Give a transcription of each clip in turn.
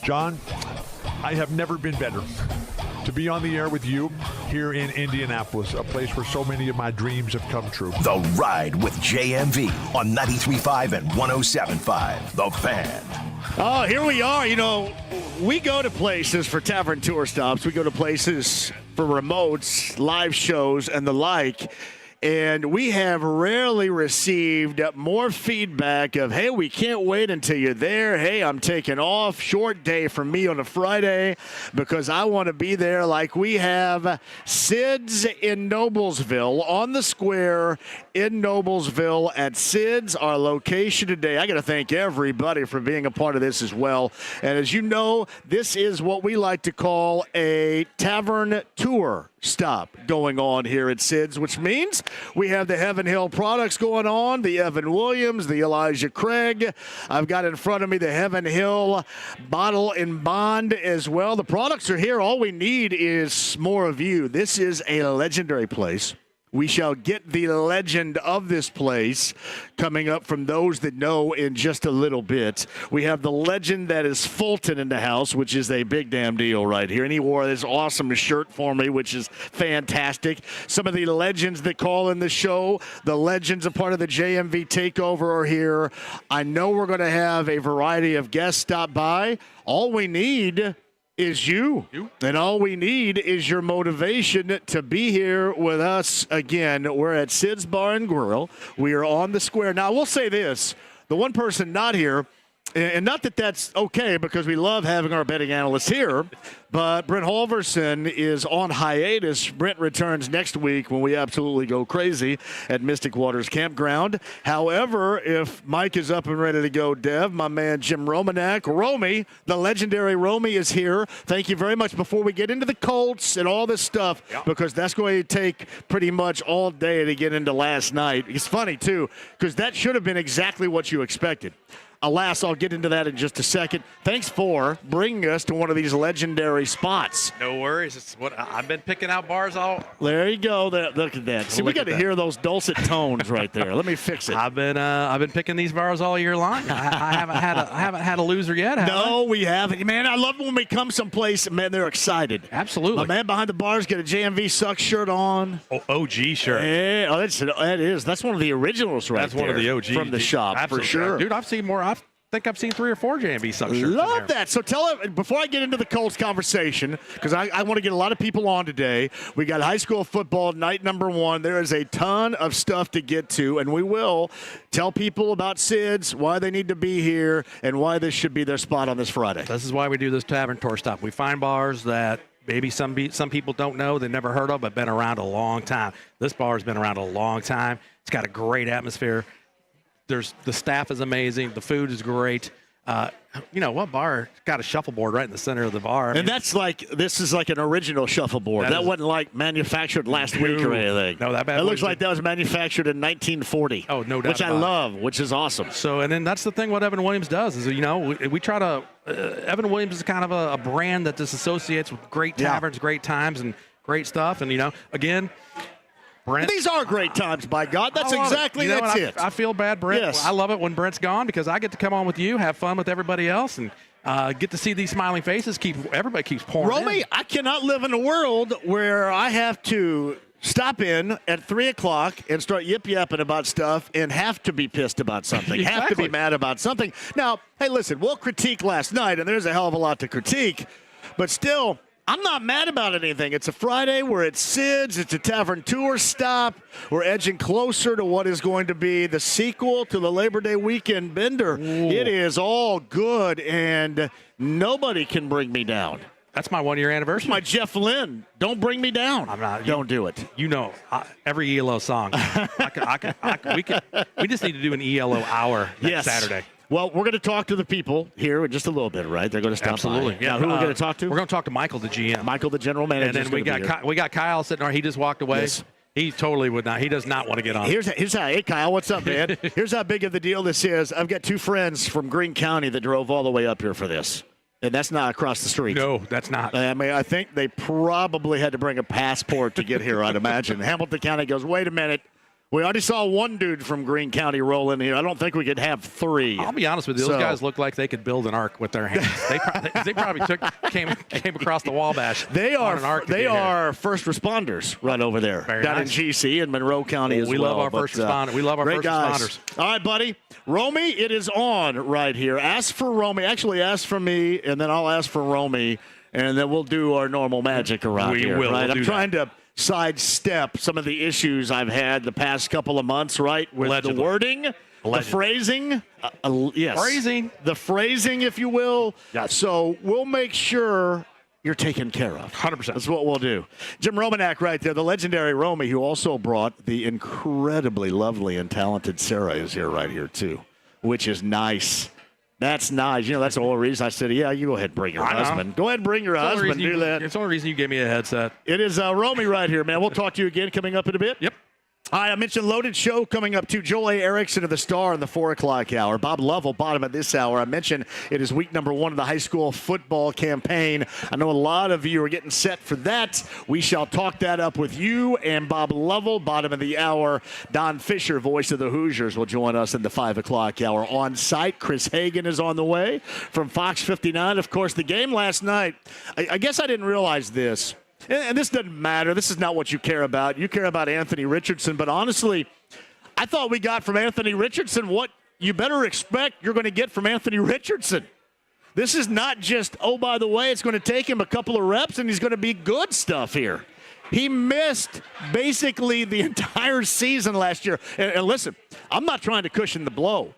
John, I have never been better to be on the air with you here in Indianapolis, a place where so many of my dreams have come true. The Ride with JMV on 93.5 and 107.5. The Fan. Oh, here we are. You know, we go to places for tavern tour stops. We go to places for remotes, live shows, and the like. And we have rarely received more feedback of, hey, we can't wait until you're there. Hey, I'm taking off. Short day for me on a Friday because I want to be there, like we have Sid's in Noblesville, on the square in Noblesville at Sid's, our location today. I got to thank everybody for being a part of this as well. And as you know, this is what we like to call a tavern tour stop going on here at Sid's, which means we have the Heaven Hill products going on, the Evan Williams, the Elijah Craig. I've got in front of me the Heaven Hill bottle and bond as well. The products are here. All we need is more of you. This is a legendary place. We shall get the legend of this place coming up from those that know in just a little bit. We have the legend that is Fulton in the house, which is a big damn deal right here. And he wore this awesome shirt for me, which is fantastic. Some of the legends that call in the show, the legends a part of the JMV takeover are here. I know we're going to have a variety of guests stop by. All we need is you. And all we need is your motivation to be here with us again. We're at Sid's Bar and Grill. We are on the square. Now, I will say this. The one person not here, and not that that's okay because we love having our betting analysts here, but Brent Halverson is on hiatus. Brent returns next week when we absolutely go crazy at Mystic Waters Campground. However, if Mike is up and ready to go, Dev, my man Jim Romanak, Romy, the legendary Romy is here. Thank you very much. Before we get into the Colts and all this stuff, because that's going to take pretty much all day to get into last night. It's funny, too, because that should have been exactly what you expected. Alas, I'll get into that in just a second. Thanks for bringing us to one of these legendary spots. No worries. It's what I've been picking out bars all. There you go. Look at that. See, we got to hear those dulcet tones right there. Let me fix it. I've been picking these bars all year long. I haven't had a loser yet. No, we haven't. Man, I love when we come someplace and man, they're excited. Absolutely. My man behind the bars got a JMV Sucks shirt on. OG shirt. Yeah, that's one of the originals right That's there. one of the OGs from the shop. Absolutely. For sure. Dude, I've seen more. I think I've seen 3 or 4 JMV Sucks shirts. Love that. So before I get into the Colts conversation, because I want to get a lot of people on today, we got high school football night number 1. There is a ton of stuff to get to, and we will tell people about Sid's, why they need to be here, and why this should be their spot on this Friday. This is why we do this tavern tour stop. We find bars that maybe some people don't know, they've never heard of, but been around a long time. This bar has been around a long time. It's got a great atmosphere. The staff is amazing. The food is great. You know, what bar got a shuffleboard right in the center of the bar? And this is like an original shuffleboard. That wasn't like manufactured last week or anything. No, that looks like that was manufactured in 1940. Oh, no doubt. Which I love, which is awesome. So, and then that's the thing what Evan Williams does is, you know, we try to Evan Williams is kind of a brand that disassociates with great taverns, great times, and great stuff. And, you know, again, Brent. These are great times, by God. That's exactly it. I feel bad, Brent. Yes. I love it when Brent's gone because I get to come on with you, have fun with everybody else, and get to see these smiling faces. Everybody keeps pouring Romy, in. I cannot live in a world where I have to stop in at 3 o'clock and start yip-yapping about stuff and have to be pissed about something, have to be mad about something. Now, hey, listen, we'll critique last night, and there's a hell of a lot to critique, but still, I'm not mad about anything. It's a Friday. We're at Sid's. It's a tavern tour stop. We're edging closer to what is going to be the sequel to the Labor Day weekend bender. Ooh. It is all good, and nobody can bring me down. That's my 1-year anniversary. My Jeff Lynne. Don't bring me down. I'm not. Don't do it. You know, every ELO song. We just need to do an ELO hour next Saturday. Well, we're going to talk to the people here in just a little bit, right? They're going to stop Absolutely. by. Yeah. Who are we going to talk to? We're going to talk to Michael, the GM. Michael, the general manager. And then we got Kyle sitting there. He just walked away. Yes. He totally would not. He does not want to get on. Here's how. Hey, Kyle, what's up, man? Here's how big of the deal this is. I've got 2 friends from Greene County that drove all the way up here for this. And that's not across the street. No, that's not. I mean, I think they probably had to bring a passport to get here, I'd imagine. Hamilton County goes, wait a minute. We already saw one dude from Greene County roll in here. I don't think we could have three. I'll be honest with you. Those guys look like they could build an ark with their hands. They probably came across the Wabash. They are on an ark first responders right over there. Very down nice. in GC and Monroe County as well. We love our first responders. We love our first responders. All right, buddy. Romy, it is on right here. Ask for Romy. Actually, ask for me, and then I'll ask for Romy, and then we'll do our normal magic around here. We will. Right? We'll I'm trying to sidestep some of the issues I've had the past couple of months, right? With Allegedly. the wording, the phrasing. Yes. Phrasing. The phrasing, if you will. Yes. So we'll make sure you're taken care of. 100%. That's what we'll do. Jim Romanak right there, the legendary Romy, who also brought the incredibly lovely and talented Sarah is here right here, too, which is nice. That's nice. You know, that's the whole reason I said, yeah, you go ahead and bring your husband. Go ahead and bring your husband. Do that. It's the only reason you gave me a headset. It is Romy right here, man. We'll talk to you again coming up in a bit. Yep. Hi, I mentioned Loaded Show coming up, too. Joel A. Erickson of the Star in the 4 o'clock hour. Bob Lovell, bottom of this hour. I mentioned it is week number 1 of the high school football campaign. I know a lot of you are getting set for that. We shall talk that up with you and Bob Lovell, bottom of the hour. Don Fisher, voice of the Hoosiers, will join us in the 5 o'clock hour. On site, Chris Hagan is on the way from Fox 59. Of course, the game last night, I guess I didn't realize this. And this doesn't matter. This is not what you care about. You care about Anthony Richardson. But honestly, I thought we got from Anthony Richardson what you better expect you're going to get from Anthony Richardson. This is not just, oh, by the way, it's going to take him a couple of reps and he's going to be good stuff here. He missed basically the entire season last year. And listen, I'm not trying to cushion the blow.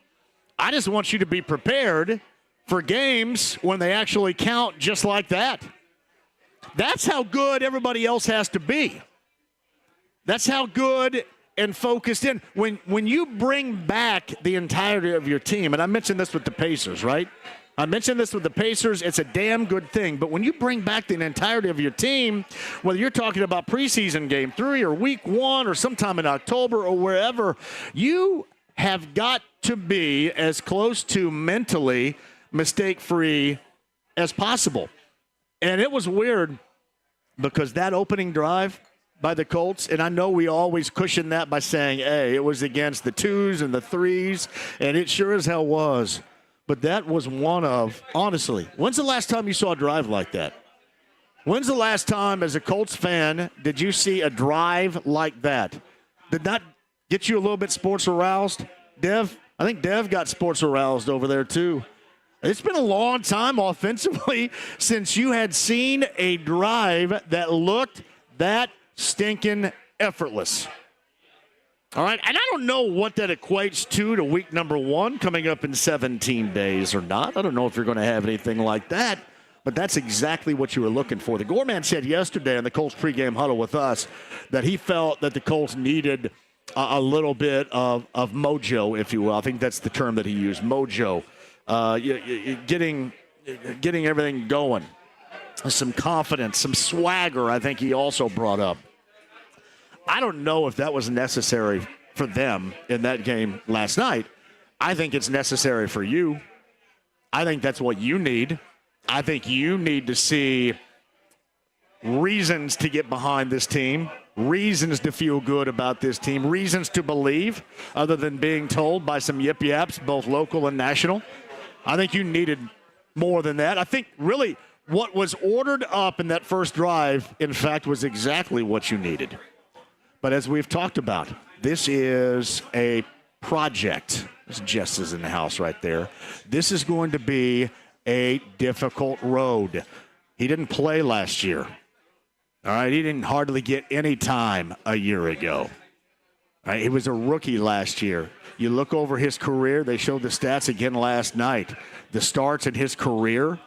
I just want you to be prepared for games when they actually count just like that. That's how good everybody else has to be. That's how good and focused in. When you bring back the entirety of your team, and I mentioned this with the Pacers, right? I mentioned this with the Pacers. It's a damn good thing. But when you bring back the entirety of your team, whether you're talking about preseason game 3 or week 1 or sometime in October or wherever, you have got to be as close to mentally mistake-free as possible. And it was weird because that opening drive by the Colts, and I know we always cushion that by saying, hey, it was against the 2s and the 3s, and it sure as hell was. But that was one of, honestly, when's the last time you saw a drive like that? When's the last time, as a Colts fan, did you see a drive like that? Did that get you a little bit sports aroused? Dev? I think Dev got sports aroused over there, too. It's been a long time offensively since you had seen a drive that looked that stinking effortless. All right, and I don't know what that equates to week number 1 coming up in 17 days or not. I don't know if you're going to have anything like that, but that's exactly what you were looking for. The Gorman said yesterday in the Colts pregame huddle with us that he felt that the Colts needed a little bit of mojo, if you will. I think that's the term that he used, mojo. Getting everything going, some confidence, some swagger, I think he also brought up. I don't know if that was necessary for them in that game last night. I think it's necessary for you. I think that's what you need. I think you need to see reasons to get behind this team, reasons to feel good about this team, reasons to believe other than being told by some yip-yaps, both local and national. I think you needed more than that. I think really what was ordered up in that first drive, in fact, was exactly what you needed. But as we've talked about, this is a project. Jess is in the house right there. This is going to be a difficult road. He didn't play last year. All right, he didn't hardly get any time a year ago. All right, he was a rookie last year. You look over his career, they showed the stats again last night. The starts in his career,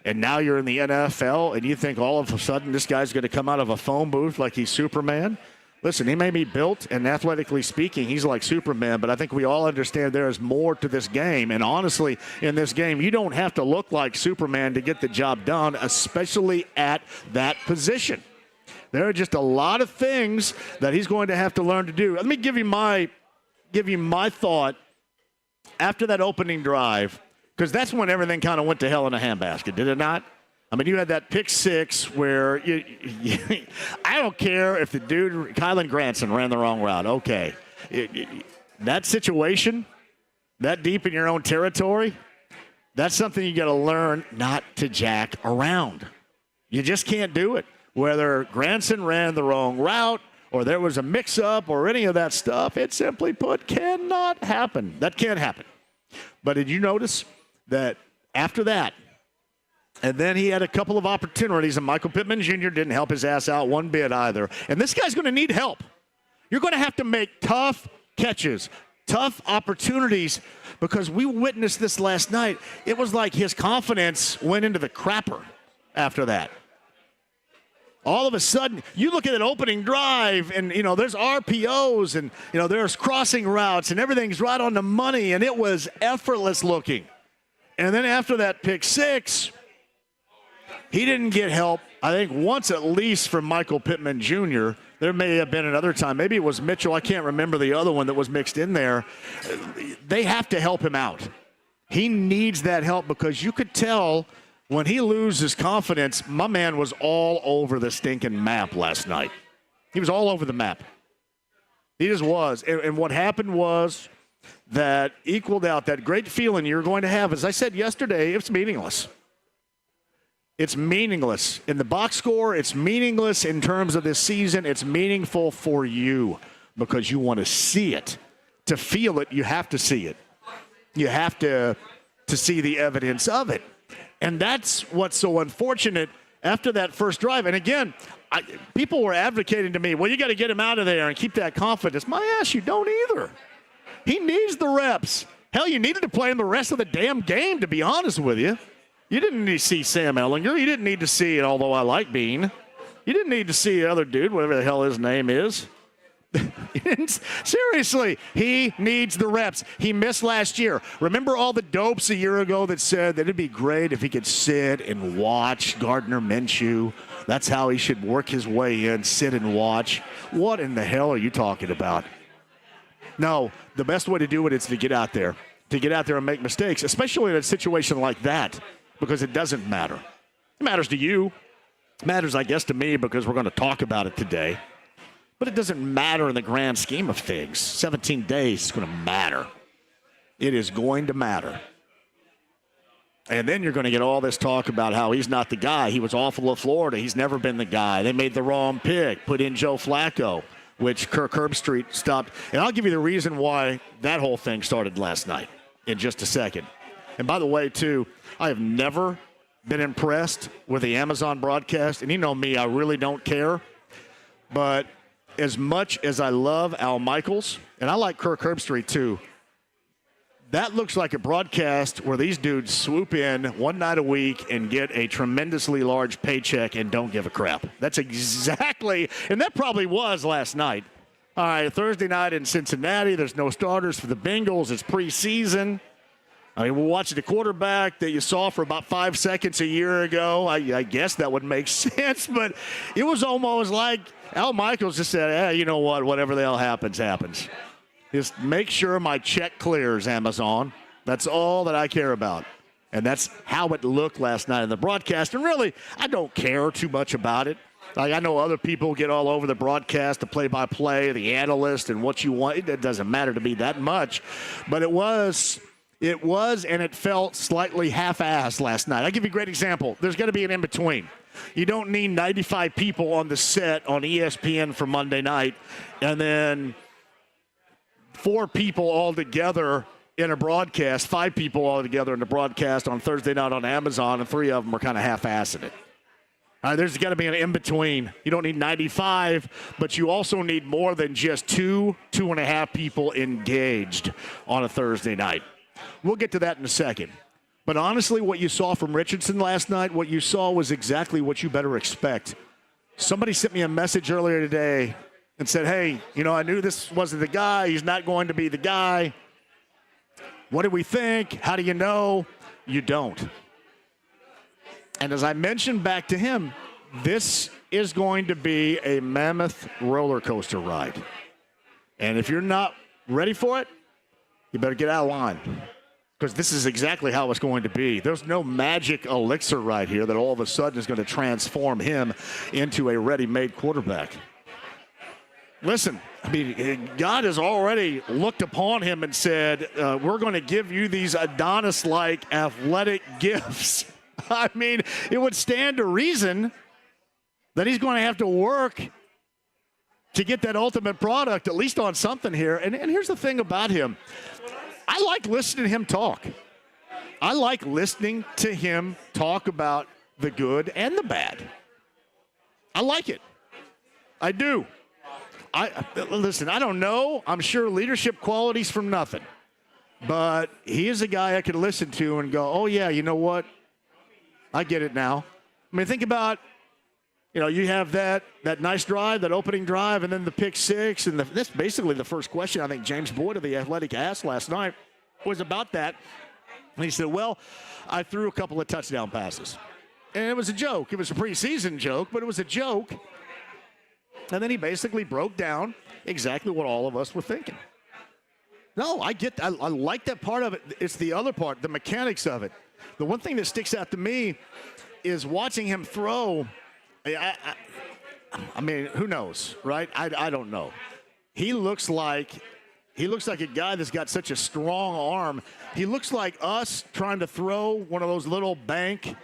and now you're in the NFL, and you think all of a sudden this guy's going to come out of a phone booth like he's Superman? Listen, he may be built, and athletically speaking, he's like Superman, but I think we all understand there is more to this game. And honestly, in this game, you don't have to look like Superman to get the job done, especially at that position. There are just a lot of things that he's going to have to learn to do. Let me give you my thought after that opening drive, because that's when everything kind of went to hell in a handbasket, did it not? I mean, you had that pick six where I don't care if the dude, Kylan Granson, ran the wrong route. Okay. That situation, that deep in your own territory, that's something you got to learn not to jack around. You just can't do it. Whether Granson ran the wrong route or there was a mix-up or any of that stuff, it simply put cannot happen. That can't happen. But did you notice that after that, and then he had a couple of opportunities, and Michael Pittman Jr. didn't help his ass out one bit either. And this guy's going to need help. You're going to have to make tough catches, tough opportunities, because we witnessed this last night. It was like his confidence went into the crapper after that. All of a sudden, you look at an opening drive, and, there's RPOs, and, there's crossing routes, and everything's right on the money, and it was effortless looking. And then after that pick six, he didn't get help, I think, once at least from Michael Pittman Jr. There may have been another time. Maybe it was Mitchell. I can't remember the other one that was mixed in there. They have to help him out. He needs that help, because you could tell when he loses confidence, my man was all over the stinking map last night. He was all over the map. He just was. And what happened was that equaled out that great feeling you're going to have. As I said yesterday, it's meaningless. It's meaningless. In the box score, it's meaningless in terms of this season. It's meaningful for you because you want to see it. To feel it, you have to see it. You have to see the evidence of it. And that's what's so unfortunate after that first drive. And again, people were advocating to me, well, you got to get him out of there and keep that confidence. My ass, you don't either. He needs the reps. Hell, you needed to play him the rest of the damn game, to be honest with you. You didn't need to see Sam Ehlinger. You didn't need to see it, although I like Bean. You didn't need to see the other dude, whatever the hell his name is. Seriously, he needs the reps. He missed last year. Remember all the dopes a year ago that said that it'd be great if he could sit and watch Gardner Minshew? That's how he should work his way in, sit and watch. What in the hell are you talking about? No, the best way to do it is to get out there. To get out there and make mistakes, especially in a situation like that, because it doesn't matter. It matters to you. It matters, I guess, to me, because we're going to talk about it today. But it doesn't matter in the grand scheme of things. 17 days is going to matter. It is going to matter. And then you're going to get all this talk about how he's not the guy. He was awful at Florida. He's never been the guy. They made the wrong pick, put in Joe Flacco, which Kirk Herbstreit stopped. And I'll give you the reason why that whole thing started last night in just a second. And by the way, too, I have never been impressed with the Amazon broadcast. And you know me, I really don't care. But as much as I love Al Michaels, and I like Kirk Herbstreit too, that looks like a broadcast where these dudes swoop in one night a week and get a tremendously large paycheck and don't give a crap. That's exactly, and that probably was last night. All right, Thursday night in Cincinnati, there's no starters for the Bengals. It's preseason. I mean, we're watching the quarterback that you saw for about 5 seconds a year ago. I guess that would make sense, but it was almost like Al Michaels just said, hey, you know what, whatever the hell happens, happens. Just make sure my check clears, Amazon. That's all that I care about. And that's how it looked last night in the broadcast. And really, I don't care too much about it. Like, I know other people get all over the broadcast, the play-by-play, the analyst, and what you want. It doesn't matter to me that much. But it was and it felt slightly half-assed last night. I'll give you a great example. There's going to be an in-between. You don't need 95 people on the set on ESPN for Monday night and then 4 people all together in a broadcast, 5 people all together in a broadcast on Thursday night on Amazon, and 3 of them are kind of half-assing it. There's got to be an in-between. You don't need 95, but you also need more than just 2.5 people engaged on a Thursday night. We'll get to that in a second. But honestly, what you saw from Richardson last night, what you saw was exactly what you better expect. Somebody sent me a message earlier today and said, hey, I knew this wasn't the guy. He's not going to be the guy. What do we think? How do you know? You don't. And as I mentioned back to him, this is going to be a mammoth roller coaster ride. And if you're not ready for it, you better get out of line, because this is exactly how it's going to be. There's no magic elixir right here that all of a sudden is going to transform him into a ready-made quarterback. Listen, I mean, God has already looked upon him and said, we're going to give you these Adonis-like athletic gifts. I mean, it would stand to reason that he's going to have to work to get that ultimate product, at least on something here. And here's the thing about him. I like listening to him talk. I like listening to him talk about the good and the bad. I like it. I do. Listen, I don't know. I'm sure leadership qualities from nothing. But he is a guy I could listen to and go, oh, yeah, you know what? I get it now. I mean, think about, you have that nice drive, that opening drive, and then the pick six. And that's basically the first question I think James Boyd of The Athletic asked last night was about that. And he said, well, I threw a couple of touchdown passes. And it was a joke. It was a preseason joke, but it was a joke. And then he basically broke down exactly what all of us were thinking. No, I get that. I like that part of it. It's the other part, the mechanics of it. The one thing that sticks out to me is watching him throw. I mean, who knows, right? I don't know. He looks like a guy that's got such a strong arm. He looks like us trying to throw one of those little bank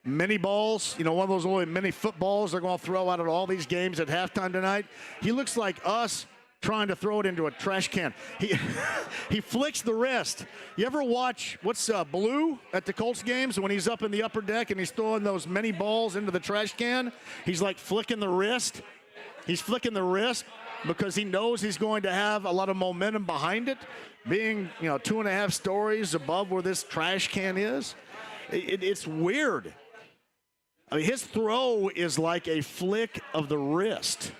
mini balls, one of those little mini footballs they're going to throw out at all these games at halftime tonight. He looks like us trying to throw it into a trash can. He flicks the wrist. You ever watch Blue at the Colts games when he's up in the upper deck and he's throwing those mini balls into the trash can? He's like flicking the wrist. He's flicking the wrist because he knows he's going to have a lot of momentum behind it, being 2.5 stories above where this trash can is. It's weird. I mean, his throw is like a flick of the wrist.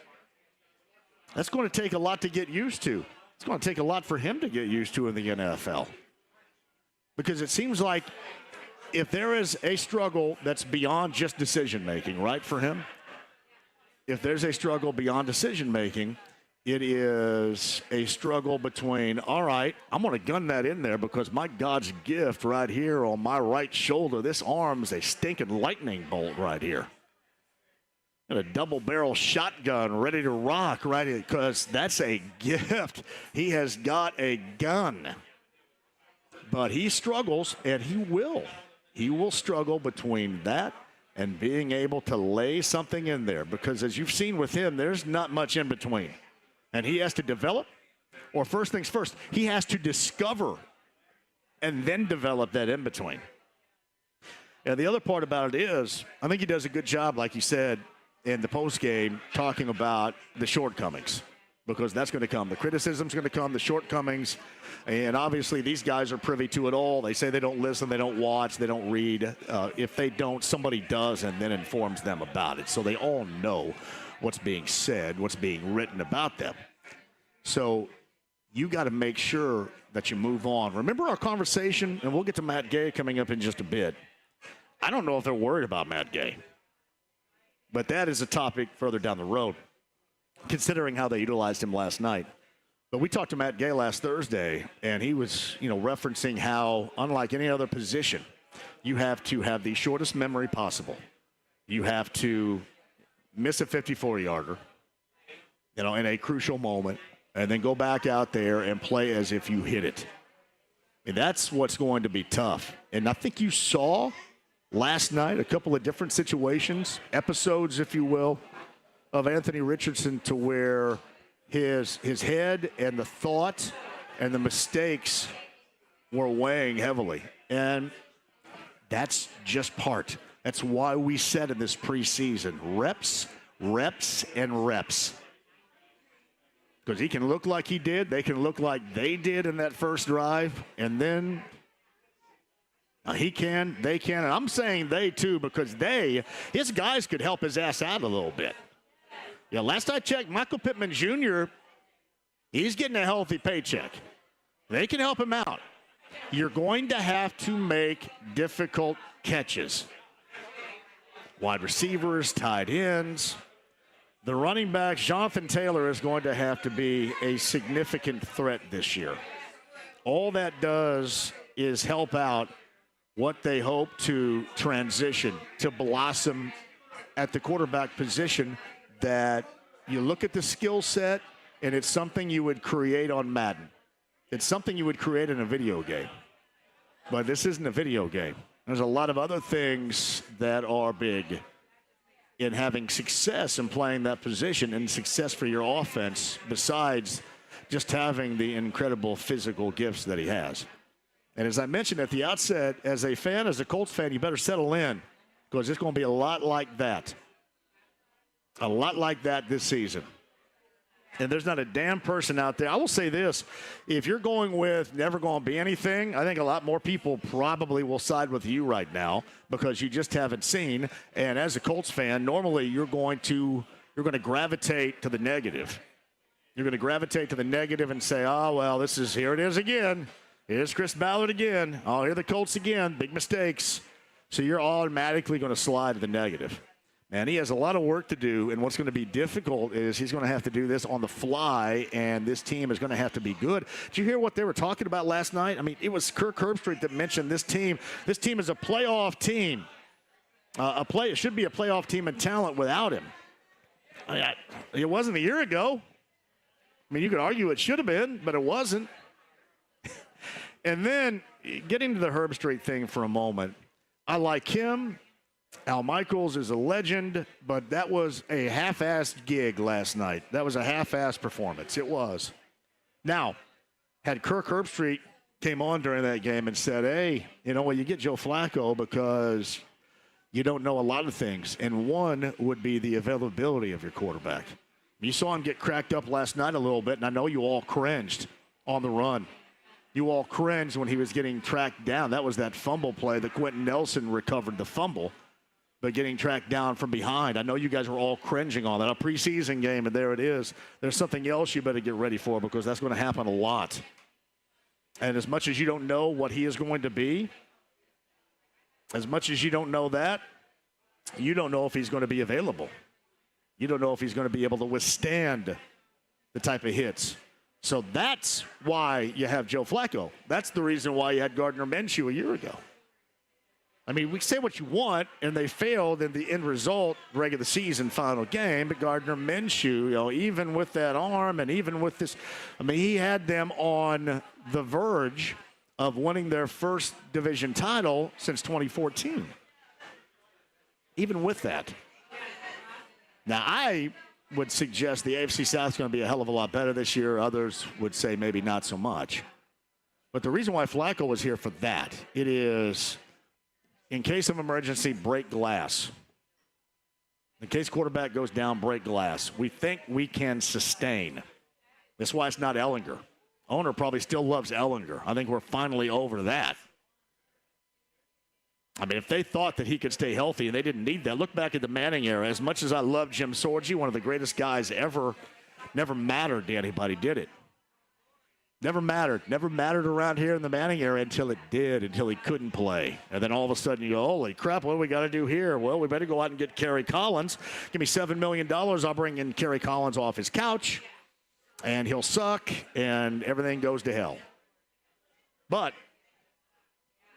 That's going to take a lot to get used to. It's going to take a lot for him to get used to in the NFL. Because it seems like if there is a struggle that's beyond just decision-making, right, for him, if there's a struggle beyond decision-making, it is a struggle between, all right, I'm going to gun that in there because my God's gift right here on my right shoulder, this arm's a stinking lightning bolt right here. And a double-barrel shotgun ready to rock right here because that's a gift. He has got a gun. But he struggles, and he will. He will struggle between that and being able to lay something in there because as you've seen with him, there's not much in between. And he has to develop, or first things first, he has to discover and then develop that in between. And the other part about it is, I think he does a good job, like you said, in the postgame, talking about the shortcomings, because that's going to come. The criticism's going to come, the shortcomings, and obviously these guys are privy to it all. They say they don't listen, they don't watch, they don't read. If they don't, somebody does and then informs them about it. So they all know what's being said, what's being written about them. So you got to make sure that you move on. Remember our conversation, and we'll get to Matt Gay coming up in just a bit. I don't know if they're worried about Matt Gay, but that is a topic further down the road, considering how they utilized him last night. But we talked to Matt Gay last Thursday, and he was, referencing how, unlike any other position, you have to have the shortest memory possible. You have to miss a 54-yarder, in a crucial moment, and then go back out there and play as if you hit it. And that's what's going to be tough. And I think you saw last night a couple of different situations, episodes, if you will, of Anthony Richardson to where his head and the thought and the mistakes were weighing heavily. And that's just part. That's why we said in this preseason, reps, reps, and reps. Because he can look like he did. They can look like they did in that first drive. And then he can, they can. And I'm saying they too because his guys could help his ass out a little bit. Yeah, last I checked, Michael Pittman Jr., he's getting a healthy paycheck. They can help him out. You're going to have to make difficult catches. Wide receivers, tight ends. The running backs, Jonathan Taylor is going to have to be a significant threat this year. All that does is help out what they hope to transition, to blossom at the quarterback position, that you look at the skill set and it's something you would create on Madden. It's something you would create in a video game. But this isn't a video game. There's a lot of other things that are big in having success in playing that position and success for your offense besides just having the incredible physical gifts that he has. And as I mentioned at the outset, as a fan, as a Colts fan, you better settle in because it's going to be a lot like that. A lot like that this season. And there's not a damn person out there. I will say this. If you're going with never going to be anything, I think a lot more people probably will side with you right now because you just haven't seen. And as a Colts fan, normally you're going to gravitate to the negative. You're going to gravitate to the negative and say, oh, well, here it is again. Here's Chris Ballard again. Oh, here are the Colts again. Big mistakes. So you're automatically going to slide to the negative. And he has a lot of work to do, and what's going to be difficult is he's going to have to do this on the fly, and this team is going to have to be good. Did you hear what they were talking about last night? I mean, it was Kirk Herbstreit that mentioned this team. This team is a playoff team. It should be a playoff team in talent without him. It wasn't a year ago. I mean, you could argue it should have been, but it wasn't. And then getting to the Herbstreit thing for a moment, I like him. Al Michaels is a legend, but that was a half-assed gig last night. That was a half-assed performance. It was. Now, had Kirk Herbstreit came on during that game and said, hey, you get Joe Flacco because you don't know a lot of things, and one would be the availability of your quarterback. You saw him get cracked up last night a little bit, and I know you all cringed on the run. You all cringed when he was getting tracked down. That was that fumble play that Quentin Nelson recovered the fumble. But getting tracked down from behind. I know you guys were all cringing on that. A preseason game, and there it is. There's something else you better get ready for because that's going to happen a lot. And as much as you don't know what he is going to be, as much as you don't know that, you don't know if he's going to be available. You don't know if he's going to be able to withstand the type of hits. So that's why you have Joe Flacco. That's the reason why you had Gardner Minshew a year ago. I mean, we say what you want, and they failed in the end result, regular season final game. But Gardner Minshew, even with that arm and even with this, he had them on the verge of winning their first division title since 2014. Even with that. Now, I would suggest the AFC South is going to be a hell of a lot better this year. Others would say maybe not so much. But the reason why Flacco was here for that, it is – in case of emergency, break glass. In case quarterback goes down, break glass. We think we can sustain. That's why it's not Ellinger. Owner probably still loves Ellinger. I think we're finally over that. I mean, if they thought that he could stay healthy and they didn't need that, look back at the Manning era. As much as I love Jim Sorgi, one of the greatest guys ever, never mattered to anybody, did it? Never mattered. Never mattered around here in the Manning era until it did, until he couldn't play. And then all of a sudden you go, holy crap, what do we got to do here? Well, we better go out and get Kerry Collins. Give me $7 million. I'll bring in Kerry Collins off his couch, and he'll suck, and everything goes to hell. But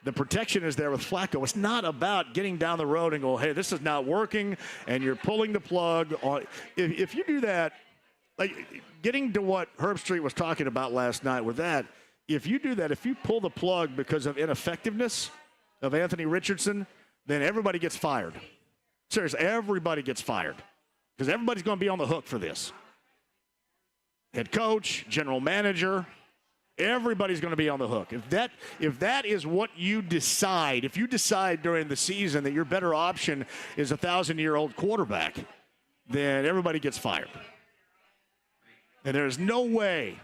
the protection is there with Flacco. It's not about getting down the road and go, hey, this is not working, and you're pulling the plug. If you do that, like getting to what Herbstreit was talking about last night with that, if you do that, if you pull the plug because of ineffectiveness of Anthony Richardson, then everybody gets fired. Seriously, everybody gets fired because everybody's going to be on the hook for this. Head coach, general manager, everybody's going to be on the hook. If that is what you decide, if you decide during the season that your better option is a 1,000-year-old quarterback, then everybody gets fired. And there's no way,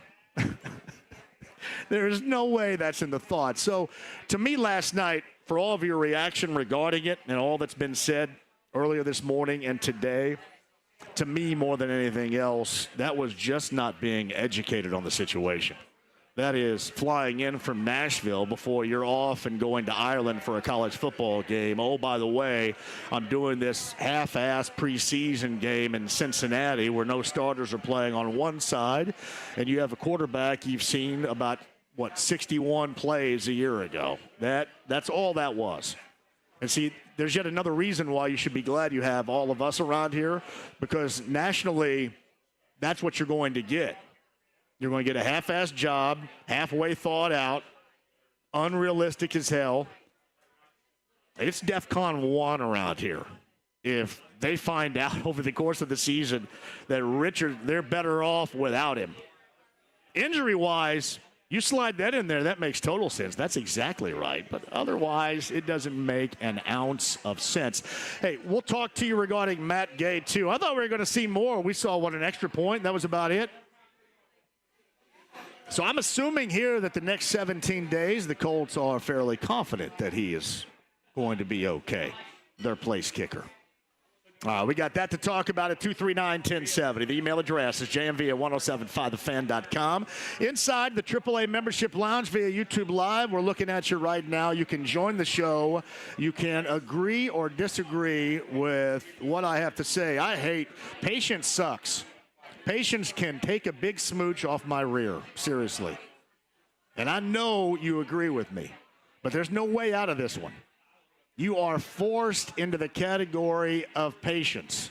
that's in the thought. So to me last night, for all of your reaction regarding it and all that's been said earlier this morning and today, to me more than anything else, that was just not being educated on the situation. That is flying in from Nashville before you're off and going to Ireland for a college football game. Oh, by the way, I'm doing this half-ass preseason game in Cincinnati where no starters are playing on one side, and you have a quarterback you've seen about, 61 plays a year ago. That's all that was. And see, there's yet another reason why you should be glad you have all of us around here, because nationally, that's what you're going to get. You're going to get a half-assed job, halfway thought out, unrealistic as hell. It's DEFCON 1 around here. If they find out over the course of the season that Richard, they're better off without him. Injury-wise, you slide that in there, that makes total sense. That's exactly right. But otherwise, it doesn't make an ounce of sense. Hey, we'll talk to you regarding Matt Gay, too. I thought we were going to see more. We saw, an extra point? That was about it. So I'm assuming here that the next 17 days, the Colts are fairly confident that he is going to be okay, their place kicker. We got that to talk about at 239-1070. The email address is jmv@1075thefan.com. Inside the AAA Membership Lounge via YouTube Live, we're looking at you right now. You can join the show. You can agree or disagree with what I have to say. Patience sucks. Patience can take a big smooch off my rear, seriously. And I know you agree with me, but there's no way out of this one. You are forced into the category of patience.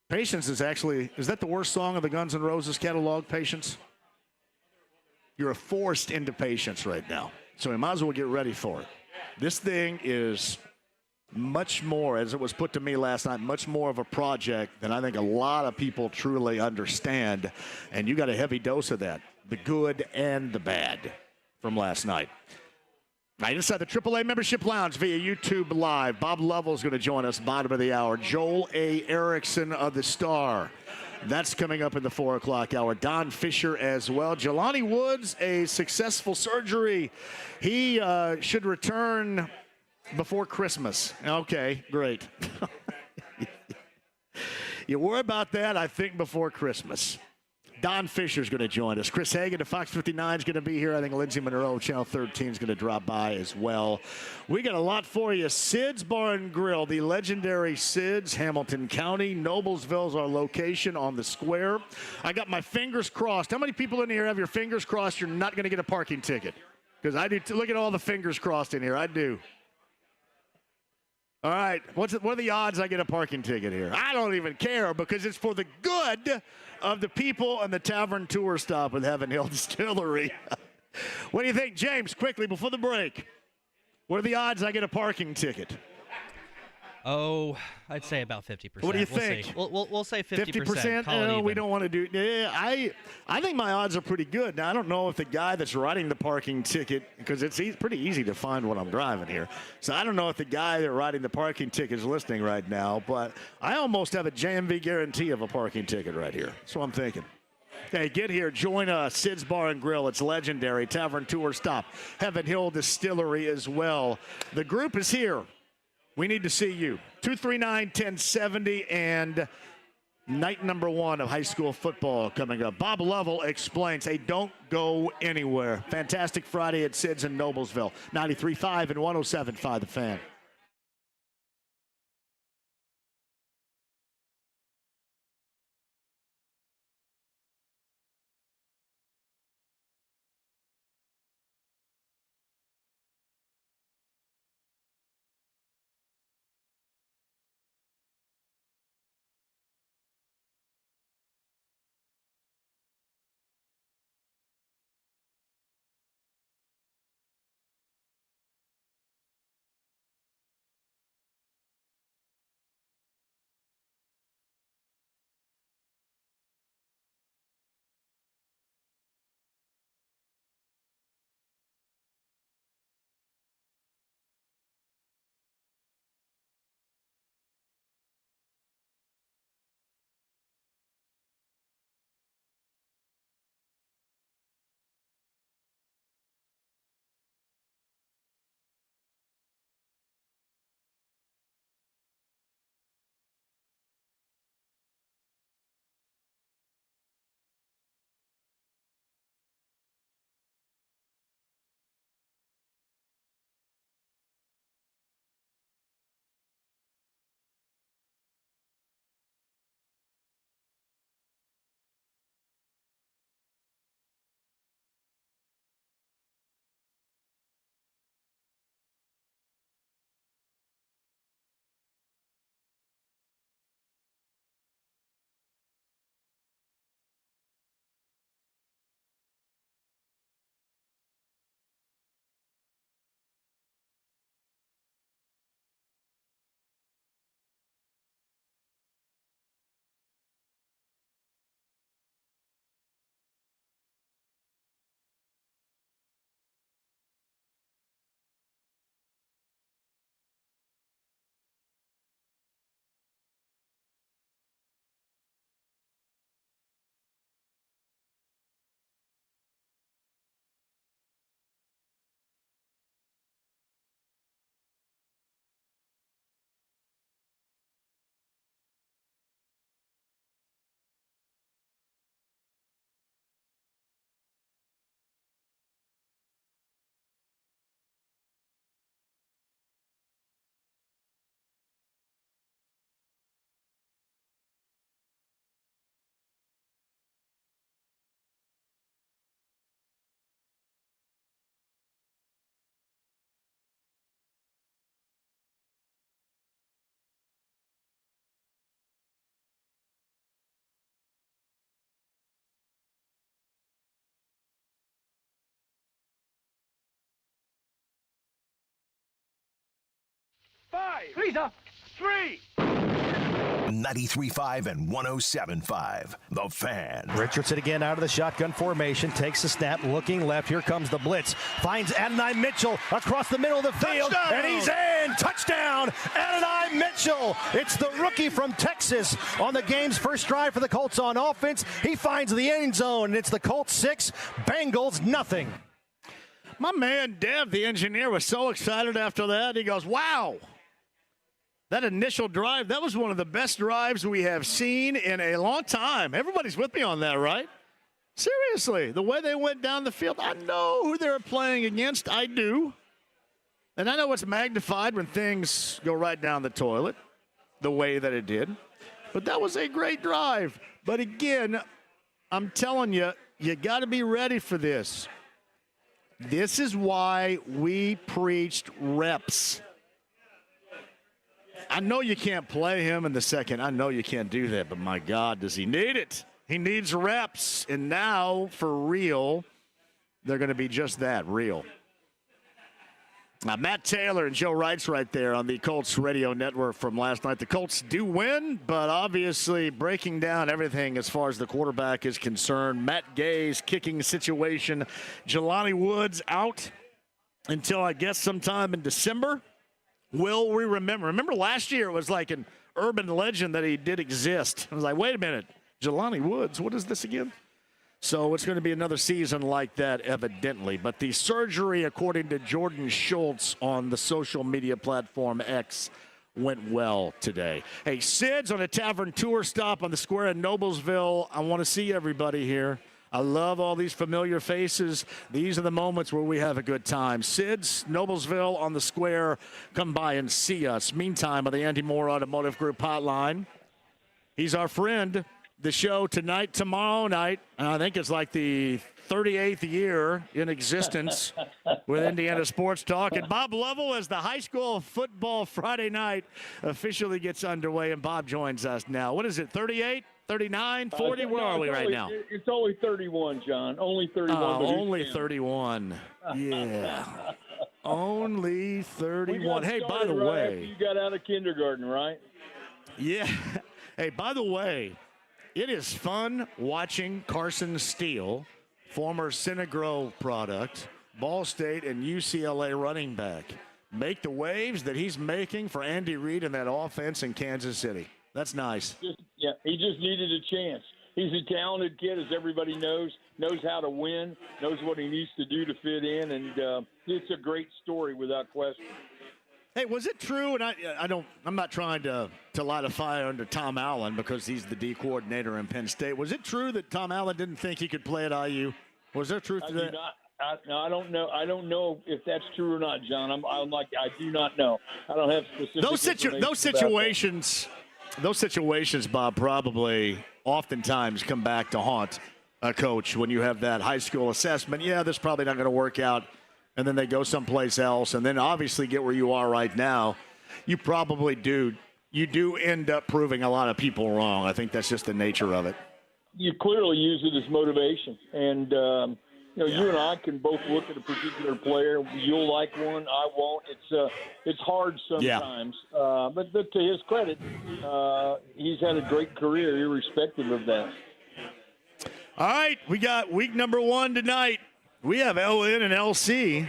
Patience is that the worst song of the Guns N' Roses catalog, Patience? You're forced into patience right now, so we might as well get ready for it. This thing is much more, as it was put to me last night, much more of a project than I think a lot of people truly understand. And you got a heavy dose of that, the good and the bad from last night. Right inside the AAA Membership Lounge via YouTube Live, Bob Lovell's going to join us bottom of the hour. Joel A. Erickson of the Star. That's coming up in the 4 o'clock hour. Don Fisher as well. Jelani Woods, a successful surgery. He should return before Christmas. Okay, great. You worry about that, I think, before Christmas. Don Fisher's going to join us. Chris Hagan of Fox 59 is going to be here. I think Lindsey Monroe of Channel 13 is going to drop by as well. We got a lot for you. Sid's Bar and Grill, the legendary Sid's, Hamilton County. Noblesville's our location on the square. I got my fingers crossed. How many people in here have your fingers crossed you're not going to get a parking ticket? Because I do. Look at all the fingers crossed in here. I do. All right, what are the odds I get a parking ticket here? I don't even care because it's for the good of the people and the tavern tour stop with Heaven Hill Distillery. What do you think, James, quickly before the break? What are the odds I get a parking ticket? Oh, I'd say about 50%. What do you think? We'll say 50%. 50%? No, we don't want to do. Yeah, I think my odds are pretty good. Now I don't know if the guy that's writing the parking ticket, because it's pretty easy to find when I'm driving here. So I don't know if the guy that's writing the parking ticket is listening right now. But I almost have a JMV guarantee of a parking ticket right here. That's what I'm thinking. Hey, get here. Join us. Sid's Bar and Grill. It's legendary. Tavern tour stop. Heaven Hill Distillery as well. The group is here. We need to see you. 239-1070 and night number 1 of high school football coming up. Bob Lovell explains, hey, don't go anywhere. Fantastic Friday at Sid's in Noblesville. 93.5 and 107.5 The Fan. 5, 3. 93.5 and 107.5. The Fan. Richardson again out of the shotgun formation, takes the snap, looking left. Here comes the blitz. Finds Adonai Mitchell across the middle of the field, and he's in. Touchdown, Adonai Mitchell. It's the rookie from Texas on the game's first drive for the Colts on offense. He finds the end zone, and it's the Colts 6, Bengals nothing. My man Dev, the engineer, was so excited after that. He goes, wow. That initial drive, that was one of the best drives we have seen in a long time. Everybody's with me on that, right? Seriously, the way they went down the field, I know who they were playing against. I do. And I know it's magnified when things go right down the toilet the way that it did. But that was a great drive. But again, I'm telling you, you got to be ready for this. This is why we preached reps. I know you can't play him in the second. I know you can't do that, but my God, does he need it? He needs reps. And now, for real, they're going to be just that, real. Now, Matt Taylor and Joe Wright's right there on the Colts radio network from last night. The Colts do win, but obviously breaking down everything as far as the quarterback is concerned. Matt Gay's kicking situation. Jelani Woods out until, I guess, sometime in December. Will we remember? Remember last year it was like an urban legend that he did exist. I was like, wait a minute, Jelani Woods, what is this again? So it's going to be another season like that, evidently. But the surgery, according to Jordan Schultz on the social media platform X, went well today. Hey, Sid's on a Tavern Tour stop on the square in Noblesville. I want to see everybody here. I love all these familiar faces. These are the moments where we have a good time. Sid's, Noblesville on the square. Come by and see us. Meantime, on the Andy Moore Automotive Group hotline, he's our friend. The show tonight, tomorrow night, I think it's like the 38th year in existence with Indiana Sports Talk. And Bob Lovell, as the high school football Friday night officially gets underway, and Bob joins us now. What is it, 38? 39, 40? Where are we right now? It's only 31, John. Only 31. Only 31. Yeah. Only 31. Hey, by the way. You got out of kindergarten, right? Yeah. Hey, by the way, it is fun watching Carson Steele, former Synagro product, Ball State and UCLA running back, make the waves that he's making for Andy Reid and that offense in Kansas City. That's nice. He just needed a chance. He's a talented kid, as everybody knows how to win, knows what he needs to do to fit in, and it's a great story without question. Hey, was it true? And I'm not trying to light a fire under Tom Allen because he's the D coordinator in Penn State. Was it true that Tom Allen didn't think he could play at IU? Was there truth to that? I don't know. I don't know if that's true or not, John. I do not know. I don't have specific Those situations, Bob, probably oftentimes come back to haunt a coach when you have that high school assessment. Yeah, this is probably not going to work out. And then they go someplace else, and then obviously get where you are right now. You probably do. You do end up proving a lot of people wrong. I think that's just the nature of it. You clearly use it as motivation. And, you and I can both look at a particular player. You'll like one, I won't. It's hard sometimes. Yeah. But to his credit, he's had a great career irrespective of that. All right, we got week number 1 tonight. We have LN and LC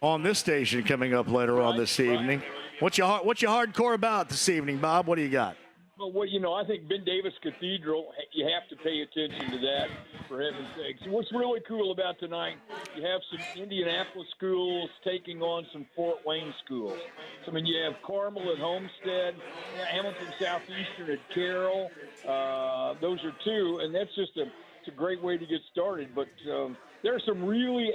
on this station coming up later on this evening. What's your hardcore about this evening, Bob? What do you got? Well, I think Ben Davis Cathedral, you have to pay attention to that, for heaven's sakes. What's really cool about tonight, you have some Indianapolis schools taking on some Fort Wayne schools. So, you have Carmel at Homestead, Hamilton Southeastern at Carroll. Those are two, and that's just it's a great way to get started. But there are some really,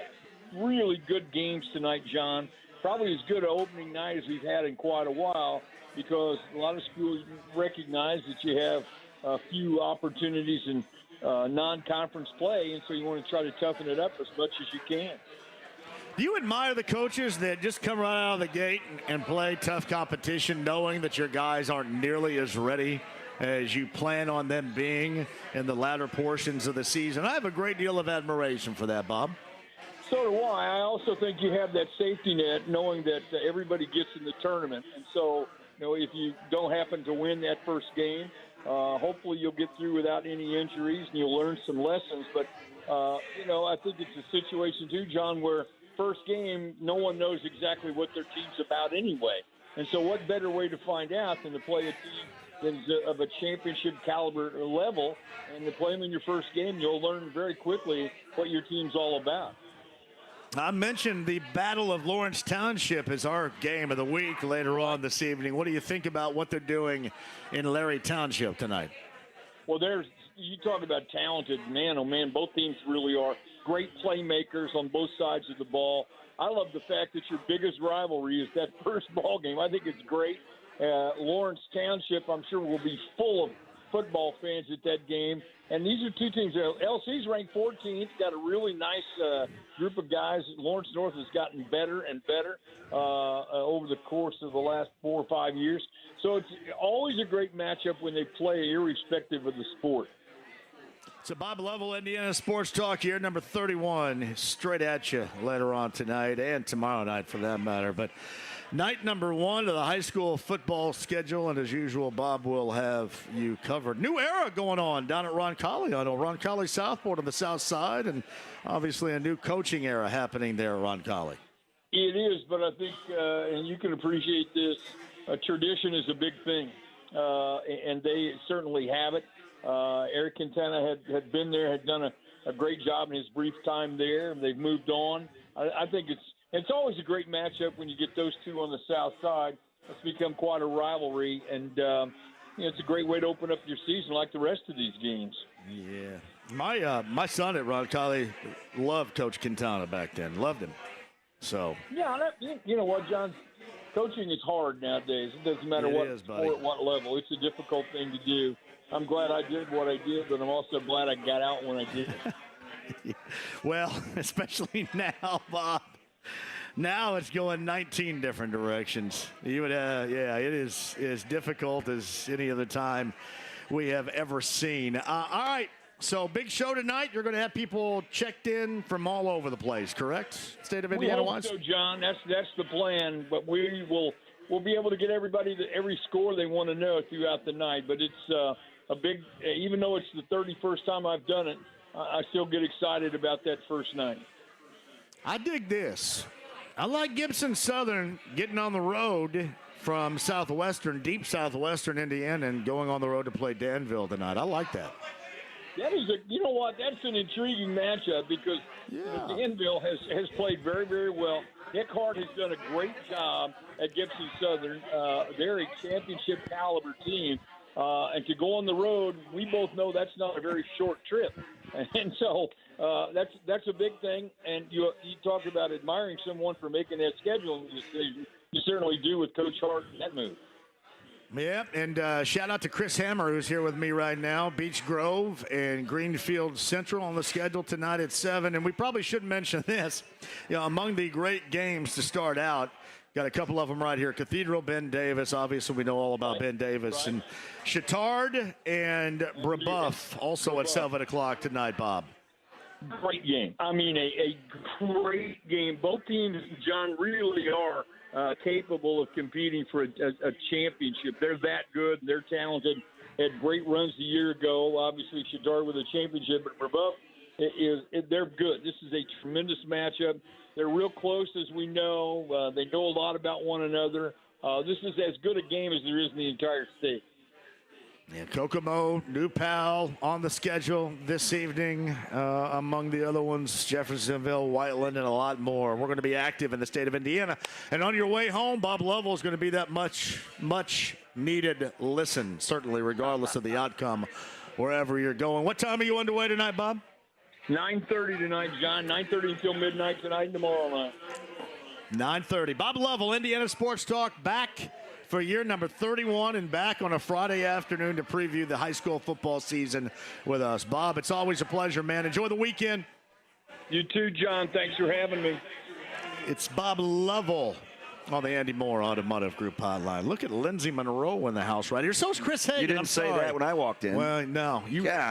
really good games tonight, John. Probably as good an opening night as we've had in quite a while, because a lot of schools recognize that you have a few opportunities in non-conference play, and so you want to try to toughen it up as much as you can. Do you admire the coaches that just come right out of the gate and play tough competition, knowing that your guys aren't nearly as ready as you plan on them being in the latter portions of the season? I have a great deal of admiration for that, Bob. So do I. I also think you have that safety net, knowing that everybody gets in the tournament. And so, if you don't happen to win that first game, hopefully you'll get through without any injuries and you'll learn some lessons. But, I think it's a situation too, John, where first game, no one knows exactly what their team's about anyway. And so what better way to find out than to play a team that's of a championship caliber level, and to play them in your first game, you'll learn very quickly what your team's all about. I mentioned the Battle of Lawrence Township as our game of the week later on this evening. What do you think about what they're doing in Larry Township tonight? Well, you talk about talented, man, oh man, both teams really are great playmakers on both sides of the ball. I love the fact that your biggest rivalry is that first ball game. I think it's great. Lawrence Township, I'm sure, will be full of football fans at that game. And these are two teams. LC's ranked 14th, got a really nice group of guys. Lawrence North has gotten better and better over the course of the last 4 or 5 years. So it's always a great matchup when they play, irrespective of the sport. So Bob Lovell, Indiana Sports Talk here, number 31, straight at you later on tonight and tomorrow night for that matter. But night number 1 of the high school football schedule, and as usual, Bob will have you covered. New era going on down at Roncalli. I know Roncalli Southport on the south side, and obviously a new coaching era happening there at Roncalli. It is, but I think, and you can appreciate this, tradition is a big thing, and they certainly have it. Eric Quintana had been there, had done a great job in his brief time there, and they've moved on. I think it's always a great matchup when you get those two on the south side. It's become quite a rivalry, and it's a great way to open up your season like the rest of these games. Yeah. My son at Roncalli loved Coach Quintana back then, loved him. So. Yeah, you know what, John? Coaching is hard nowadays. It doesn't matter what sport, what level. It's a difficult thing to do. I'm glad I did what I did, but I'm also glad I got out when I did. Well, especially now, Bob. Now it's going 19 different directions. You would, it is as difficult as any other time we have ever seen. All right, so big show tonight. You're going to have people checked in from all over the place, correct? State of Indiana wise. So, John, that's the plan. But we'll be able to get everybody every score they want to know throughout the night. But it's a big, even though it's the 31st time I've done it, I still get excited about that first night. I dig this. I like Gibson Southern getting on the road from deep southwestern Indiana and going on the road to play Danville tonight. I like that. That is you know what? That's an intriguing matchup because Danville has played very, very well. Nick Hart has done a great job at Gibson Southern. They're a championship caliber team. And to go on the road, we both know that's not a very short trip. And so that's a big thing. And you talk about admiring someone for making that scheduling decision. You certainly do with Coach Hart in that move. Yeah, and shout out to Chris Hammer, who's here with me right now. Beach Grove and Greenfield Central on the schedule tonight at 7. And we probably should mention this. Among the great games to start out, got a couple of them right here. Cathedral, Ben Davis. Obviously, we know all about Ben Davis. And Chittard and Brebeuf also at 7 o'clock tonight, Bob. Great game. I mean, a great game. Both teams, John, really are capable of competing for a championship. They're that good. They're talented. Had great runs a year ago. Obviously, Chittard with a championship, but Brebeuf, they're good. This is a tremendous matchup. They're real close, as we know. They know a lot about one another. This is as good a game as there is in the entire state. Yeah, Kokomo, New Pal on the schedule this evening. Among the other ones, Jeffersonville, Whiteland, and a lot more. We're going to be active in the state of Indiana. And on your way home, Bob Lovell is going to be that much needed listen, certainly, regardless of the outcome, wherever you're going. What time are you underway tonight, Bob? 9:30 tonight, John. 9:30 until midnight tonight and tomorrow night. 9:30. Bob Lovell, Indiana Sports Talk, back for year number 31 and back on a Friday afternoon to preview the high school football season with us. Bob, it's always a pleasure, man. Enjoy the weekend. You too, John. Thanks for having me. It's Bob Lovell on the Andy Moore Automotive Group hotline. Look at Lindsay Monroe in the house right here. So is Chris Hagan. You didn't say that when I walked in. Well, no.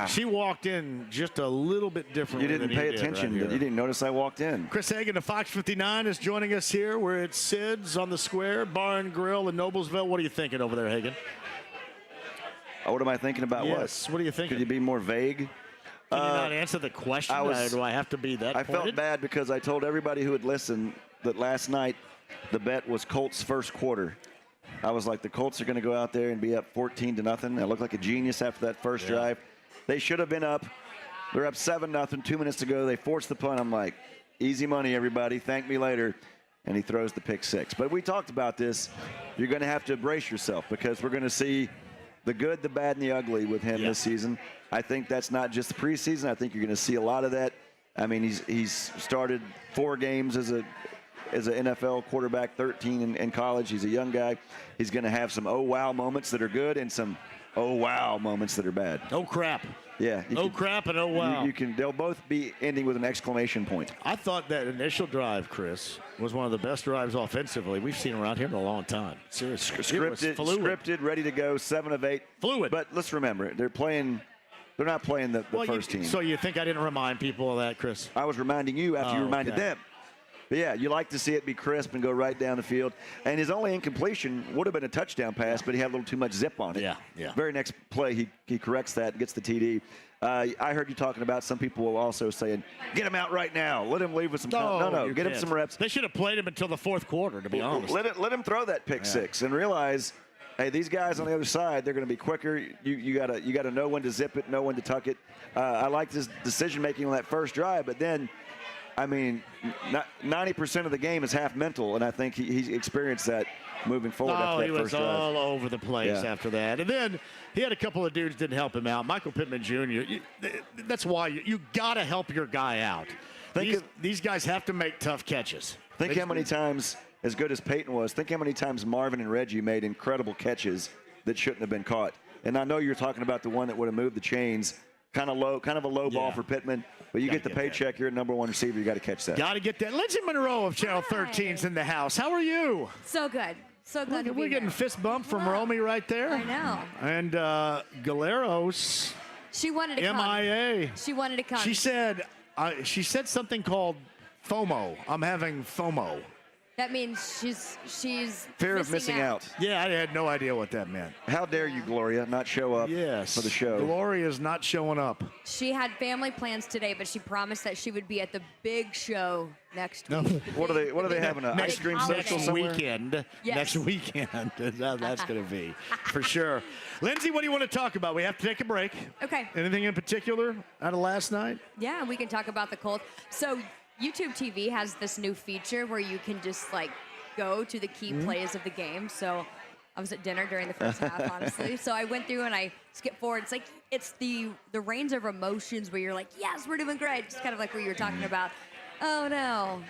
She walked in just a little bit differently. You didn't pay attention. You didn't notice I walked in. Chris Hagan of Fox 59 is joining us here. We're at Sid's on the Square, Bar and Grill in Noblesville. What are you thinking over there, Hagan? What am I thinking about? Yes. What are you thinking? Could you be more vague? Can you not answer the question? Do I have to be that pointed? felt bad because I told everybody who had listened that last night the bet was Colts first quarter. I was like, the Colts are going to go out there and be up 14-0. I looked like a genius after that first drive. They should have been up. They're up 7-0, 2 minutes to go. They forced the punt. I'm like, easy money, everybody. Thank me later. And he throws the pick six. But we talked about this. You're going to have to brace yourself because we're going to see the good, the bad, and the ugly with him this season. I think that's not just the preseason. I think you're going to see a lot of that. I mean, he's started 4 games as an NFL quarterback, 13 in college. He's a young guy. He's going to have some oh wow moments that are good and some oh wow moments that are bad. Oh crap. Yeah. Crap and oh wow. They'll both be ending with an exclamation point. I thought that initial drive, Chris, was one of the best drives offensively we've seen around here in a long time. Seriously. Scripted, ready to go, 7 of 8. Fluid. But let's remember, they're not playing the first team. So you think I didn't remind people of that, Chris? I was reminding you after you reminded them. But yeah, you like to see it be crisp and go right down the field. And his only incompletion would have been a touchdown pass, but he had a little too much zip on it. Yeah. Very next play, he corrects that and gets the TD. I heard you talking about some people will also saying, get him out right now. Let him leave with some time. No, get him some reps. They should have played him until the fourth quarter, to be honest. Let him throw that pick six and realize, hey, these guys on the other side, they're going to be quicker. You gotta know when to zip it, know when to tuck it. I liked his decision-making on that first drive, but then, I mean, 90% of the game is half mental, and I think he experienced that moving forward after that first drive. He was all over the place after that. And then he had a couple of dudes didn't help him out. Michael Pittman Jr., that's why you got to help your guy out. These guys have to make tough catches. Think how many times, as good as Peyton was, think how many times Marvin and Reggie made incredible catches that shouldn't have been caught. And I know you're talking about the one that would have moved the chains. Kind of a low ball for Pittman, but you get the paycheck. That. You're a number 1 receiver. You got to catch that. Got to get that. Lindsay Monroe of Channel 13's in the house. How are you? So good. So good. We're getting fist bump from Romy right there. I know. And Galeros. She wanted to come. MIA. She wanted to come. She said something called FOMO. I'm having FOMO. That means she's fear of missing out. Yeah, I had no idea what that meant. How dare you, Gloria, not show up for the show? Gloria's not showing up. She had family plans today, but she promised that she would be at the big show next week. What are they having? An ice cream social somewhere? Weekend. Yes. Next weekend. That's going to be for sure. Lindsay, what do you want to talk about? We have to take a break. Okay. Anything in particular out of last night? Yeah, we can talk about the Colts. So YouTube TV has this new feature where you can just go to the key plays of the game. So I was at dinner during the first half, honestly. So I went through and I skipped forward. It's the range of emotions where you're like, yes, we're doing great. Just kind of like what you were talking about. Oh no.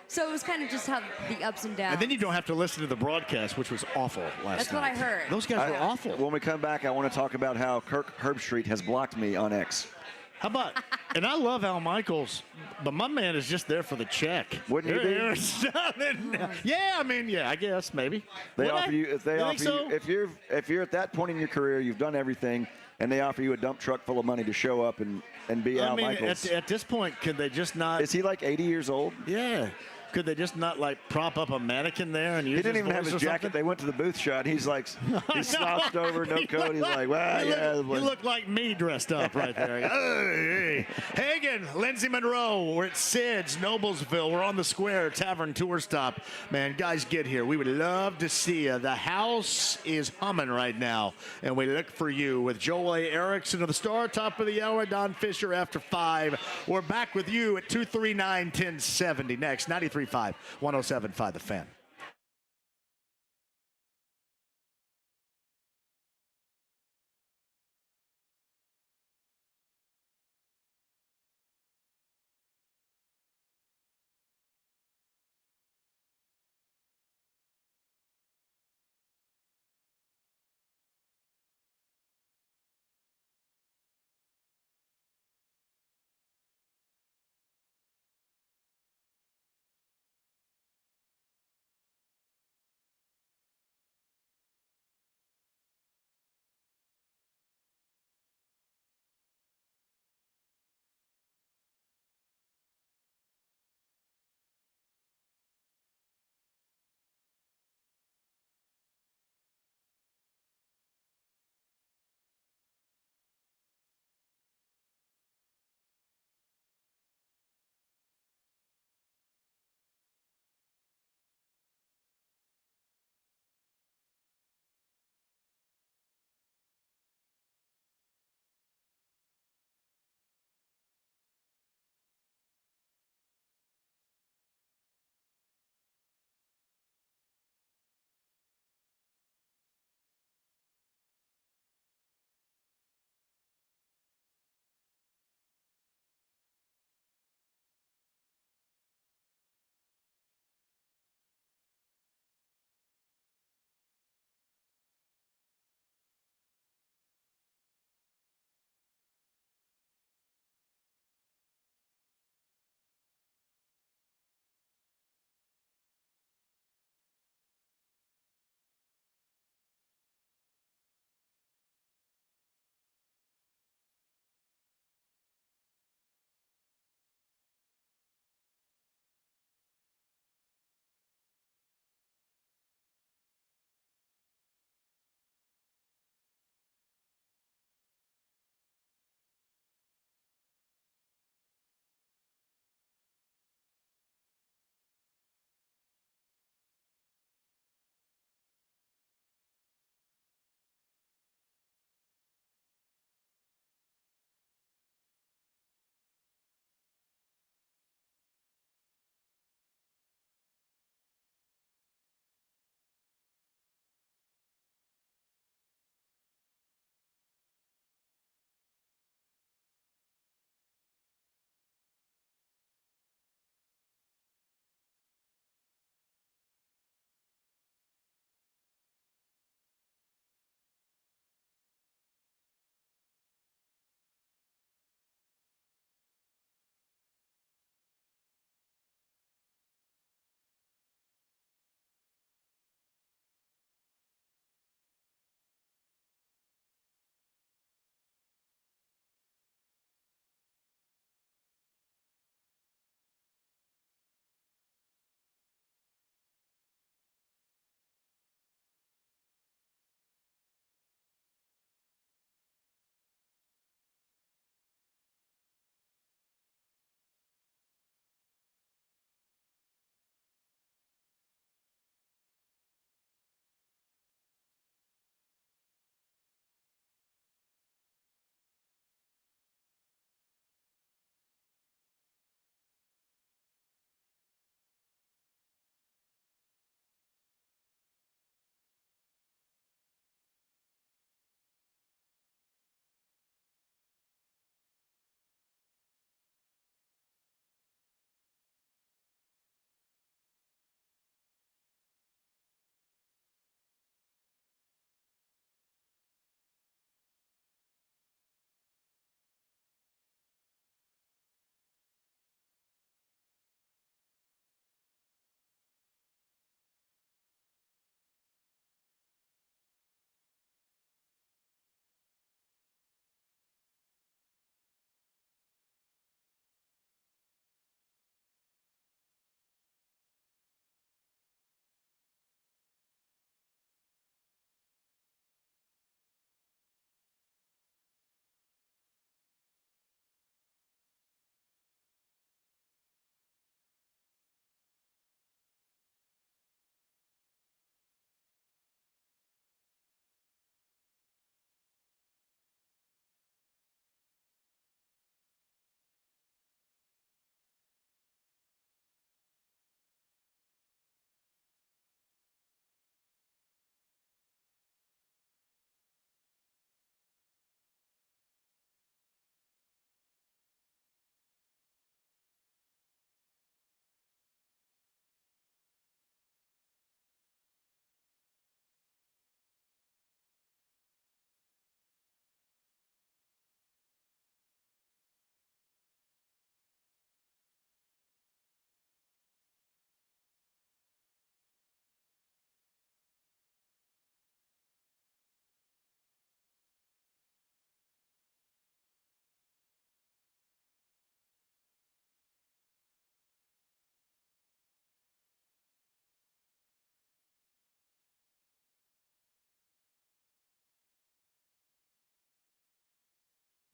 So it was kind of just how the ups and downs. And then you don't have to listen to the broadcast, which was awful last night. That's what I heard. Those guys were awful. When we come back, I want to talk about how Kirk Herbstreit has blocked me on X. How about, and I love Al Michaels, but my man is just there for the check. Wouldn't you be? I guess, maybe. If you're at that point in your career, you've done everything, and they offer you a dump truck full of money to show up and be Al Michaels. At this point, could they just not? Is he like 80 years old? Yeah. Could they just not prop up a mannequin there and use He didn't even have his jacket. Something? They went to the booth shot. He's slouched over, no coat. He's like, well, yeah. You look like me dressed up right there. Hey. Hagan, Lindsay Monroe. We're at Sid's, Noblesville. We're on the Square Tavern Tour Stop. Man, guys, get here. We would love to see you. The house is humming right now, and we look for you with Joel A. Erickson of the Star, top of the hour, Don Fisher after 5. We're back with you at 239-1070 next. 93.5, 107.5 The Fan.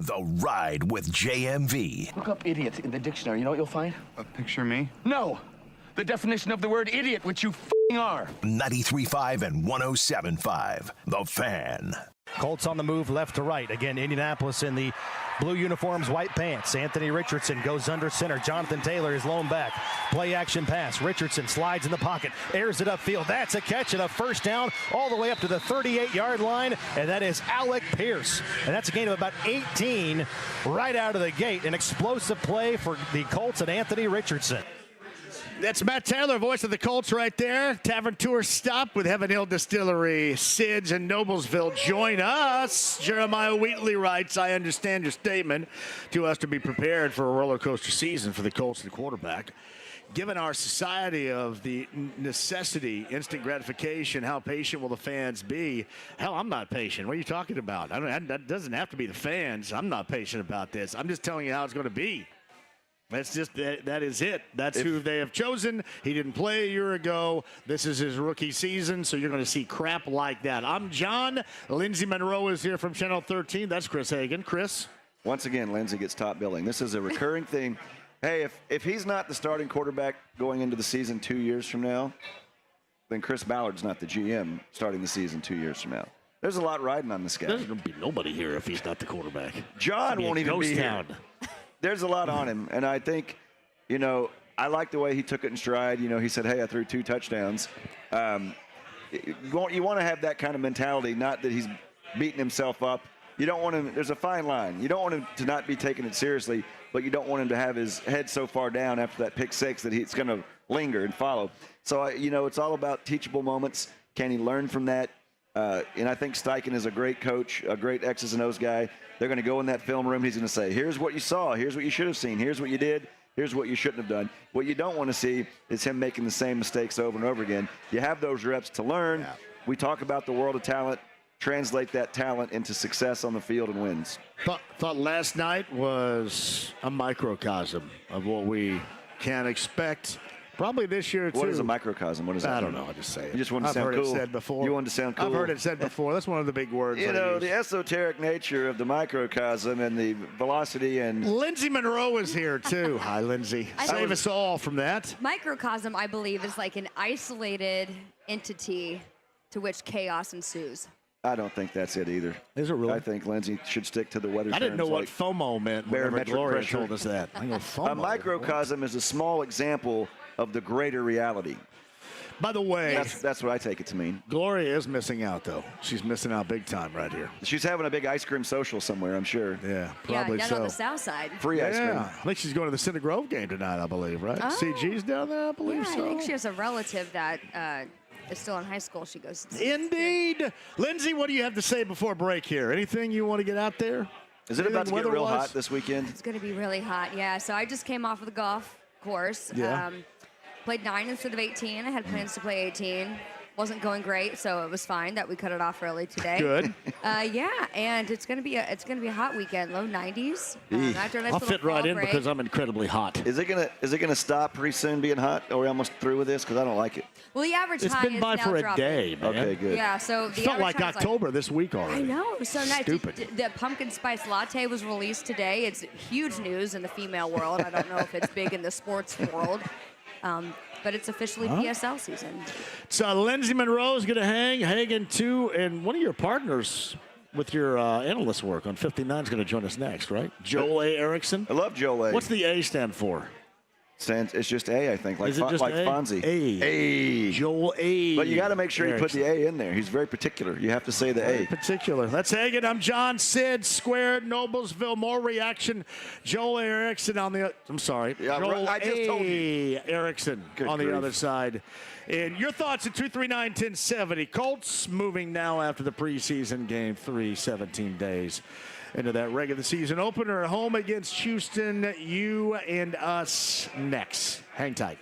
The Ride with JMV. Look up idiot in the dictionary. You know what you'll find? Picture me? No. The definition of the word idiot, which you f***ing are. 93.5 and 107.5. The Fan. Colts on the move left to right. Again, Indianapolis in the blue uniforms, white pants. Anthony Richardson goes under center. Jonathan Taylor is lone back. Play action pass. Richardson slides in the pocket, airs it upfield. That's a catch and a first down all the way up to the 38-yard line, and that is Alec Pierce. And that's a gain of about 18 right out of the gate. An explosive play for the Colts and Anthony Richardson. That's Matt Taylor, voice of the Colts right there. Tavern Tour stop with Heaven Hill Distillery. Sid's in Noblesville. Join us. Jeremiah Wheatley writes, I understand your statement to us to be prepared for a roller coaster season for the Colts and the quarterback. Given our society of the necessity, instant gratification, how patient will the fans be? Hell, I'm not patient. What are you talking about? That doesn't have to be the fans. I'm not patient about this. I'm just telling you how it's going to be. That's just that is it. That's who they have chosen. He didn't play a year ago. This is his rookie season, so you're going to see crap like that. I'm John. Lindsey Monroe is here from Channel 13. That's Chris Hagan. Chris? Once again, Lindsey gets top billing. This is a recurring theme. Hey, if he's not the starting quarterback going into the season 2 years from now, then Chris Ballard's not the GM starting the season 2 years from now. There's a lot riding on this guy. There's going to be nobody here if he's not the quarterback. John won't even be here. There's a lot on him, and I think, I like the way he took it in stride. He said, hey, I threw 2 touchdowns. You want to have that kind of mentality, not that he's beating himself up. You don't want him – there's a fine line. You don't want him to not be taking it seriously, but you don't want him to have his head so far down after that pick 6 that it's going to linger and follow. So, it's all about teachable moments. Can he learn from that? And I think Steichen is a great coach, a great X's and O's guy. They're going to go in that film room. He's going to say, here's what you saw. Here's what you should have seen. Here's what you did. Here's what you shouldn't have done. What you don't want to see is him making the same mistakes over and over again. You have those reps to learn. Yeah. We talk about the world of talent. Translate that talent into success on the field and wins. Thought last night was a microcosm of what we can expect. Probably this year, too. What is a microcosm? What is that? I don't know. I just say it. You just want to sound cool. I've heard it said before. You want to sound cool. I've heard it said before. That's one of the big words. The esoteric nature of the microcosm and the velocity and... Lindsey Monroe is here, too. Hi, Lindsey. Save us all from that. Microcosm, I believe, is like an isolated entity to which chaos ensues. I don't think that's it either. Is it really? I think Lindsey should stick to the weather terms. I didn't know what FOMO meant. Barometric Gloria pressure told us that. I go, FOMO. A microcosm is a small example of the greater reality. By the way, that's what I take it to mean. Gloria is missing out, though. She's missing out big time right here. She's having a big ice cream social somewhere, I'm sure. Yeah, probably down so. on the south side. Free ice cream. I think she's going to the Cinder Grove game tonight, I believe, right? Oh. CG's down there, I believe so. I think she has a relative that is still in high school. She goes to Indeed. Lindsey, what do you have to say before break here? Anything you want to get out there? Is it about to get real hot this weekend? It's going to be really hot, yeah. So I just came off of the golf course. Yeah. Played 9 instead of 18. I had plans to play 18. Wasn't going great, so it was fine that we cut it off early today. Good. Yeah, and it's gonna be a hot weekend, low 90s. After a nice I'll little fit right fall in break. because I'm incredibly hot. Is it gonna stop pretty soon being hot? Are we almost through with this? Because I don't like it. Well, the average It's high been is by now for a dropping. day, man. Okay, good. Yeah, so the Felt average like high is October this week already. I know. So nice. Stupid. The pumpkin spice latte was released today. It's huge news in the female world. I don't know if it's big in the sports world. But it's officially PSL season. So Lindsey Monroe is going to hang, Hagan too, and one of your partners with your analyst work on 59 is going to join us next, right? Joel A. Erickson. I love Joel A. What's the A stand for? It's just A, I think, like Is it just like A? Fonzie. A. Joel A. But you got to make sure Erickson. you put the A in there. He's very particular. You have to say the Very A. particular. That's Hagan. I'm John. Sid Squared, Noblesville. More reaction. Joel Erickson on the. I'm sorry. Yeah, Joel I just told you. Erickson Good on grief. the other side. And your thoughts at 239-1070. Colts moving now after the preseason game 3, 17 days into that regular season opener at home against Houston. You and us next. Hang tight.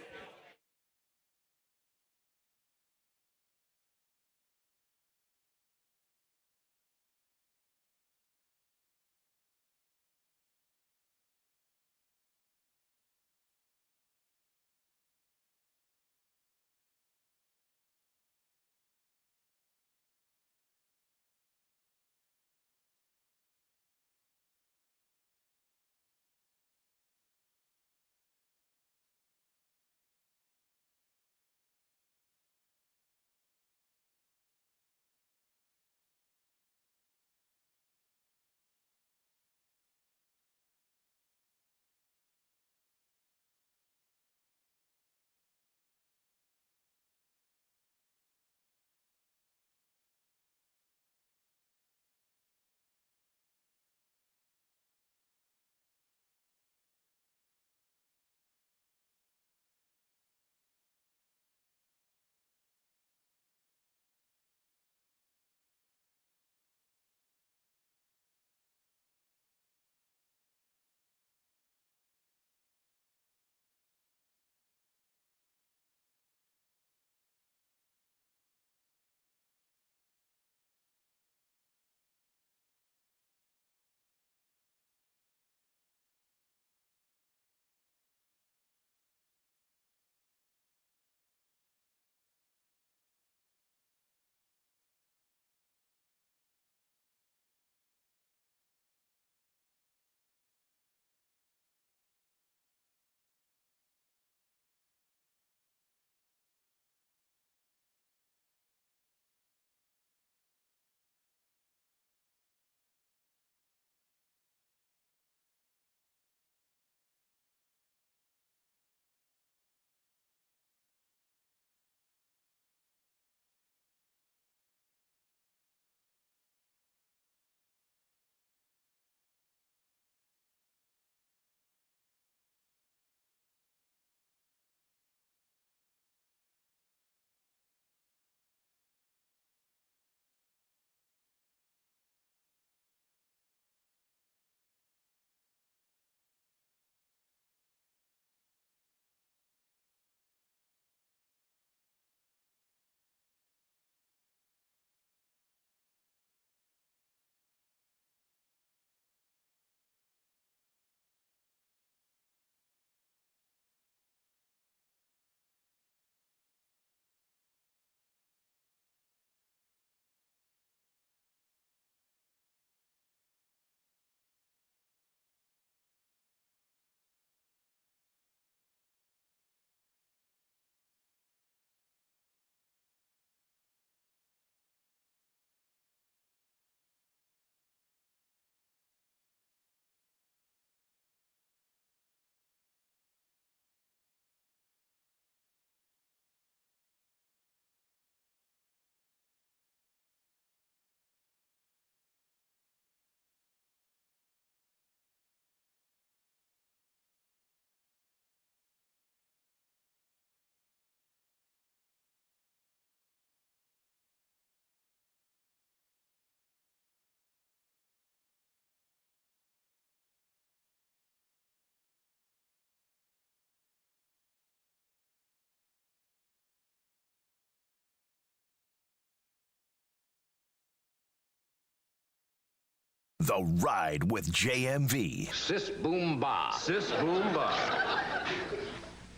The Ride with JMV. Sis boom ba. Sis boom ba.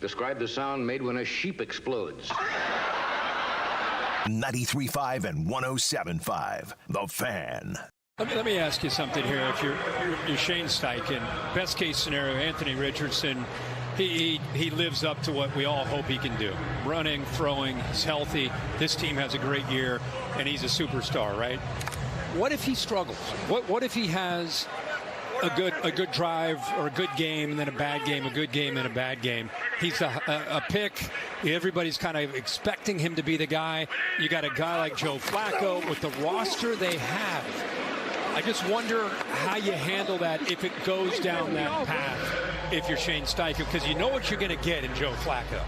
Describe the sound made when a sheep explodes. 93.5 and 107.5. The Fan. Let me ask you something here. If you're Shane Steichen, best case scenario, Anthony Richardson, he lives up to what we all hope he can do. Running, throwing, he's healthy. This team has a great year, and he's a superstar, right? What if he struggles? What if he has a good drive or a good game and then a bad game, a good game and a bad game? He's a pick. Everybody's kind of expecting him to be the guy. You got a guy like Joe Flacco with the roster they have. I just wonder how you handle that if it goes down that path if you're Shane Steichen, because you know what you're going to get in Joe Flacco.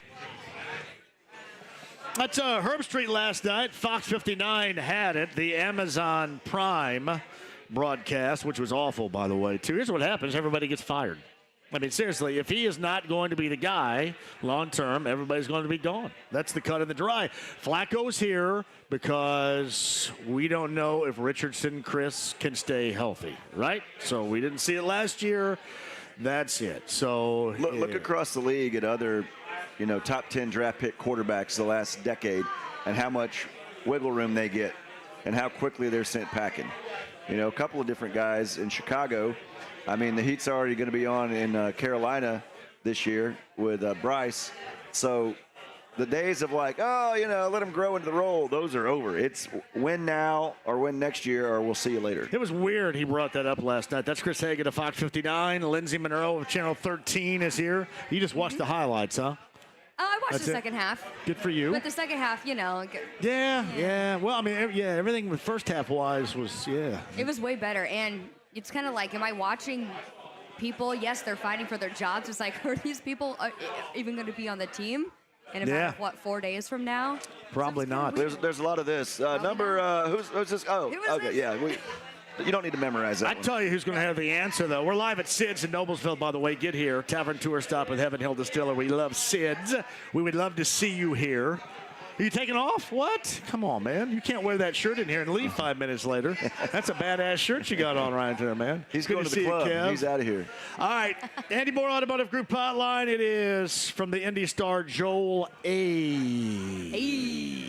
That's Herb Street last night. Fox 59 had it. The Amazon Prime broadcast, which was awful, by the way, too. Here's what happens. Everybody gets fired. I mean, seriously, if he is not going to be the guy long term, everybody's going to be gone. That's the cut in the dry. Flacco's here because we don't know if Richardson, Chris, can stay healthy, right? So we didn't see it last year. That's it. So look across the league at other, top 10 draft pick quarterbacks the last decade and how much wiggle room they get and how quickly they're sent packing. A couple of different guys in Chicago. I mean, the Heat's already going to be on in Carolina this year with Bryce. So the days of let him grow into the role, those are over. It's win now or win next year or we'll see you later. It was weird he brought that up last night. That's Chris Hagan of Fox 59. Lindsey Monroe of Channel 13 is here. You just watched the highlights, huh? I watched the second half. Good for you. But the second half, Yeah. Well, I mean, everything with first half wise was, It was way better. And it's kind of like, am I watching people? Yes, they're fighting for their jobs. It's like, are these people even going to be on the team in about, 4 days from now? Probably not. There's a lot of this. Who's this? Oh, okay, yeah. You don't need to memorize that. I tell you who's going to have the answer, though. We're live at Sid's in Noblesville, by the way. Get here. Tavern Tour Stop with Heaven Hill Distiller. We love Sid's. We would love to see you here. Are you taking off? What? Come on, man. You can't wear that shirt in here and leave 5 minutes later. That's a badass shirt you got on right there, man. He's going to the club. He's out of here. All right. Andy Moore Automotive Group Hotline. It is from the Indy star Joel A.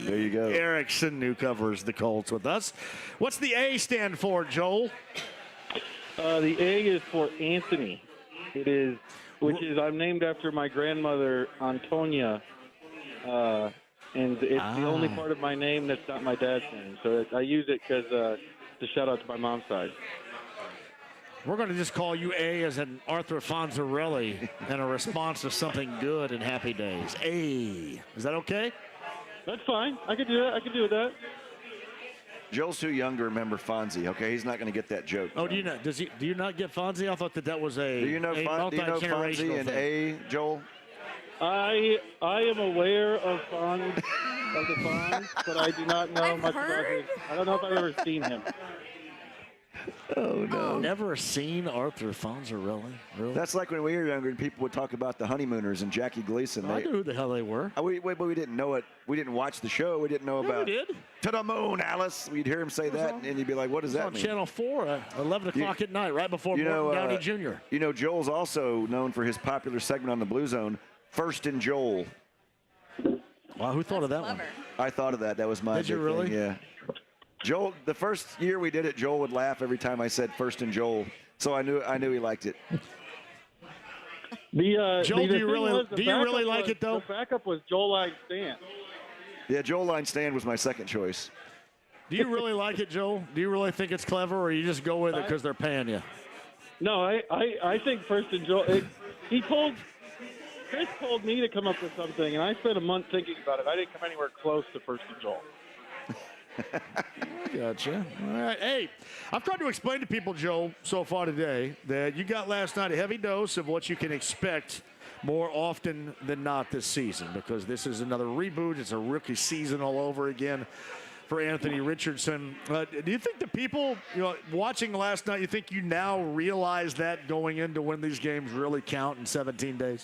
There you go. Erickson, who covers the Colts with us. What's the A stand for, Joel? The A is for Anthony. I'm named after my grandmother, Antonia. And it's the only part of my name that's not my dad's name. So I use it because to shout out to my mom's side. We're going to just call you A as in Arthur Fonzarelli in a response to something good in Happy Days. A. Is that okay? That's fine. I could do that. I could do that. Joel's too young to remember Fonzie. Okay, he's not going to get that joke. Oh, do you not? Do you not get Fonzie? I thought that was a. Do you know Fonzie and A, Joel? I am aware of the Fonz, but I do not know much about him. I don't know if I've ever seen him. Oh, no. Never seen Arthur Fonzarelli? Really? That's like when we were younger and people would talk about the Honeymooners and Jackie Gleason. I knew who the hell they were. We didn't know it. We didn't watch the show. We didn't know about we did. To the moon, Alice. We'd hear him say that, and you'd be like, what does that mean? On Channel 4, 11 o'clock at night, right before Morton Downey Jr. Joel's also known for his popular segment on the Blue Zone, First and Joel. Wow, who thought of that one? I thought of that. That was my Did you really? thing, yeah. Joel, the first year we did it, Joel would laugh every time I said First and Joel. So I knew he liked it. Joel, do you really like it, though? The backup was Joel Line Stan. Yeah, Joel Line Stan was my second choice. Do you really like it, Joel? Do you really think it's clever, or you just go with it because they're paying you? No, I think First and Joel. Chris told me to come up with something, and I spent a month thinking about it. I didn't come anywhere close to First and Joel. Gotcha. All right. Hey, I've tried to explain to people, Joe, so far today that you got last night a heavy dose of what you can expect more often than not this season, because this is another reboot. It's a rookie season all over again for Anthony Richardson. Do you think the people watching last night, you think you now realize that going into when these games really count in 17 days?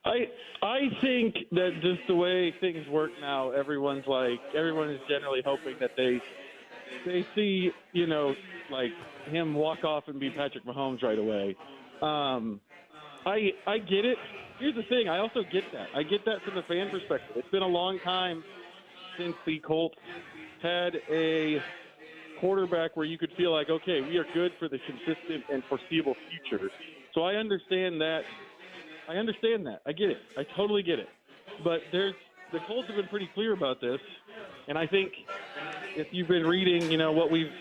I think that just the way things work now, everyone is generally hoping that they they see, like him walk off and be Patrick Mahomes right away. I get it. Here's the thing. I also get that. I get that from the fan perspective. It's been a long time since the Colts had a quarterback where you could feel like, okay, we are good for the consistent and foreseeable future. So I understand that. I get it. I totally get it. But the Colts have been pretty clear about this. And I think if you've been reading, what we've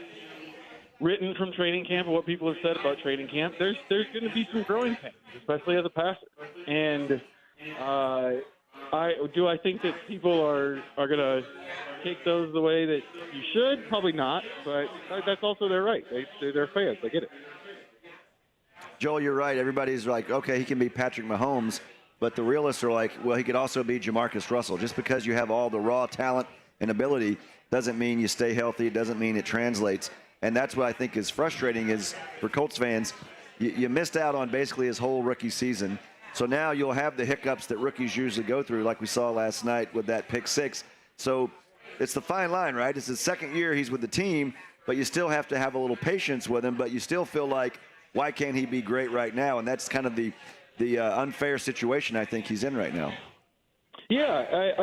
written from training camp and what people have said about training camp, there's going to be some growing pains, especially as a passer. And I think that people are going to take those the way that you should? Probably not, but that's also their right. They're fans. I get it. Joel, you're right. Everybody's like, okay, he can be Patrick Mahomes, but the realists are like, well, he could also be Jamarcus Russell. Just because you have all the raw talent and ability doesn't mean you stay healthy. It doesn't mean it translates. And that's what I think is frustrating is for Colts fans, you missed out on basically his whole rookie season. So now you'll have the hiccups that rookies usually go through, like we saw last night with that pick six. So it's the fine line, right? It's his second year he's with the team, but you still have to have a little patience with him, but you still feel like, why can't he be great right now? And that's kind of the unfair situation I think he's in right now. Yeah,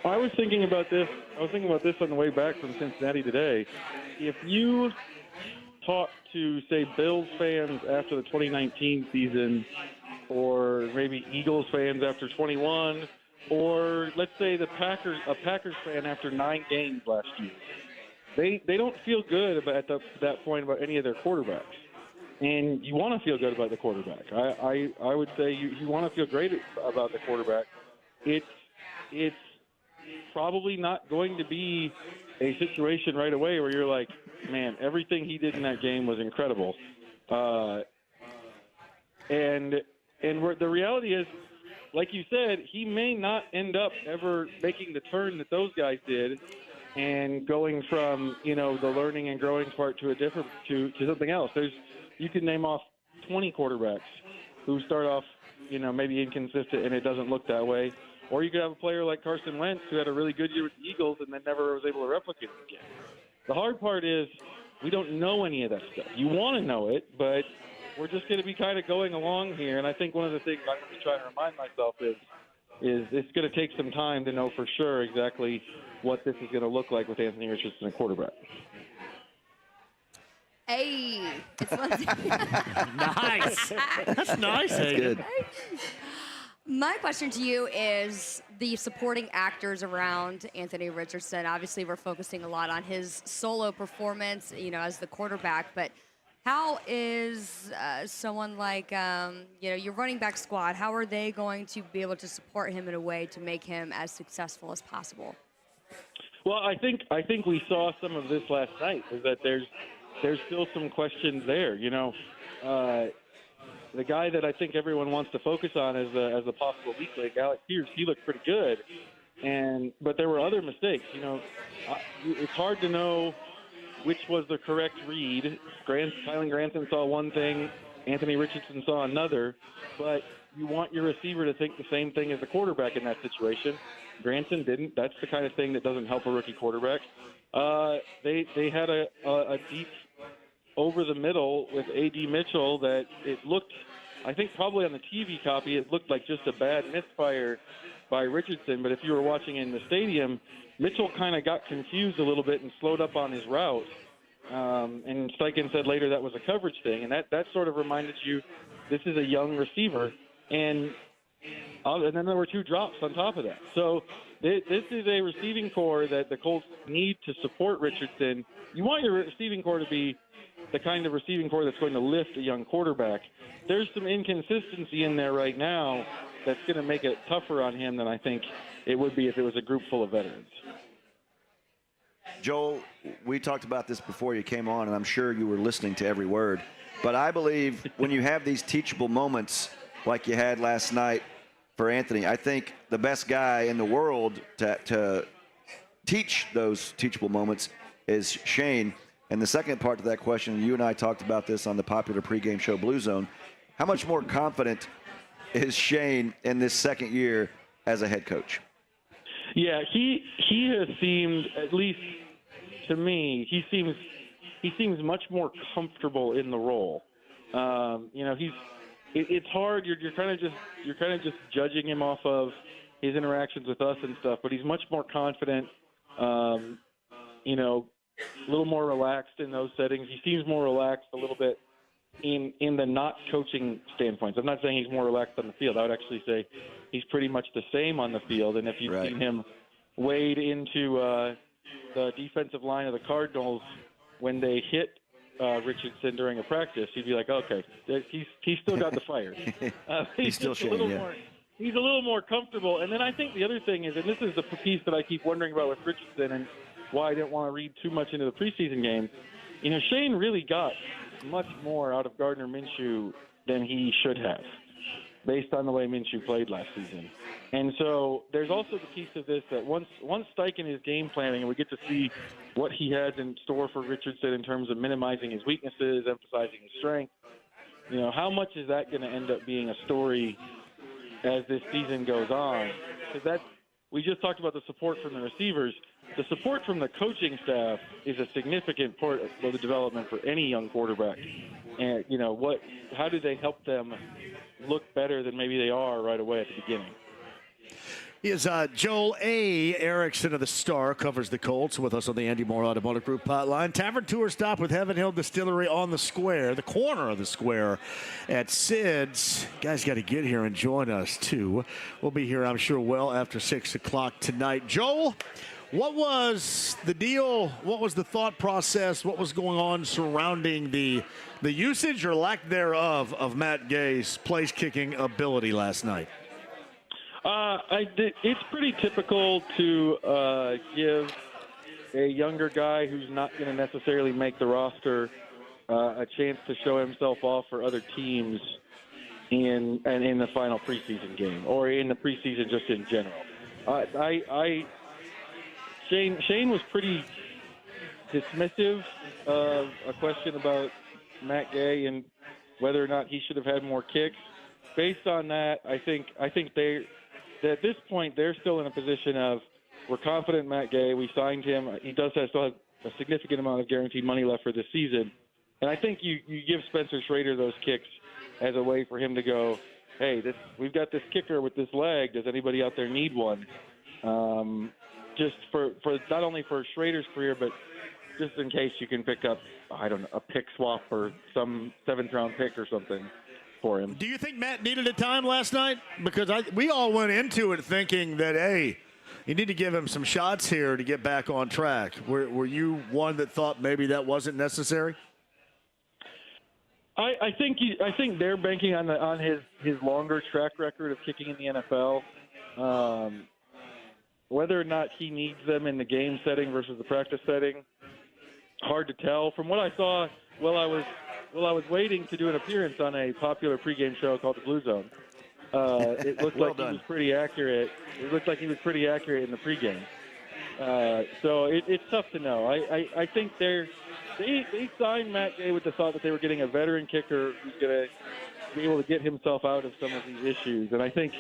I was thinking about this. I was thinking about this on the way back from Cincinnati today. If you talk to, say, Bills fans after the 2019 season, or maybe Eagles fans after 21, or let's say a Packers fan after 9 games last year, they don't feel good about at that point about any of their quarterbacks. And you want to feel good about the quarterback. I would say you want to feel great about the quarterback. It's probably not going to be a situation right away where you're like, man, everything he did in that game was incredible. And the reality is, like you said, he may not end up ever making the turn that those guys did and going from, the learning and growing part to something else. You can name off 20 quarterbacks who start off, maybe inconsistent and it doesn't look that way. Or you could have a player like Carson Wentz who had a really good year with the Eagles and then never was able to replicate it again. The hard part is we don't know any of that stuff. You want to know it, but we're just going to be kind of going along here. And I think one of the things I'm going to be trying to remind myself is it's going to take some time to know for sure exactly what this is going to look like with Anthony Richardson at quarterback. Hey, it's Lindsay. Nice. That's nice. That's good. My question to you is the supporting actors around Anthony Richardson. Obviously, we're focusing a lot on his solo performance, as the quarterback. But how is someone like, your running back squad, how are they going to be able to support him in a way to make him as successful as possible? Well, I think we saw some of this last night, is that there's still some questions there. The guy that I think everyone wants to focus on as a possible weak link, Alex Pierce, he looked pretty good, but there were other mistakes. It's hard to know which was the correct read. Kylan Granson saw one thing, Anthony Richardson saw another, but you want your receiver to think the same thing as the quarterback in that situation. Granson didn't. That's the kind of thing that doesn't help a rookie quarterback. They had a deep over the middle with A.D. Mitchell that it looked, I think probably on the TV copy, it looked like just a bad misfire by Richardson. But if you were watching in the stadium, Mitchell kind of got confused a little bit and slowed up on his route. And Steichen said later that was a coverage thing. And that sort of reminded you this is a young receiver. And then there were 2 drops on top of that. So this is a receiving core that the Colts need to support Richardson. You want your receiving core to be the kind of receiving core that's going to lift a young quarterback. There's some inconsistency in there right now that's going to make it tougher on him than I think it would be if it was a group full of veterans. Joel, we talked about this before you came on, and I'm sure you were listening to every word. But I believe when you have these teachable moments like you had last night for Anthony, I think the best guy in the world to teach those teachable moments is Shane. And the second part to that question, you and I talked about this on the popular pregame show Blue Zone. How much more confident is Shane in this second year as a head coach? Yeah, he has seemed, at least to me, he seems much more comfortable in the role. It's hard. You're kind of just judging him off of his interactions with us and stuff, but he's much more confident. A little more relaxed in those settings. He seems more relaxed a little bit in the not coaching standpoints. I'm not saying he's more relaxed on the field. I would actually say he's pretty much the same on the field. And if you've seen him wade into the defensive line of the Cardinals when they hit Richardson during a practice, you'd be like, okay, he's still got the fire. He's still shaking, He's a little more comfortable. And then I think the other thing is, and this is the piece that I keep wondering about with Richardson and why I didn't want to read too much into the preseason game. Shane really got much more out of Gardner Minshew than he should have, based on the way Minshew played last season. And so there's also the piece of this that once Steichen is game planning and we get to see what he has in store for Richardson in terms of minimizing his weaknesses, emphasizing his strength, how much is that going to end up being a story as this season goes on? Because we just talked about the support from the receivers. The support from the coaching staff is a significant part of the development for any young quarterback. And, how do they help them look better than maybe they are right away at the beginning? Is Joel A. Erickson of the Star, covers the Colts, with us on the Andy Moore Automotive Group hotline. Tavern Tour Stop with Heaven Hill Distillery on the square, the corner of the square at Sid's. Guys got to get here and join us, too. We'll be here, I'm sure, well after 6 o'clock tonight. Joel, what was the deal? What was the thought process? What was going on surrounding the usage or lack thereof of Matt Gay's place-kicking ability last night? It's pretty typical to give a younger guy who's not going to necessarily make the roster a chance to show himself off for other teams in the final preseason game or in the preseason just in general. Shane was pretty dismissive of a question about Matt Gay and whether or not he should have had more kicks. Based on that, I think at this point they're still in a position of, we're confident Matt Gay. We signed him. He still have a significant amount of guaranteed money left for this season. And I think you give Spencer Schrader those kicks as a way for him to go, hey, we've got this kicker with this leg. Does anybody out there need one? Just for not only for Schrader's career, but just in case you can pick up, a pick swap or some 7th-round pick or something for him. Do you think Matt needed a time last night? Because we all went into it thinking that, hey, you need to give him some shots here to get back on track. Were you one that thought maybe that wasn't necessary? I think they're banking on his longer track record of kicking in the NFL. Whether or not he needs them in the game setting versus the practice setting, hard to tell. From what I saw while I was waiting to do an appearance on a popular pregame show called the Blue Zone, it looked like he was pretty accurate. It looked like he was pretty accurate in the pregame. So it's tough to know. I think they signed Matt Gay with the thought that they were getting a veteran kicker who's going to be able to get himself out of some of these issues. And I think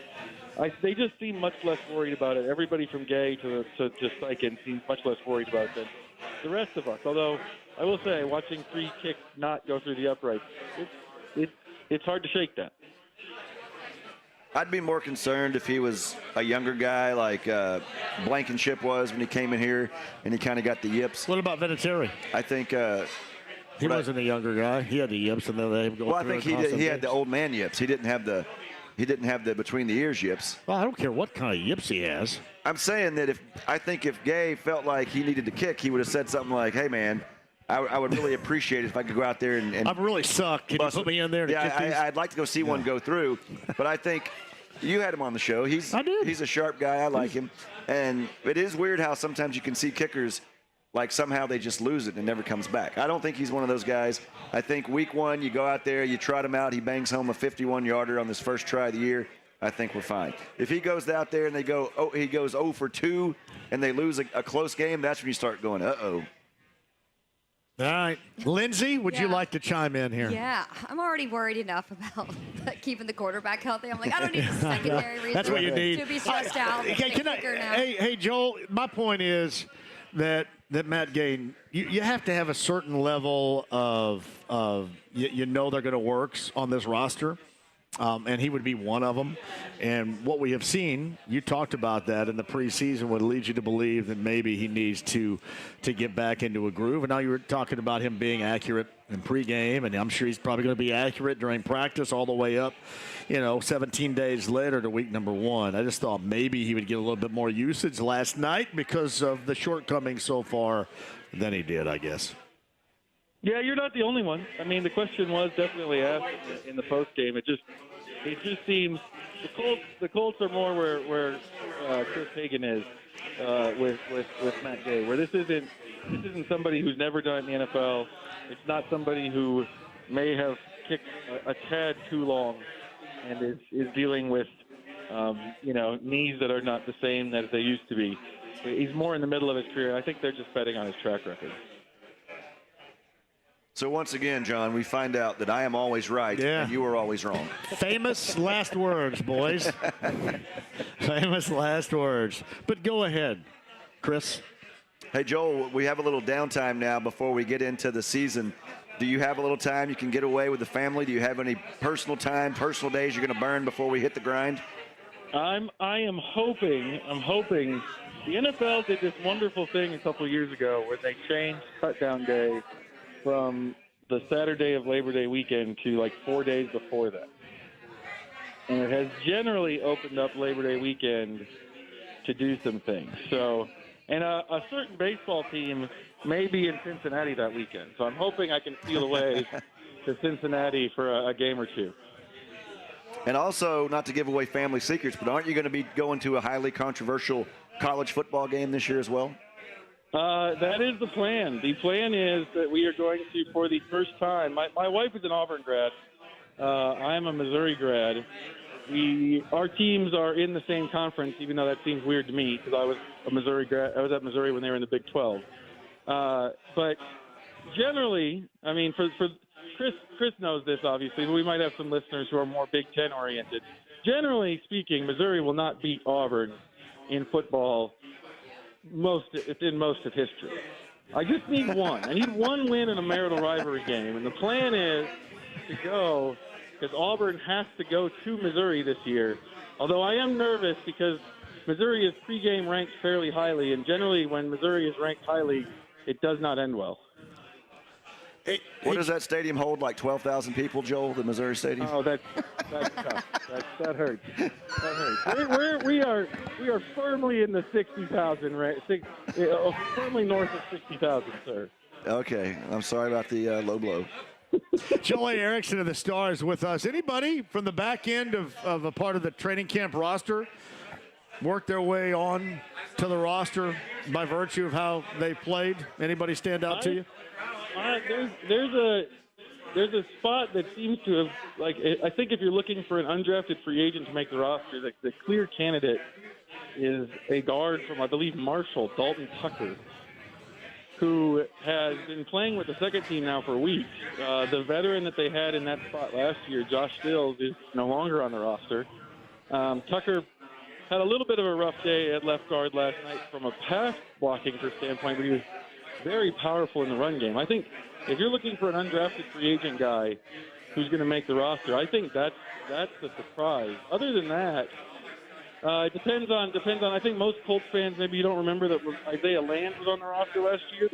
they just seem much less worried about it. Everybody from Gay to Steichen seems much less worried about it than the rest of us. Although I will say, watching 3 kicks not go through the uprights, it's hard to shake that. I'd be more concerned if he was a younger guy like Blankenship was when he came in here and he kind of got the yips. What about Vinatieri? I think he wasn't a younger guy. He had the yips, and then they go. Well, I think he had the old man yips. He didn't have the between the ears yips. Well, I don't care what kind of yips he has. I'm saying that if Gay felt like he needed to kick, he would have said something like, "Hey, man, I would really appreciate it if I could go out there and I'm really sucked. Can you put me in there? I'd like to go see one go through, but I think you had him on the show. I did. He's a sharp guy. I like him, and it is weird how sometimes you can see kickers like somehow they just lose it and it never comes back. I don't think he's one of those guys. I think week 1, you go out there, you trot him out, he bangs home a 51-yarder on this first try of the year. I think we're fine. If he goes out there and he goes 0 for 2 and they lose a close game, that's when you start going, uh-oh. All right. Lindsay, would you like to chime in here? Yeah, I'm already worried enough about keeping the quarterback healthy. I'm like, I don't need a secondary reason That's what you need. to be stressed out. Hey, Joel, my point is that Matt Gay, you have to have a certain level of you know they're going to work on this roster. And he would be one of them. And what we have seen, you talked about that in the preseason, would lead you to believe that maybe he needs to get back into a groove. And now you were talking about him being accurate in pregame, and I'm sure he's probably going to be accurate during practice all the way up, 17 days later to week number 1. I just thought maybe he would get a little bit more usage last night because of the shortcomings so far than he did, I guess. Yeah, you're not the only one. I mean, the question was definitely asked in the post game. It just seems the Colts are more where Chris Hagan is with Matt Gay. Where this isn't somebody who's never done it in the NFL. It's not somebody who may have kicked a tad too long and is dealing with knees that are not the same as they used to be. He's more in the middle of his career. I think they're just betting on his track record. So once again, John, we find out that I am always right and you are always wrong. Famous last words, boys. Famous last words. But go ahead, Chris. Hey, Joel, we have a little downtime now before we get into the season. Do you have a little time you can get away with the family? Do you have any personal time, personal days you're going to burn before we hit the grind? I am hoping. The NFL did this wonderful thing a couple of years ago where they changed cut-down day from the Saturday of Labor Day weekend to like 4 days before that. And it has generally opened up Labor Day weekend to do some things. So, and a certain baseball team may be in Cincinnati that weekend. So I'm hoping I can steal away to Cincinnati for a game or two. And also, not to give away family secrets, but aren't you going to be going to a highly controversial college football game this year as well? That is the plan. The plan is that we are going to, for the first time, my wife is an Auburn grad. I am a Missouri grad. Our teams are in the same conference, even though that seems weird to me because I was a Missouri grad. I was at Missouri when they were in the Big 12. But generally, I mean, for Chris knows this, obviously, but we might have some listeners who are more Big Ten oriented. Generally speaking, Missouri will not beat Auburn in football most of history. I just need one. I need one win in a marital rivalry game, and the plan is to go because Auburn has to go to Missouri this year. Although I am nervous because Missouri is pregame ranked fairly highly, and generally when Missouri is ranked highly, it does not end well. What does that stadium hold? Like 12,000 people, Joel, the Missouri Stadium? Oh, that's tough. That hurts. That hurts. We are firmly in the 60,000 range. Firmly north of 60,000, sir. Okay, I'm sorry about the low blow. Joey Erickson of the Stars with us. Anybody from the back end of a part of the training camp roster work their way on to the roster by virtue of how they played? Anybody stand out to you? There's a spot that seems to have, I think if you're looking for an undrafted free agent to make the roster, the clear candidate is a guard from, I believe, Marshall, Dalton Tucker, who has been playing with the second team now for weeks. The veteran that they had in that spot last year, Josh Stills, is no longer on the roster. Tucker had a little bit of a rough day at left guard last night from a pass blocking standpoint, but he was very powerful in the run game. I think if you're looking for an undrafted free agent guy who's going to make the roster, I think that's the surprise. Other than that, it depends on. I think most Colts fans, maybe you don't remember that Isaiah Land was on the roster last year,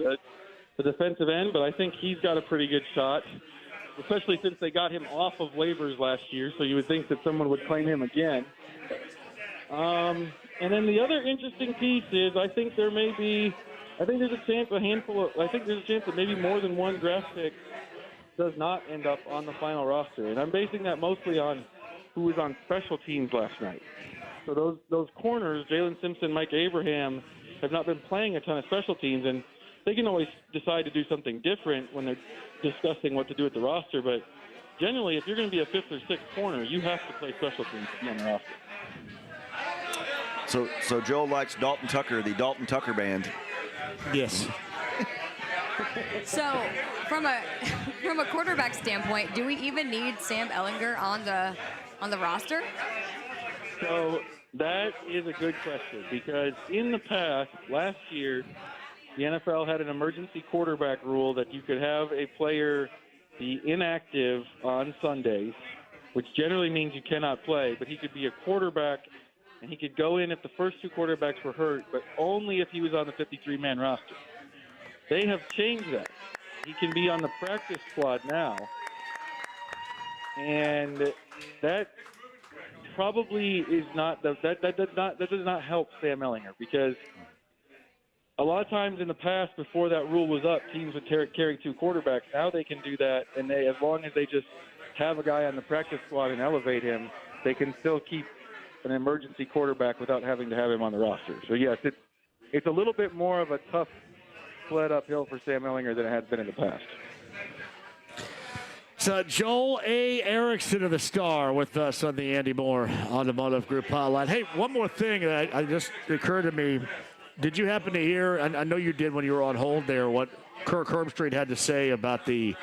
the defensive end, but I think he's got a pretty good shot, especially since they got him off of waivers last year, so you would think that someone would claim him again. And then the other interesting piece is I think there's a chance that maybe more than one draft pick does not end up on the final roster. And I'm basing that mostly on who was on special teams last night. So those corners, Jalen Simpson, Mike Abraham, have not been playing a ton of special teams, and they can always decide to do something different when they're discussing what to do with the roster. But generally, if you're going to be a fifth or sixth corner, you have to play special teams to be on the roster. So Joel likes Dalton Tucker, the Dalton Tucker Band. Yes. So, from a quarterback standpoint, do we even need Sam Ehlinger on the roster? So that is a good question because in the past, last year, the NFL had an emergency quarterback rule that you could have a player be inactive on Sundays, which generally means you cannot play, but he could be a quarterback and he could go in if the first two quarterbacks were hurt, but only if he was on the 53-man roster. They have changed that. He can be on the practice squad now. And that probably is not that does not help Sam Ehlinger, because a lot of times in the past, before that rule was up, teams would carry two quarterbacks. Now they can do that, and as long as they just have a guy on the practice squad and elevate him, they can still keep an emergency quarterback without having to have him on the roster. So yes, it's a little bit more of a tough sled uphill for Sam Ehlinger than it has been in the past. So Joel A. Erickson of the Star with us on the Andy Moore Automotive Group hotline. Hey, one more thing that I just occurred to me. Did you happen to hear, and I know you did when you were on hold there, what Kirk Herbstreit had to say about the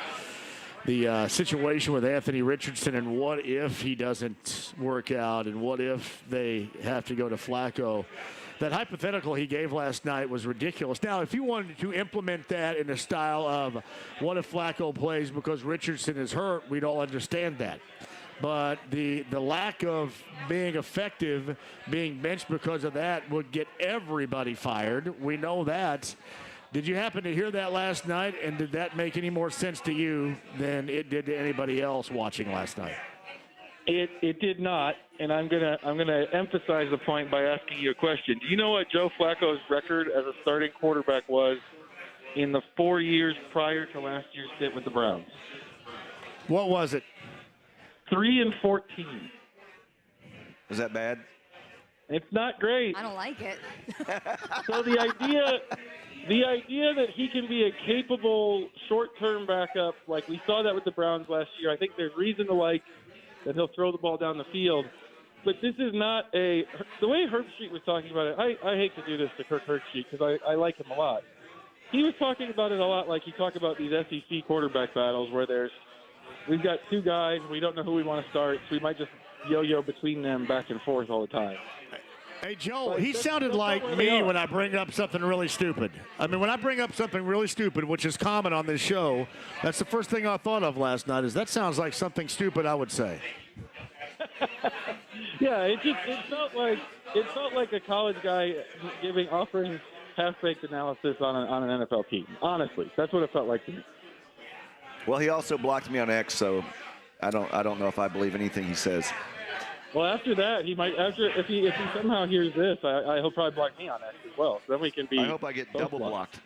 situation with Anthony Richardson, and what if he doesn't work out, and what if they have to go to Flacco? That hypothetical he gave last night was ridiculous. Now, if you wanted to implement that in the style of what if Flacco plays because Richardson is hurt, we'd all understand that. But the lack of being effective, being benched because of that, would get everybody fired. We know that. Did you happen to hear that last night, and did that make any more sense to you than it did to anybody else watching last night? It did not, and I'm gonna emphasize the point by asking you a question. Do you know what Joe Flacco's record as a starting quarterback was in the 4 years prior to last year's stint with the Browns? What was it? 3-14. Is that bad? It's not great. I don't like it. So the idea that he can be a capable short-term backup, like we saw that with the Browns last year, I think there's reason to like that he'll throw the ball down the field. But this is not the way Herbstreit was talking about it. I hate to do this to Kirk Herbstreit because I like him a lot. He was talking about it a lot like you talk about these SEC quarterback battles where we've got two guys, we don't know who we want to start, so we might just yo-yo between them back and forth all the time. Hey, Joe, he sounded like me when I bring up something really stupid. I mean, when I bring up something really stupid, which is common on this show, that's the first thing I thought of last night, is that sounds like something stupid I would say. Yeah, it felt like a college guy offering half-baked analysis on an NFL team. Honestly, that's what it felt like to me. Well, he also blocked me on X, so I don't know if I believe anything he says. Well, after that, he might. If he somehow hears this, he'll probably block me on X as well. So then we can be. I hope I get double blocked.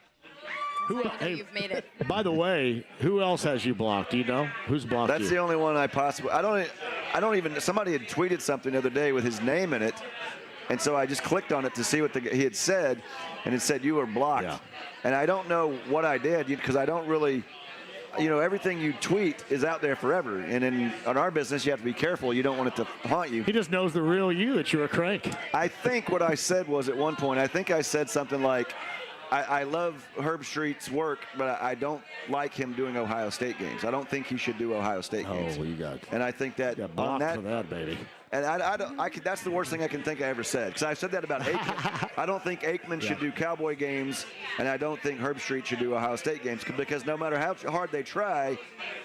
Hey, you've made it. By the way, who else has you blocked? Do you know who's blocked you? That's the only one I possibly. I don't even. Somebody had tweeted something the other day with his name in it, and so I just clicked on it to see what he had said, and it said you were blocked. Yeah. And I don't know what I did because I don't really. Everything you tweet is out there forever. And in our business, you have to be careful. You don't want it to haunt you. He just knows the real you, that you're a crank. I think what I said was at one point, I think I said something like, I love Herbstreit's work, but I don't like him doing Ohio State games. I don't think he should do Ohio State games. Oh, you got. And I think that on that, for that, baby. And that's the worst thing I can think I ever said. Because I said that about Aikman. I don't think Aikman should do Cowboy games, and I don't think Herbstreit should do Ohio State games. Because no matter how hard they try,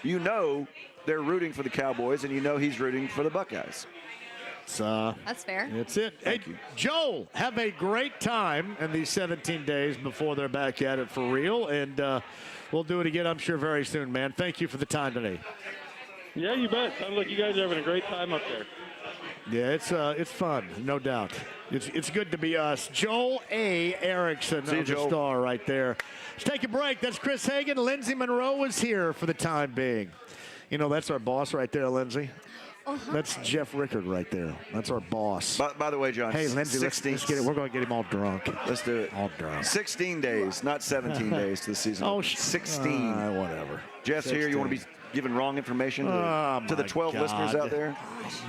they're rooting for the Cowboys, and he's rooting for the Buckeyes. That's fair. That's it. Thank you. Joel, have a great time in these 17 days before they're back at it for real. And we'll do it again, I'm sure, very soon, man. Thank you for the time today. Yeah, you bet. Sounds like you guys are having a great time up there. Yeah, it's fun, no doubt. It's good to be us. Joel A. Erickson of the Star right there. Let's take a break. That's Chris Hagan. Lindsey Monroe is here for the time being. That's our boss right there, Lindsey. That's Jeff Rickard right there. That's our boss. By the way, John. Hey, Lindsey, let's get it. We're going to get him all drunk. Let's do it. All drunk. 16 days, not 17 days to the season. Oh, 16. Whatever. Jeff's 16. Here. You want to be giving wrong information to the 12 listeners out there?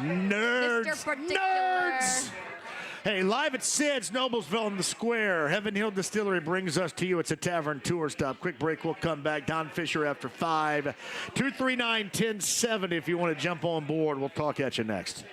Nerds. Mr. Particular. Nerds. Hey, live at Sid's, Noblesville in the Square. Heaven Hill Distillery brings us to you. It's a tavern tour stop. Quick break. We'll come back. Don Fisher after 5. 239-1070 if you want to jump on board. We'll talk at you next.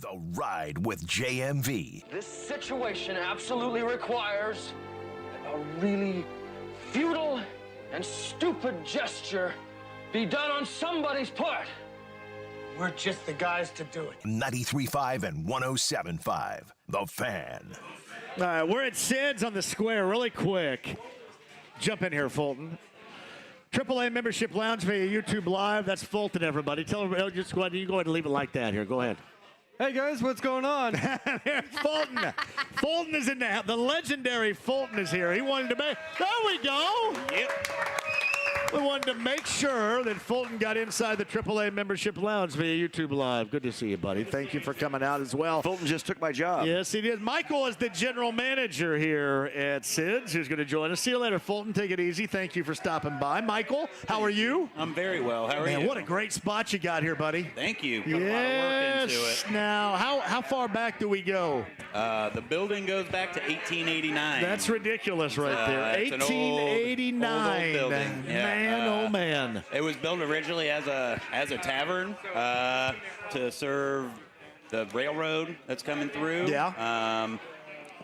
The Ride with JMV. This situation absolutely requires a really futile and stupid gesture be done on somebody's part. We're just the guys to do it. 93.5 and 107.5. The Fan. All right, we're at Sid's on the square really quick. Jump in here, Fulton. AAA Membership Lounge via YouTube Live. That's Fulton, everybody. Tell everybody, just go ahead, you go ahead and leave it like that here. Go ahead. Hey, guys, what's going on? There's Fulton. Fulton is in the house. The legendary Fulton is here. He wanted to make. There we go. Yep. We wanted to make sure that Fulton got inside the AAA Membership Lounge via YouTube Live. Good to see you, buddy. Thank you for coming out as well. Fulton just took my job. Yes, he did. Michael is the general manager here at Sid's, who's going to join us. See you later, Fulton. Take it easy. Thank you for stopping by. Michael, how are you? I'm very well. How are you? What a great spot you got here, buddy. Thank you. Put a lot of work into it. Now, how far back do we go? The building goes back to 1889. That's ridiculous right there. It's 1889. Old building. Yeah, man, oh man. It was built originally as a tavern to serve the railroad that's coming through. Yeah.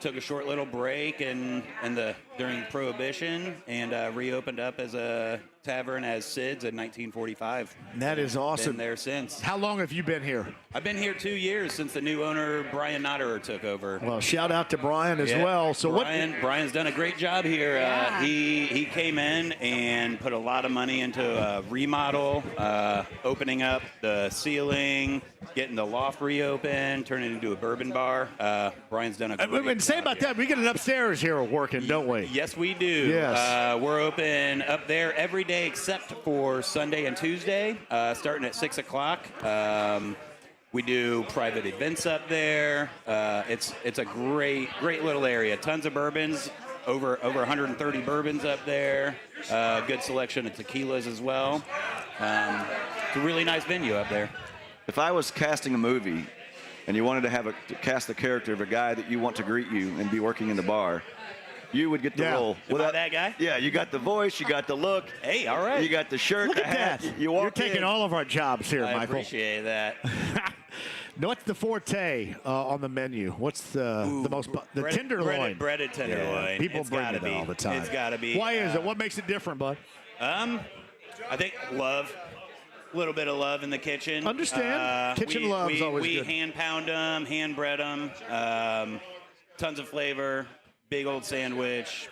Took a short little break during Prohibition and reopened up as a tavern as Sid's in 1945. That is awesome. Been there since. How long have you been here? I've been here 2 years since the new owner, Brian Notterer, took over. Well, shout out to Brian as well. So Brian's done a great job here. Yeah. He came in and put a lot of money into a remodel, opening up the ceiling, getting the loft reopened, turning it into a bourbon bar. Brian's done a great job. And say about that, we get it upstairs here working, don't we? Yes, we do. Yes. We're open up there every day except for Sunday and Tuesday, starting at 6 o'clock. We do private events up there. It's a great little area. Tons of bourbons, over 130 bourbons up there. Good selection of tequilas as well. It's a really nice venue up there. If I was casting a movie and you wanted to cast the character of a guy that you want to greet you and be working in the bar, you would get the role. Without that guy? Yeah, you got the voice, you got the look. Hey, all right. You got the shirt, Look the at hat. that. You're taking all of our jobs here, I Michael. appreciate that. What's the forte on the menu? What's the tenderloin? Breaded tenderloin. Yeah, people bring it all the time. It's got to be. Why is it? What makes it different, bud? I think love. A little bit of love in the kitchen. Understand. Kitchen love is always good. We hand pound them, hand bread them. Tons of flavor. Big old sandwich.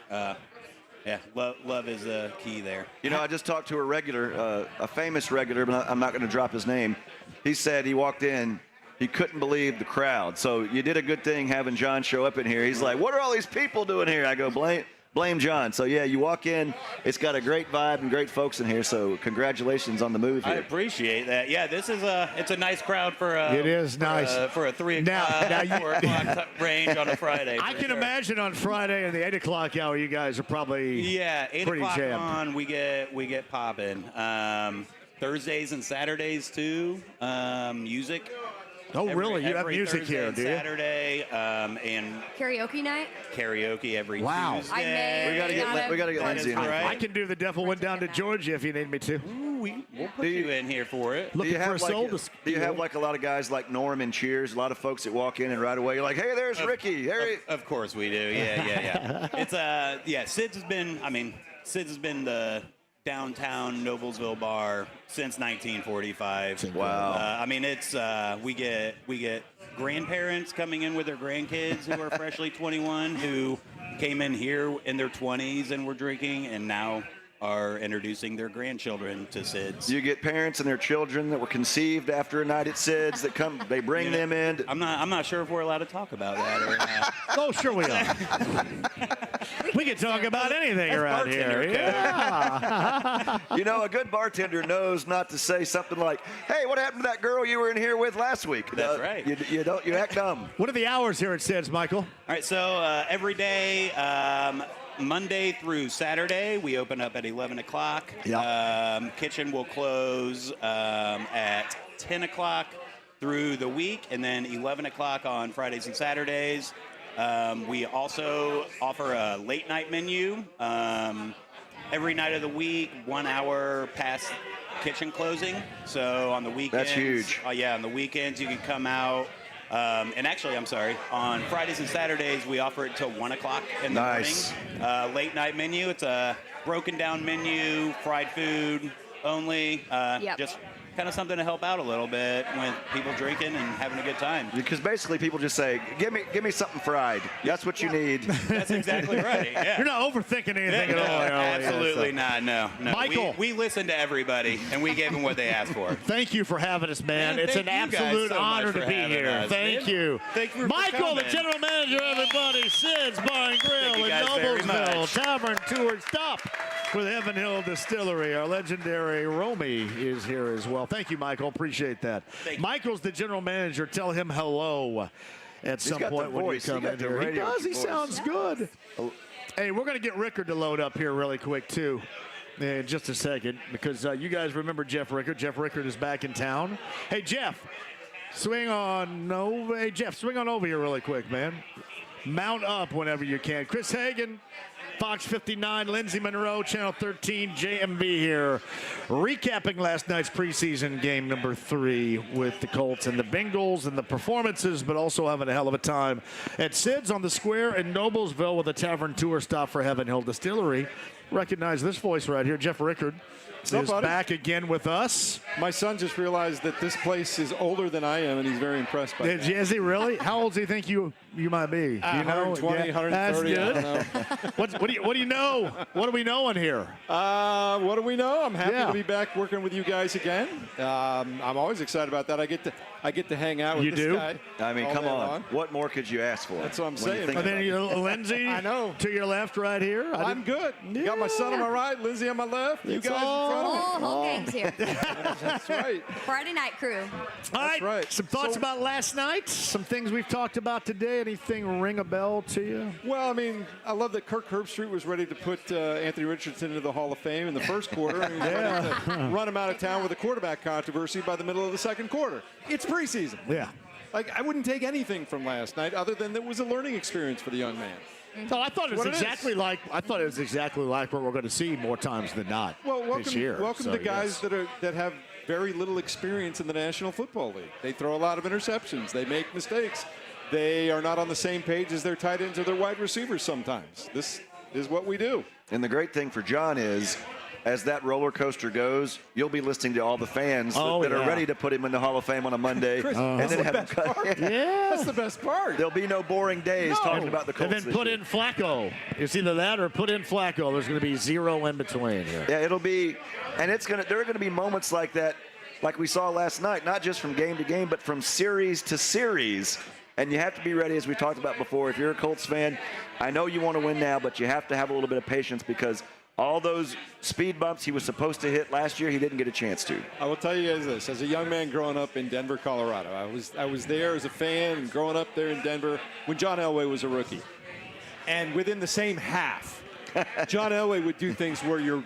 Love is the key there. You know, I just talked to a regular, a famous regular, but I'm not going to drop his name. He said he walked in, he couldn't believe the crowd. So you did a good thing having John show up in here. He's like, what are all these people doing here? I go, blame John. So, yeah, you walk in, it's got a great vibe and great folks in here. So congratulations on the move here. I appreciate that. Yeah, it's a nice crowd for it is nice for a 3 o'clock, 4 o'clock range on a Friday. I can imagine on Friday in the 8 o'clock hour, you guys are probably 8 pretty o'clock jammed. on. We get popping. Thursdays and Saturdays too. Music. Oh, really? You have music Thursday here, and do you? Saturday, and Karaoke night? karaoke every Wow. Tuesday. We gotta get Lindsay in here. I can do the Devil Went Down to Georgia if you need me to. Ooh, we'll put you in here for it. Looking for a soul to Do you have like a lot of guys like Norm and Cheers? A lot of folks that walk in and right away you're like, hey, there's Ricky. Of course we do. Yeah. It's Sid's has been the downtown Noblesville bar since 1945. Wow. It's we get grandparents coming in with their grandkids who are freshly 21 who came in here in their 20s and were drinking and now are introducing their grandchildren to Sid's. You get parents and their children that were conceived after a night at Sid's that come, they bring them in. I'm not sure if we're allowed to talk about that or not. Oh, sure we are. We can talk about anything around here. Yeah. You know, a good bartender knows not to say something like, hey, what happened to that girl you were in here with last week? That's right. You act dumb. What are the hours here at Sid's, Michael? All right, so every day, Monday through Saturday, we open up at 11 o'clock. Yep. Kitchen will close at 10 o'clock through the week, and then 11 o'clock on Fridays and Saturdays. We also offer a late night menu every night of the week, 1 hour past kitchen closing. So on the weekends. That's huge. On the weekends, you can come out And actually, I'm sorry, on Fridays and Saturdays, we offer it till 1 o'clock in the morning. Late night menu. It's a broken down menu, fried food only. Just kind of something to help out a little bit with people drinking and having a good time. Because basically people just say, give me something fried. That's what you need. That's exactly right. Yeah. You're not overthinking anything at all. Absolutely not. No. Michael. We listen to everybody, and we give them what they ask for. Thank you for having us, man. It's an thank you guys absolute so much honor for to be having here. us. Thank you. Thank you for Michael, coming. the general manager, everybody. Sid's Bar and Grill Thank you in guys very Noblesville. much. Tavern Tour Stop with Heaven Hill Distillery. Our legendary Romy is here as well. Thank you, Michael. Appreciate that. Michael's the general manager. Tell him hello at some point when you come in here. He does. He sounds good. Hey, we're going to get Rickard to load up here really quick, too, in just a second, because you guys remember Jeff Rickard. Jeff Rickard is back in town. Hey, Jeff, swing on over. Hey, Jeff, swing on over here really quick, man. Mount up whenever you can. Chris Hagan, Fox 59, Lindsey Monroe, Channel 13, JMV here, recapping last night's preseason game number 3 with the Colts and the Bengals and the performances, but also having a hell of a time at Sid's on the Square in Noblesville with a Tavern Tour Stop for Heaven Hill Distillery. Recognize this voice right here, Jeff Rickard. Is back again with us. My son just realized that this place is older than I am, and he's very impressed by that. Is he really? How old do you think you might be? You know? 120, 130. That's good. I don't know. What do you know? What are we knowing here? What do we know? I'm happy to be back working with you guys again. I'm always excited about that. I get to hang out with this guy. I mean, come on. Long. What more could you ask for? That's what I'm saying. And then Lindsey, I know. to your left right here. I'm good. You got my son on my right, Lindsey on my left. You guys in front of me. Whole gang's here. That's right. Friday night crew. All right. That's right. Some thoughts about last night? Some things we've talked about today? Anything ring a bell to you? Well, I mean, I love that Kirk Herbstreit was ready to put Anthony Richardson into the Hall of Fame in the first quarter. And ready to run him out of town with a quarterback controversy by the middle of the second quarter. It's preseason. Yeah. Like, I wouldn't take anything from last night other than it was a learning experience for the young man. So I thought it was exactly like what we're going to see more times than not. Well, this year. welcome to guys that have very little experience in the National Football League. They throw a lot of interceptions. They make mistakes. They are not on the same page as their tight ends or their wide receivers sometimes. This is what we do. And the great thing for John is, as that roller coaster goes, you'll be listening to all the fans that are ready to put him in the Hall of Fame on a Monday. Chris, and then have him cut. Yeah. That's the best part. There'll be no boring days talking about the Colts. And then put in Flacco. It's either that or put in Flacco. There's going to be zero in between here. Yeah, it'll be, and there are going to be moments like that, like we saw last night, not just from game to game, but from series to series. And you have to be ready, as we talked about before. If you're a Colts fan, I know you want to win now, but you have to have a little bit of patience because all those speed bumps he was supposed to hit last year, he didn't get a chance to. I will tell you guys this. As a young man growing up in Denver, Colorado, I was there as a fan and growing up there in Denver when John Elway was a rookie. And within the same half, John Elway would do things where your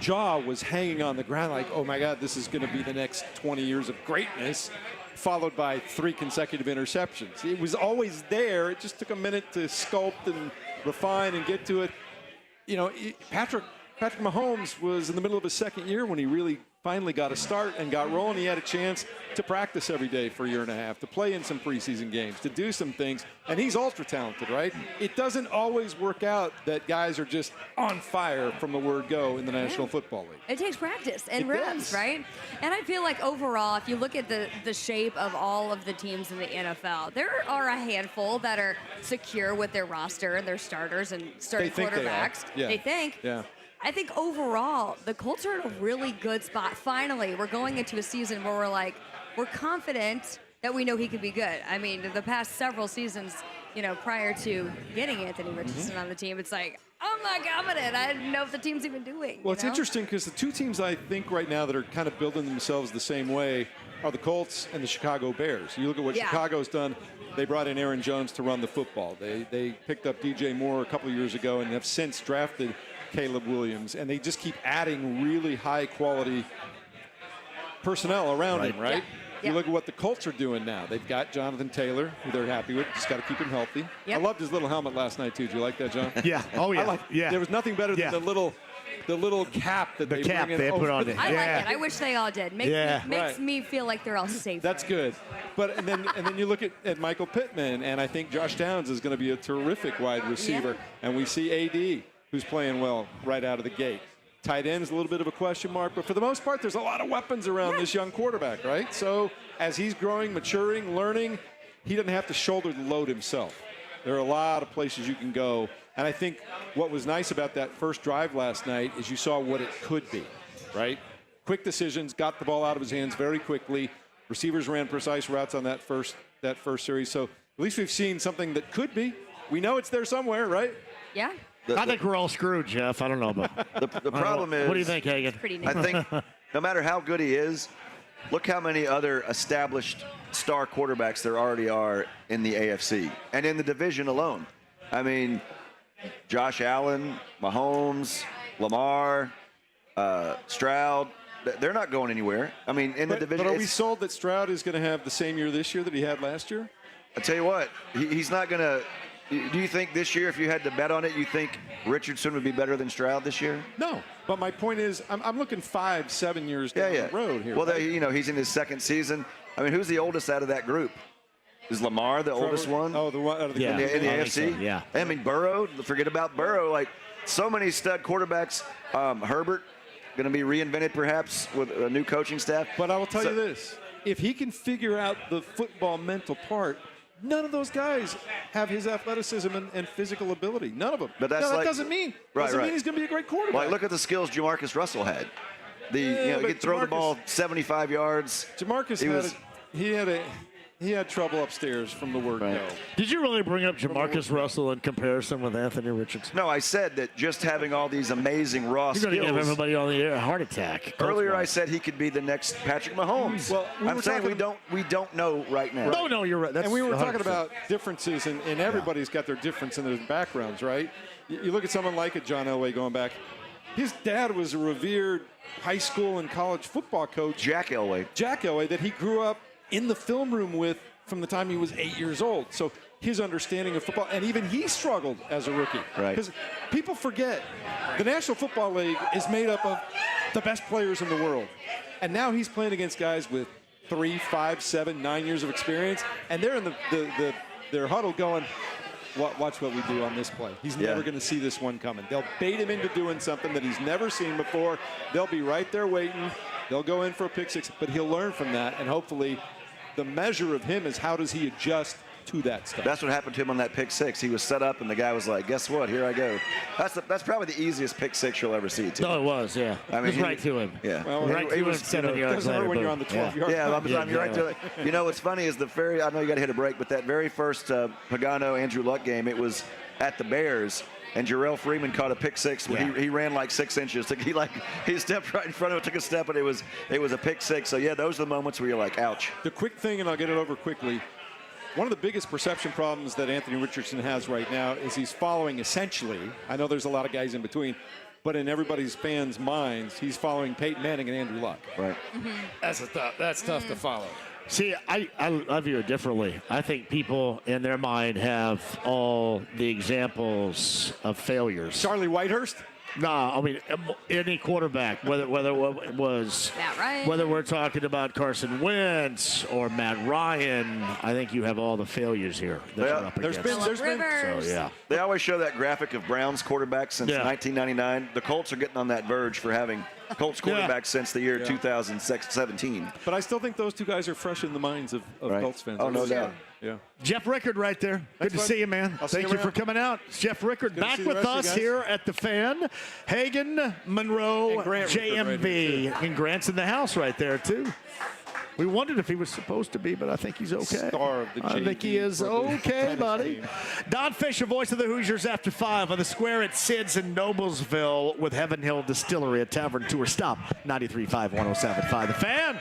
jaw was hanging on the ground like, oh, my God, this is going to be the next 20 years of greatness, followed by 3 consecutive interceptions. It was always there. It just took a minute to sculpt and refine and get to it. You know, Patrick Mahomes was in the middle of his second year when he really finally got a start and got rolling. He had a chance to practice every day for a year and a half, to play in some preseason games, to do some things. And he's ultra talented, right? It doesn't always work out that guys are just on fire from the word go in the National Football League. It takes practice and reps, right? And I feel like overall, if you look at the shape of all of the teams in the NFL, there are a handful that are secure with their roster and their starters and starting quarterbacks. They think. Yeah. I think overall, the Colts are in a really good spot. Finally, we're going into a season where we're confident that we know he could be good. I mean, the past several seasons, prior to getting Anthony Richardson on the team, it's like, I'm not confident. I didn't know if the team's even doing. Well, it's interesting because the two teams I think right now that are kind of building themselves the same way are the Colts and the Chicago Bears. You look at what Chicago's done. They brought in Aaron Jones to run the football. They picked up DJ Moore a couple of years ago and have since drafted Caleb Williams, and they just keep adding really high-quality personnel around him, right? You look at what the Colts are doing now. They've got Jonathan Taylor, who they're happy with. Just got to keep him healthy. I loved his little helmet last night, too. Did you like that, John? Yeah. Oh, yeah. There was nothing better than the little the little cap that The they cap bring in they put over on the- it. I like it. I wish they all did. Makes Right. me feel like they're all safe. That's good. But and then you look at Michael Pittman, and I think Josh Downs is going to be a terrific wide receiver. Yeah. And we see AD, who's playing well right out of the gate. Tight end is a little bit of a question mark, but for the most part, there's a lot of weapons around this young quarterback, right? So as he's growing, maturing, learning, he doesn't have to shoulder the load himself. There are a lot of places you can go. And I think what was nice about that first drive last night is you saw what it could be, right? Quick decisions, got the ball out of his hands very quickly. Receivers ran precise routes on that first series. So at least we've seen something that could be. We know it's there somewhere, right? Yeah. I think we're all screwed, Jeff. I don't know about The problem is. What do you think, Hagan? I think no matter how good he is, look how many other established star quarterbacks there already are in the AFC and in the division alone. I mean, Josh Allen, Mahomes, Lamar, Stroud, they're not going anywhere. I mean, in the division. But are we sold that Stroud is going to have the same year this year that he had last year? I tell you what, he's not going to. Do you think this year, if you had to bet on it, you think Richardson would be better than Stroud this year? No. But my point is, I'm looking 5-7 years down the road here. Well, right? he's in his second season. I mean, who's the oldest out of that group? Is Lamar the oldest one? Oh, the one out of the in the AFC. So, yeah. I mean, Burrow. Forget about Burrow. Like so many stud quarterbacks. Herbert going to be reinvented perhaps with a new coaching staff. But I will tell you this: if he can figure out the football mental part, none of those guys have his athleticism and physical ability. None of them. But that's that like, doesn't mean mean he's going to be a great quarterback. Like, look at the skills Jamarcus Russell had. He could throw the ball 75 yards. Jamarcus he had trouble upstairs from the word go. Did you really bring up Jamarcus Russell in comparison with Anthony Richardson? No, I said that just having all these amazing raw You're skills. going to give everybody on the air a heart attack. Earlier, I said he could be the next Patrick Mahomes. Well, I'm saying we don't know right now. No, you're right. That's and we were 100%. talking about differences, and everybody's got their difference in their backgrounds, right? You look at someone like a John Elway going back. His dad was a revered high school and college football coach. Jack Elway, that he grew up in the film room with from the time he was 8 years old. So his understanding of football, and even he struggled as a rookie. Right. Because people forget, the National Football League is made up of the best players in the world. And now he's playing against guys with 3, 5, 7, 9 years of experience, and they're in their huddle going, watch what we do on this play. He's never going to see this one coming. They'll bait him into doing something that he's never seen before. They'll be right there waiting. They'll go in for a pick six, but he'll learn from that, and hopefully the measure of him is how does he adjust to that stuff. That's what happened to him on that pick six. He was set up, and the guy was like, guess what? Here I go. That's probably the easiest pick six you'll ever see, too. No, it was, yeah. I mean, it was right to him. Yeah. Well, right to him 7 yards doesn't later. hurt when you're boom. on the 12-yard Yeah, line. you're right to it. You know what's funny is I know you got to hit a break, but that very first Pagano-Andrew Luck game, it was at the Bears, and Jarrell Freeman caught a pick six when he ran like 6 inches. He stepped right in front of it, took a step, and it was a pick six. So, yeah, those are the moments where you're like, ouch. The quick thing, and I'll get it over quickly, one of the biggest perception problems that Anthony Richardson has right now is he's following essentially, I know there's a lot of guys in between, but in everybody's fans' minds, he's following Peyton Manning and Andrew Luck. Right. That's tough to follow. See, I view it differently. I think people in their mind have all the examples of failures. Charlie Whitehurst? No, I mean any quarterback, whether it was Matt Ryan. whether we're talking about Carson Wentz or Matt Ryan, I think you have all the failures here that you're up There's against. been Rivers. So yeah, They always show that graphic of Browns quarterbacks since 1999. The Colts are getting on that verge for having Colts quarterbacks since the year 2017. But I still think those two guys are fresh in the minds of Colts fans. Oh, no doubt. Yeah. Jeff Rickard right there. Good to see you, man. I'll see Thank you you for around. coming out. It's Jeff Rickard Good to back see the with rest of you us guys. here at the Fan. Hagan, Monroe, And Grant Rickard JMV, right here, too. and Grant's in the house right there too. We wondered if he was supposed to be, but I think he's okay. Star of the I think he is okay, tennis buddy. team. Don Fisher, voice of the Hoosiers after 5 on the square at Sid's in Noblesville with Heaven Hill Distillery, a tavern tour stop. 93.5, 107.5. The Fan.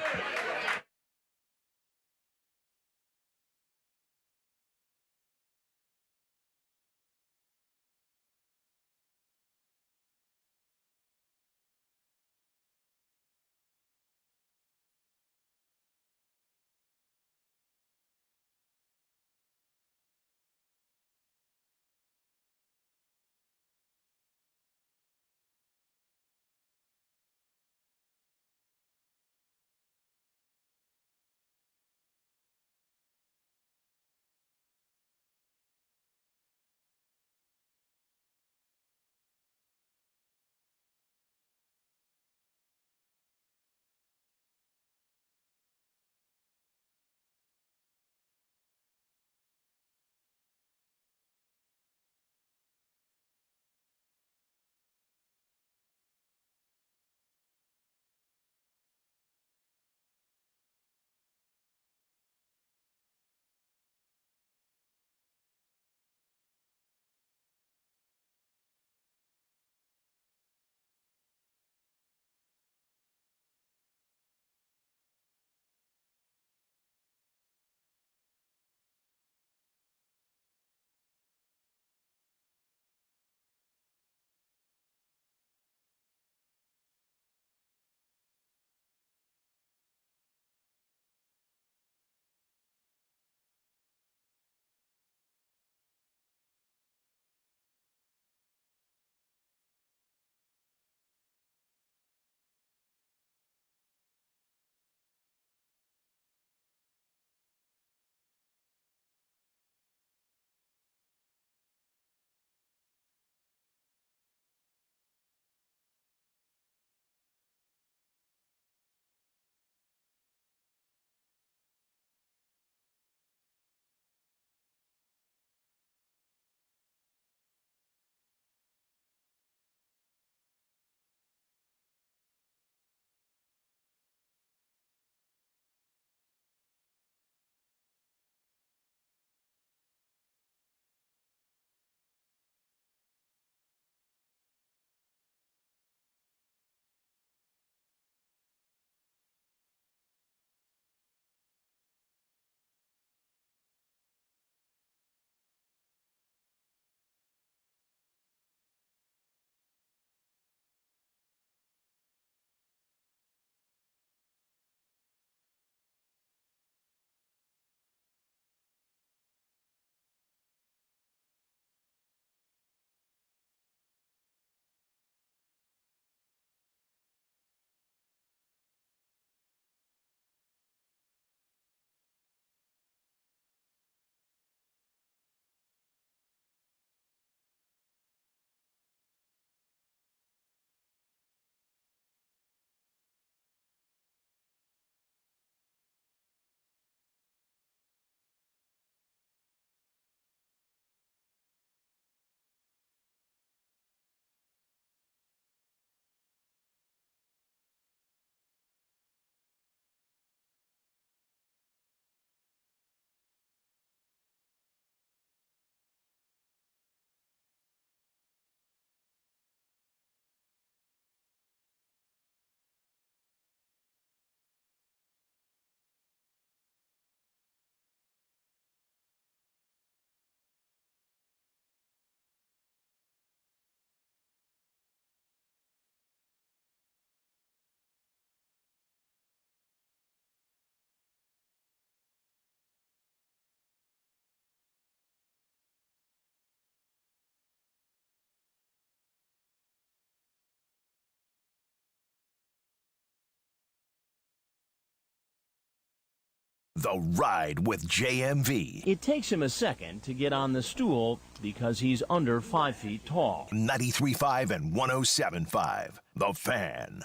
The Ride with JMV. It takes him a second to get on the stool because he's under 5 feet tall. 93.5 and 107.5. The Fan.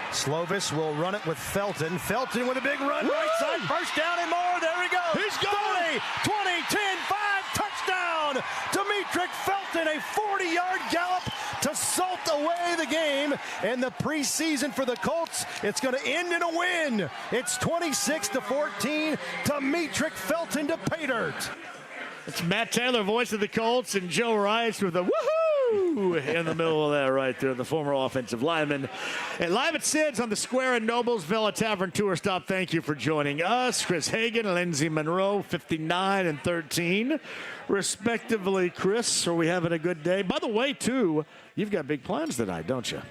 Slovis will run it with Felton. Felton with a big run, right side, first down and more. There he goes. He's going. 20, 10, 5, touchdown. Demetric Felton, a 40-yard gallop to salt away the game. And the preseason for the Colts, it's going to end in a win. It's 26-14. Demetric Felton to pay dirt. It's Matt Taylor, voice of the Colts, and Joe Rice with a woohoo in the middle of that right there, the former offensive lineman. And live at Sid's on the Square in Noblesville, a Tavern Tour Stop. Thank you for joining us. Chris Hagan, Lindsey Monroe, 59 and 13, respectively. Chris, are we having a good day? By the way, too, you've got big plans tonight, don't you?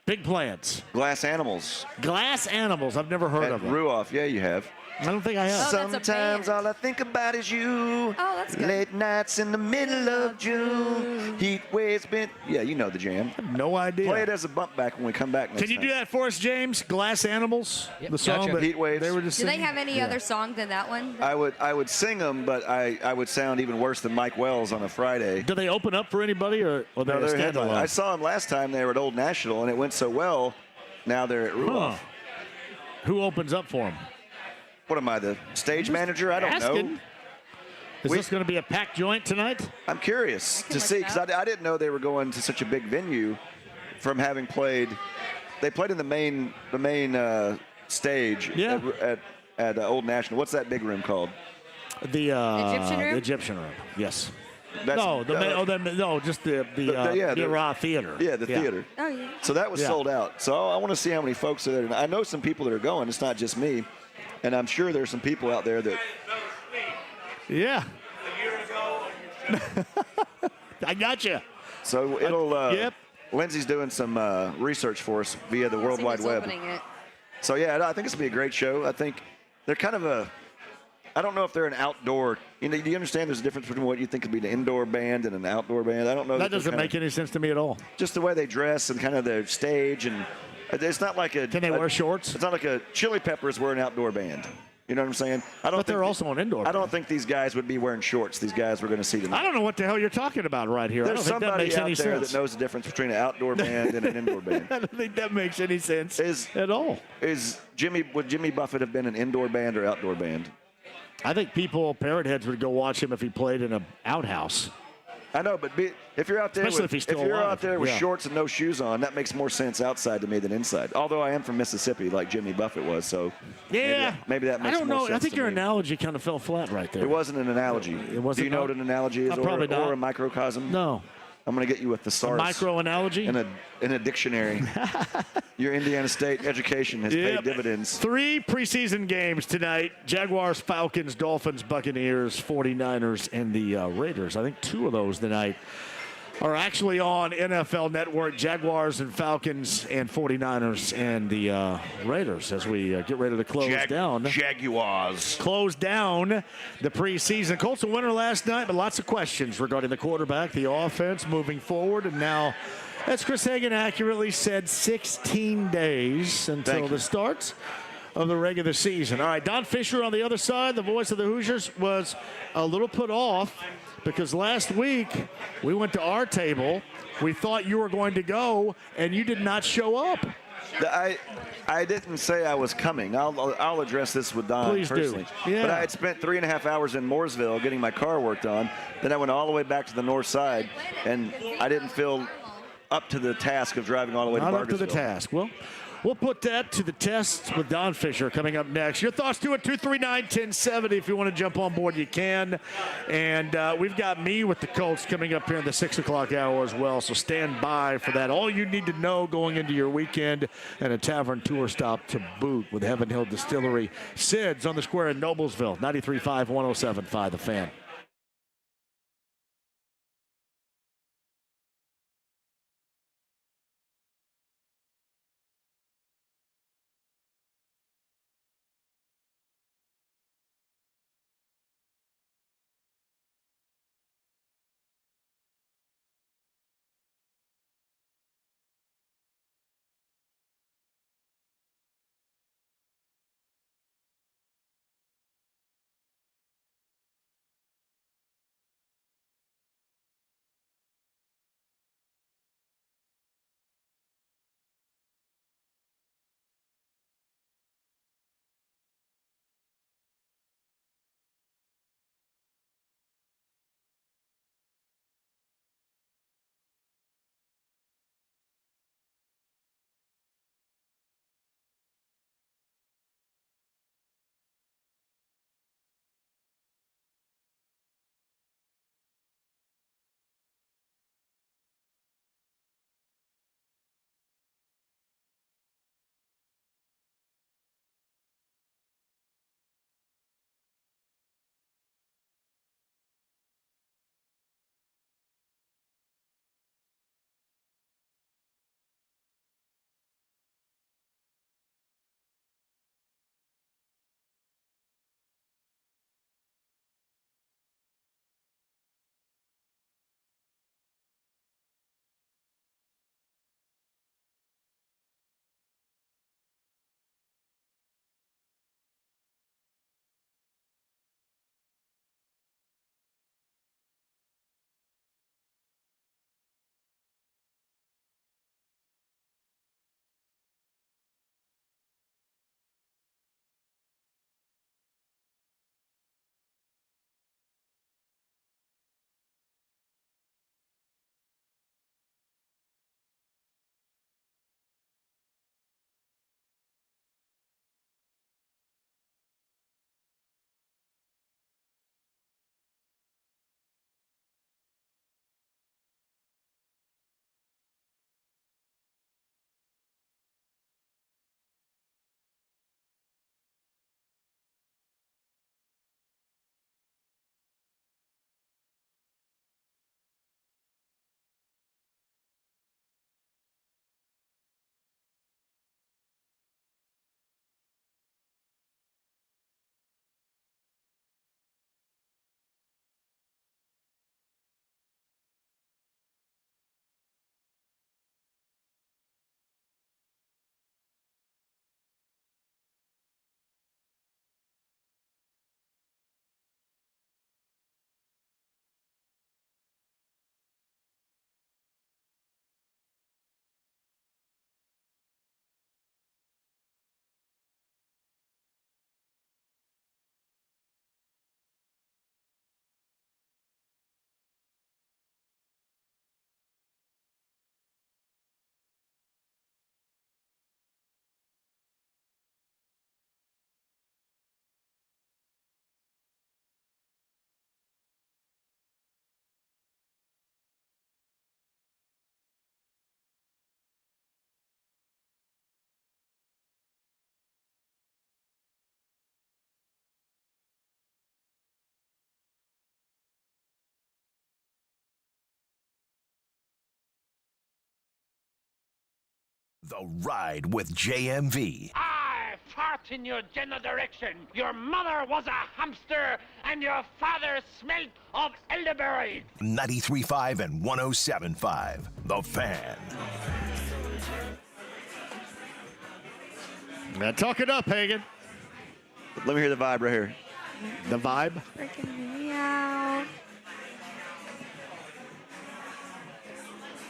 Big plans. Glass Animals. Glass Animals. I've never heard of them. Ruoff. Yeah, you have. I don't think I have. Sometimes all I think about is you. Oh, that's good. Late nights in the middle of June. Heat waves been. Yeah, you know the jam. I have no idea. Play it as a bump back when we come back next Can you time. do that for us, James? Glass Animals? Yep, the song gotcha. that Heat waves. they were just Do they singing? have any other song than that one? I would sing them, but I would sound even worse than Mike Wells on a Friday. Do they open up for anybody, or No, they're they're headline. standalone? I saw them last time. They were at Old National, and it went so well. Now they're at Ruoff. Huh. Who opens up for them? What am I, the stage manager? I don't Asking. know. Is this going to be a packed joint tonight? I'm curious to see, because I didn't know they were going to such a big venue from having played. They played in the main stage at Old National. What's that big room called? The Egyptian room? The Egyptian room. Yes. That's, Just the Raw Theater. Yeah, the theater. Oh, yeah. So that was Yeah. sold out. So I want to see how many folks are there. And I know some people that are going. It's not just me. And I'm sure there's some people out there that. Yeah. I got you. So it'll. Yep. Lindsay's doing some research for us via the World Wide Web. Opening it. So yeah, I think it's gonna be a great show. I think they're kind of a. I don't know if they're an outdoor. Do you understand there's a difference between what you think would be an indoor band and an outdoor band? I don't know. That doesn't make any sense to me at all. Just the way they dress and kind of their stage, and it's not like a. Can they wear shorts? It's not like a Chili Peppers were an outdoor band. You know what I'm saying? But they're also an indoor. I don't think these guys would be wearing shorts. These guys we're going to see tonight. I don't know what the hell you're talking about right here. There's I don't think that somebody makes out any there sense. that knows the difference between an outdoor band and an indoor band. I don't think that makes any sense at all. Would Jimmy Buffett have been an indoor band or outdoor band? I think Parrot Heads would go watch him if he played in an outhouse. I know, but if you're out there, Especially with, if he's still you're alive. out there with Yeah. shorts and no shoes on, that makes more sense outside to me than inside. Although I am from Mississippi, like Jimmy Buffett was, so Yeah. maybe that makes I don't more know. sense. I think to your me. analogy kind of fell flat right there. It wasn't an analogy. It wasn't. Do you know what an analogy is, probably not. or a microcosm? No. I'm going to get you with A thesaurus. micro analogy in a dictionary. Your Indiana State education has paid dividends. 3 preseason games tonight: Jaguars, Falcons, Dolphins, Buccaneers, 49ers, and the Raiders. I think 2 of those tonight are actually on NFL Network. Jaguars and Falcons and 49ers and the Raiders as we get ready to close down. Jaguars. Close down the preseason. Colts a winner last night, but lots of questions regarding the quarterback, the offense moving forward, and now, as Chris Hagan accurately said, 16 days until the start of the regular season. All right, Don Fisher on the other side, the voice of the Hoosiers, was a little put off because last week we went to our table. We thought you were going to go, and you did not show up. I didn't say I was coming. I'll address this with Don Please do. personally. Yeah. But I had spent 3.5 hours in Mooresville getting my car worked on. Then I went all the way back to the north side, and I didn't feel up to the task of driving all the way to Not Bargersville. up to the task. Well, we'll put that to the test with Don Fisher coming up next. Your thoughts too at 239-1070. If you want to jump on board, you can. And we've got me with the Colts coming up here in the 6 o'clock hour as well. So stand by for that. All you need to know going into your weekend, and a Tavern Tour Stop to boot with Heaven Hill Distillery. Sid's on the Square in Noblesville. 93.5, 107.5 The Fan. The Ride with JMV. I fart in your general direction. Your mother was a hamster, and your father smelled of elderberry. 93.5 and 107.5. The Fan. Now talk it up, Hagan. Let me hear the vibe right here. The vibe? Freaking meow.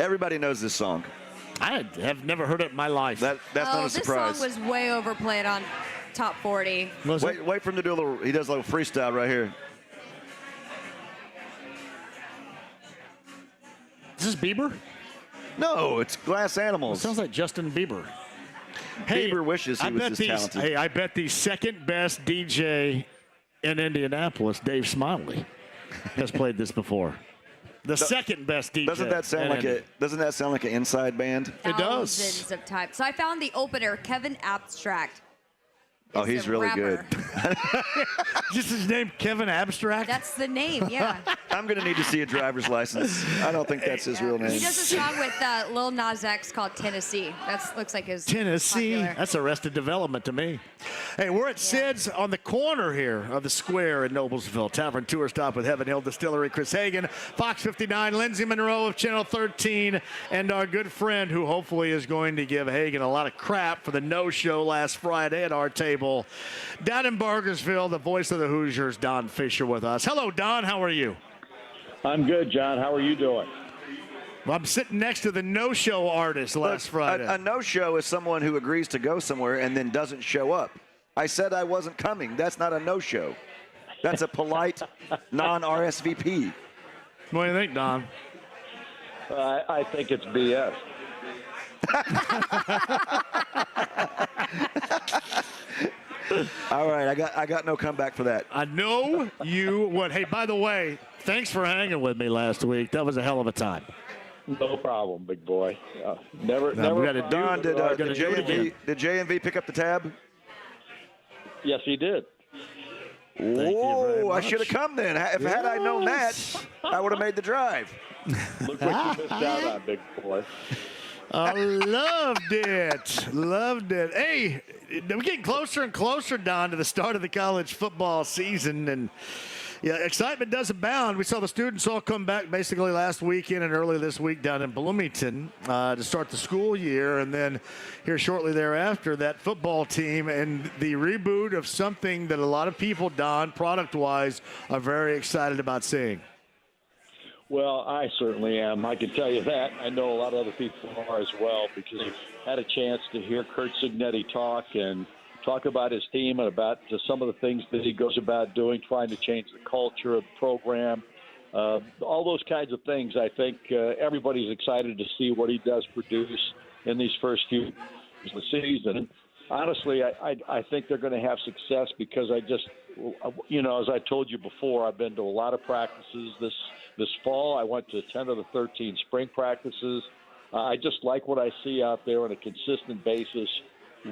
Everybody knows this song. I have never heard it in my life. That's not a surprise. This song was way overplayed on Top 40. Wait for him to do a little. He does a little freestyle right here. Is this Bieber? No, it's Glass Animals. It sounds like Justin Bieber. Hey, Bieber wishes he was this talented. Hey, I bet the second best DJ in Indianapolis, Dave Smiley, has played this before. The second best DJ. Doesn't that sound like an inside band? It does. Thousands of times. So I found the opener, Kevin Abstract. Oh, he's really good. Just his name, Kevin Abstract? That's the name, yeah. I'm going to need to see a driver's license. I don't think that's his real name. He does a song with Lil Nas X called Tennessee. That looks like his Tennessee. popular. That's Arrested Development to me. Hey, we're at Sid's on the corner here of the square in Noblesville. Tavern Tour Stop with Heaven Hill Distillery. Chris Hagan, Fox 59, Lindsay Monroe of Channel 13, and our good friend who hopefully is going to give Hagan a lot of crap for the no-show last Friday at our table. Down in Bargersville, the voice of the Hoosiers, Don Fisher, with us. Hello, Don. How are you? I'm good, John. How are you doing? Well, I'm sitting next to the no-show artist last Friday. A no-show is someone who agrees to go somewhere and then doesn't show up. I said I wasn't coming. That's not a no-show. That's a polite non-RSVP. What do you think, Don? I think it's BS. All right, I got no comeback for that. I know you would. Hey, by the way, thanks for hanging with me last week. That was a hell of a time. No problem, big boy. Never. Don, did JMV pick up the tab? Yes, he did. Whoa, I should have come then. Had I known that, I would have made the drive. Look what you missed out on, big boy. I loved it. Loved it. Hey, we're getting closer and closer, Don, to the start of the college football season. And, yeah, excitement does abound. We saw the students all come back basically last weekend and early this week down in Bloomington to start the school year. And then here shortly thereafter, that football team and the reboot of something that a lot of people, Don, product-wise, are very excited about seeing. Well, I certainly am. I can tell you that. I know a lot of other people are as well because I've had a chance to hear Curt Cignetti talk about his team and about just some of the things that he goes about doing, trying to change the culture of the program. All those kinds of things. I think everybody's excited to see what he does produce in these first few of the season. Honestly, I think they're going to have success because as I told you before, I've been to a lot of practices this fall. I went to 10 of the 13 spring practices. I just like what I see out there on a consistent basis,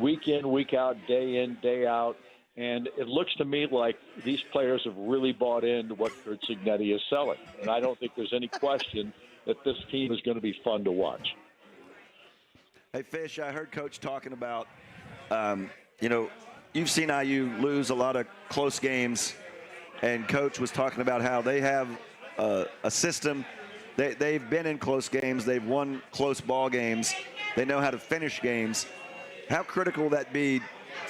week in, week out, day in, day out. And it looks to me like these players have really bought into what Curt Cignetti is selling. And I don't think there's any question that this team is going to be fun to watch. Hey, Fish, I heard Coach talking about, you've seen IU lose a lot of close games, and Coach was talking about how they have a system. They've been in close games. They've won close ball games. They know how to finish games. How critical will that be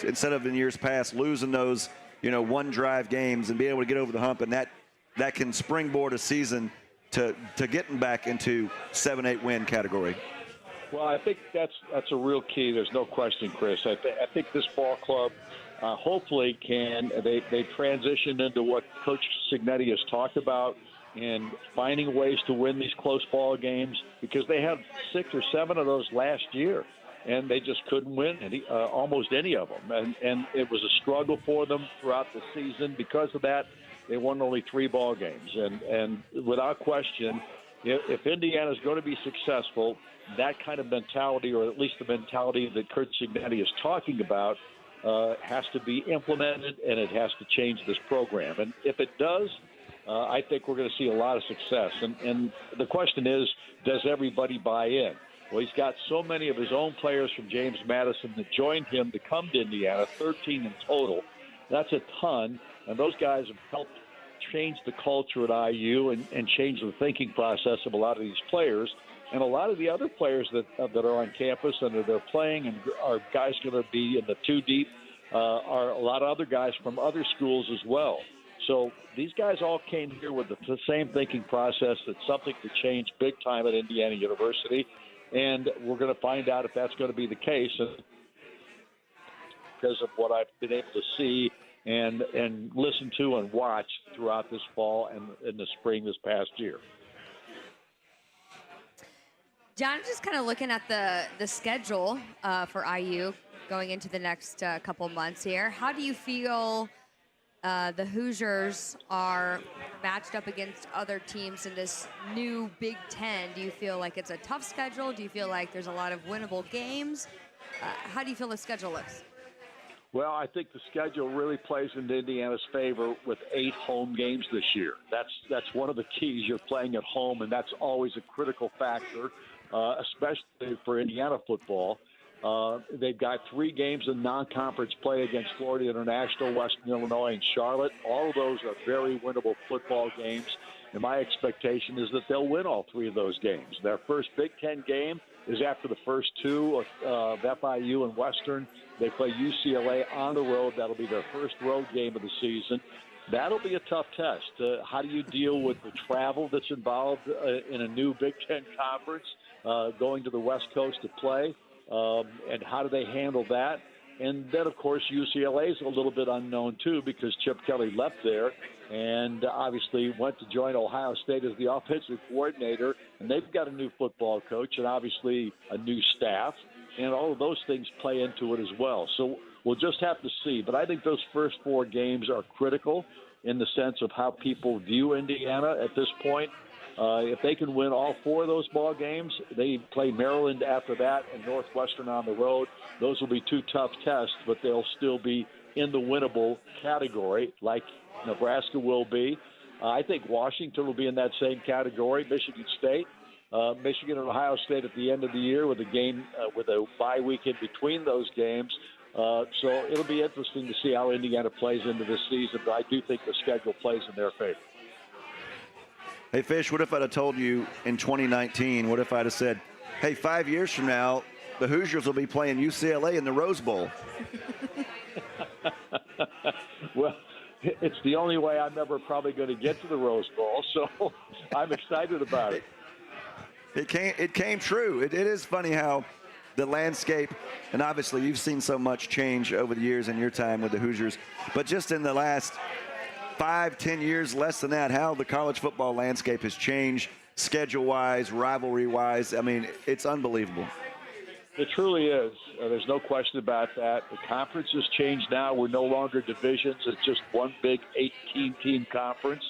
instead of in years past losing those, one-drive games and being able to get over the hump, and that can springboard a season to getting back into 7-8 win category? Well, I think that's a real key. There's no question, Chris. I think this ball club hopefully they transition into what Coach Cignetti has talked about and finding ways to win these close ball games, because they had 6 or 7 of those last year, and they just couldn't win almost any of them. And it was a struggle for them throughout the season. Because of that, they won only 3 ball games. And without question, if Indiana's going to be successful, that kind of mentality, or at least the mentality that Curt Cignetti is talking about, has to be implemented, and it has to change this program. And if it does, I think we're going to see a lot of success. And the question is, does everybody buy in? Well, he's got so many of his own players from James Madison that joined him to come to Indiana, 13 in total. That's a ton, and those guys have helped change the culture at IU and change the thinking process of a lot of these players. And a lot of the other players that are on campus and that are playing and are guys going to be in the two deep are a lot of other guys from other schools as well. So these guys all came here with the same thinking process that something could change big time at Indiana University. And we're going to find out if that's going to be the case because of what I've been able to see and listen to and watch throughout this fall and in the spring this past year. John, I'm just kind of looking at the schedule for IU going into the next couple months here. How do you feel the Hoosiers are matched up against other teams in this new Big Ten? Do you feel like it's a tough schedule? Do you feel like there's a lot of winnable games? How do you feel the schedule looks? Well, I think the schedule really plays into Indiana's favor with 8 home games this year. That's one of the keys. You're playing at home, and that's always a critical factor, especially for Indiana football. They've got 3 games in non-conference play against Florida International, Western Illinois, and Charlotte. All of those are very winnable football games, and my expectation is that they'll win all 3 of those games. Their first Big Ten game is after the first 2 of FIU and Western. They play UCLA on the road. That'll be their first road game of the season. That'll be a tough test. How do you deal with the travel that's involved in a new Big Ten conference, going to the West Coast to play? And how do they handle that? And then, of course, UCLA is a little bit unknown, too, because Chip Kelly left there and obviously went to join Ohio State as the offensive coordinator. And they've got a new football coach and obviously a new staff. And all of those things play into it as well. So we'll just have to see. But I think those first 4 games are critical in the sense of how people view Indiana at this point. If they can win all 4 of those ball games, they play Maryland after that and Northwestern on the road. Those will be 2 tough tests, but they'll still be in the winnable category like Nebraska will be. I think Washington will be in that same category, Michigan State. Michigan and Ohio State at the end of the year with a game with a bye week in between those games. So it'll be interesting to see how Indiana plays into this season, but I do think the schedule plays in their favor. Hey, Fish, what if I'd have told you in 2019, what if I'd have said, hey, 5 years from now, the Hoosiers will be playing UCLA in the Rose Bowl? Well, it's the only way I'm ever probably going to get to the Rose Bowl, so I'm excited about it. It came true. It is funny how the landscape, and obviously you've seen so much change over the years in your time with the Hoosiers, but just in the last 5-10 years, less than that, how the college football landscape has changed schedule-wise, rivalry-wise. I mean, it's unbelievable. It truly is. There's no question about that. The conference has changed now. We're no longer divisions. It's just one big 18-team conference.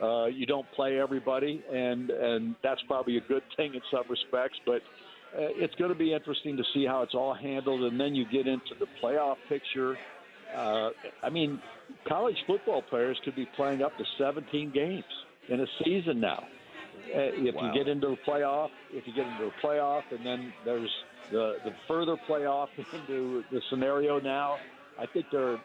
You don't play everybody, and that's probably a good thing in some respects. But it's going to be interesting to see how it's all handled, and then you get into the playoff picture. I mean, college football players could be playing up to 17 games in a season now. If you get into the playoff, and then there's the further playoff into the scenario now. I think to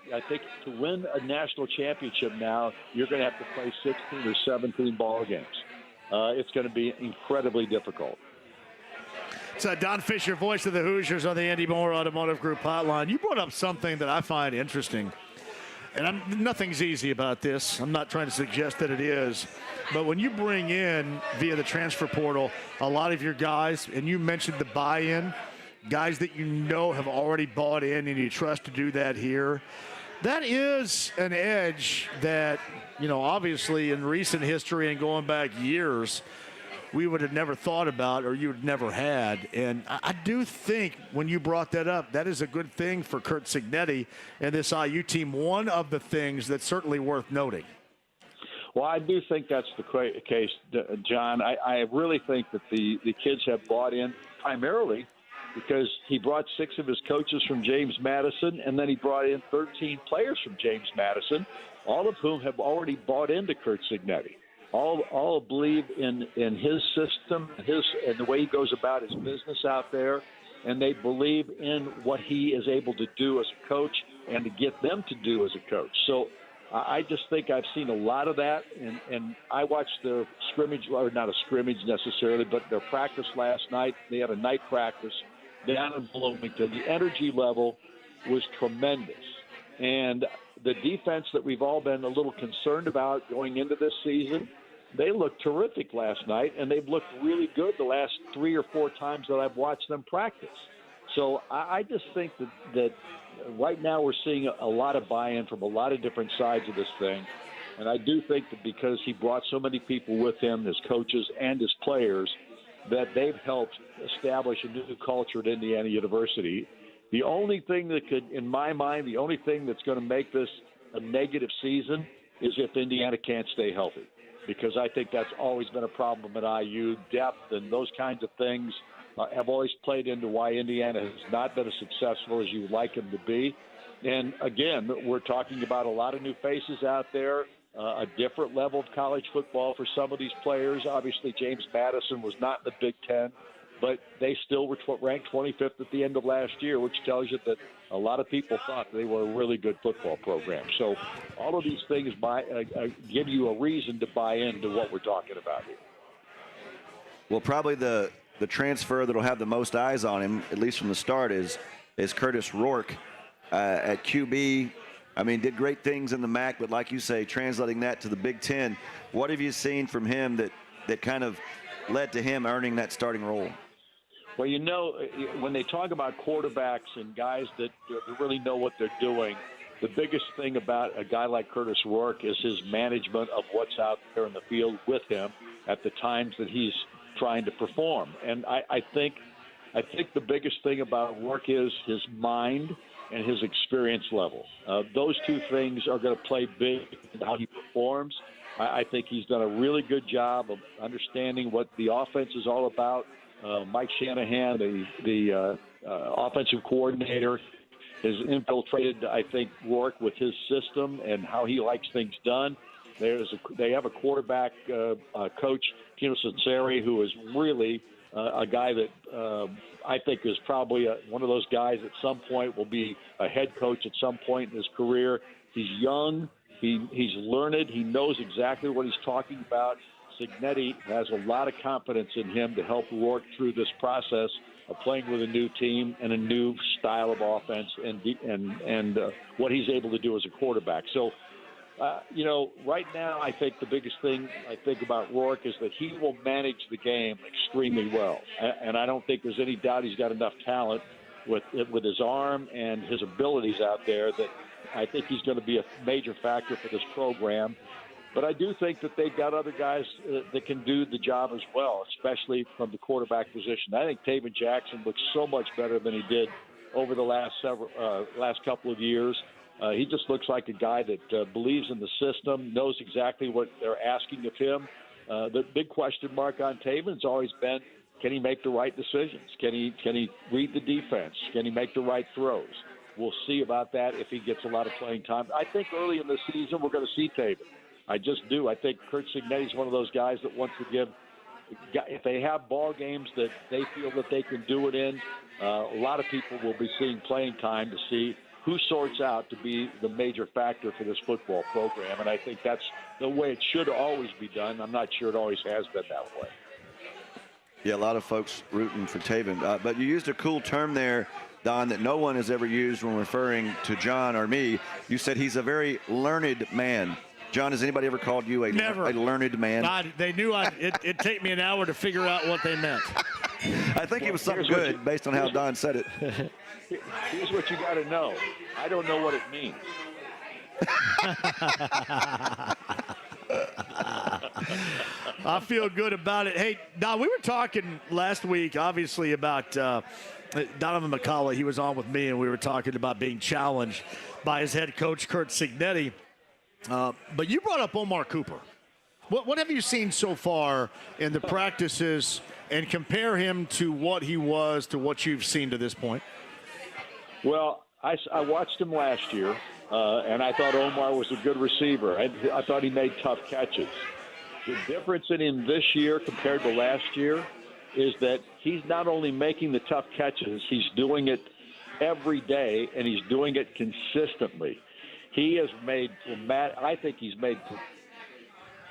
win a national championship now, you're going to have to play 16 or 17 ball games. It's going to be incredibly difficult. It's Don Fisher, voice of the Hoosiers on the Andy Moore Automotive Group hotline. You brought up something that I find interesting, and nothing's easy about this. I'm not trying to suggest that it is, but when you bring in, via the transfer portal, a lot of your guys, and you mentioned the buy-in, guys that you know have already bought in and you trust to do that here, that is an edge that, obviously in recent history and going back years, we would have never thought about or you would never had. And I do think when you brought that up, that is a good thing for Curt Cignetti and this IU team. One of the things that's certainly worth noting. Well, I do think that's the case, John. I really think that the kids have bought in primarily because he brought 6 of his coaches from James Madison, and then he brought in 13 players from James Madison, all of whom have already bought into Curt Cignetti. all believe in his system, and the way he goes about his business out there, and they believe in what he is able to do as a coach and to get them to do as a coach. So I just think I've seen a lot of that, and I watched their scrimmage, or not a scrimmage necessarily, but their practice last night. They had a night practice down in Bloomington. The energy level was tremendous. And the defense that we've all been a little concerned about going into this season, they looked terrific last night, and they've looked really good the last 3 or 4 times that I've watched them practice. So I just think that right now we're seeing a lot of buy-in from a lot of different sides of this thing. And I do think that because he brought so many people with him, his coaches and his players, that they've helped establish a new culture at Indiana University. The only thing that could, in my mind, the only thing that's going to make this a negative season is if Indiana can't stay healthy, because I think that's always been a problem at IU. Depth and those kinds of things have always played into why Indiana has not been as successful as you would like them to be. And, again, we're talking about a lot of new faces out there, a different level of college football for some of these players. Obviously, James Madison was not in the Big Ten, but they still were ranked 25th at the end of last year, which tells you that a lot of people thought they were a really good football program. So all of these things give you a reason to buy into what we're talking about here. Well, probably the transfer that will have the most eyes on him, at least from the start, is Curtis Rourke at QB. I mean, did great things in the MAC, but like you say, translating that to the Big Ten, what have you seen from him that kind of led to him earning that starting role? Well, you know, when they talk about quarterbacks and guys that really know what they're doing, the biggest thing about a guy like Curtis Rourke is his management of what's out there in the field with him at the times that he's trying to perform. And I think the biggest thing about Rourke is his mind and his experience level. Those two things are going to play big in how he performs. I think he's done a really good job of understanding what the offense is all about. Mike Shanahan, the offensive coordinator, has infiltrated, I think, Rourke with his system and how he likes things done. They have a quarterback coach, Tino Cincinnati, who is really a guy that I think is probably one of those guys at some point will be a head coach at some point in his career. He's young. He's learned. He knows exactly what he's talking about. Cignetti has a lot of confidence in him to help Rourke through this process of playing with a new team and a new style of offense and what he's able to do as a quarterback. So, right now I think the biggest thing I think about Rourke is that he will manage the game extremely well. And I don't think there's any doubt he's got enough talent with his arm and his abilities out there that I think he's going to be a major factor for this program. But I do think that they've got other guys that can do the job as well, especially from the quarterback position. I think Taven Jackson looks so much better than he did over the last couple of years. He just looks like a guy that believes in the system, knows exactly what they're asking of him. The big question mark on Taven's always been, can he make the right decisions? Can he read the defense? Can he make the right throws? We'll see about that if he gets a lot of playing time. I think early in the season we're going to see Taven. I just do. I think Curt Cignetti's one of those guys that wants to give – if they have ball games that they feel that they can do it in, a lot of people will be seeing playing time to see who sorts out to be the major factor for this football program. And I think that's the way it should always be done. I'm not sure it always has been that way. Yeah, a lot of folks rooting for Taven. But you used a cool term there, Don, that no one has ever used when referring to John or me. You said he's a very learned man. John, has anybody ever called you a learned man? God, they knew it'd take me an hour to figure out what they meant. I think it was something good based on how Don said it. Here's what you got to know. I don't know what it means. I feel good about it. Hey, Don, we were talking last week, obviously, about Donovan McCullough. He was on with me, and we were talking about being challenged by his head coach, Curt Cignetti. But you brought up Omar Cooper. What have you seen so far in the practices, and compare him to what he was to what you've seen to this point? Well, I watched him last year, and I thought Omar was a good receiver. I thought he made tough catches. The difference in him this year compared to last year is that he's not only making the tough catches, he's doing it every day, and he's doing it consistently. He has made, I think he's made,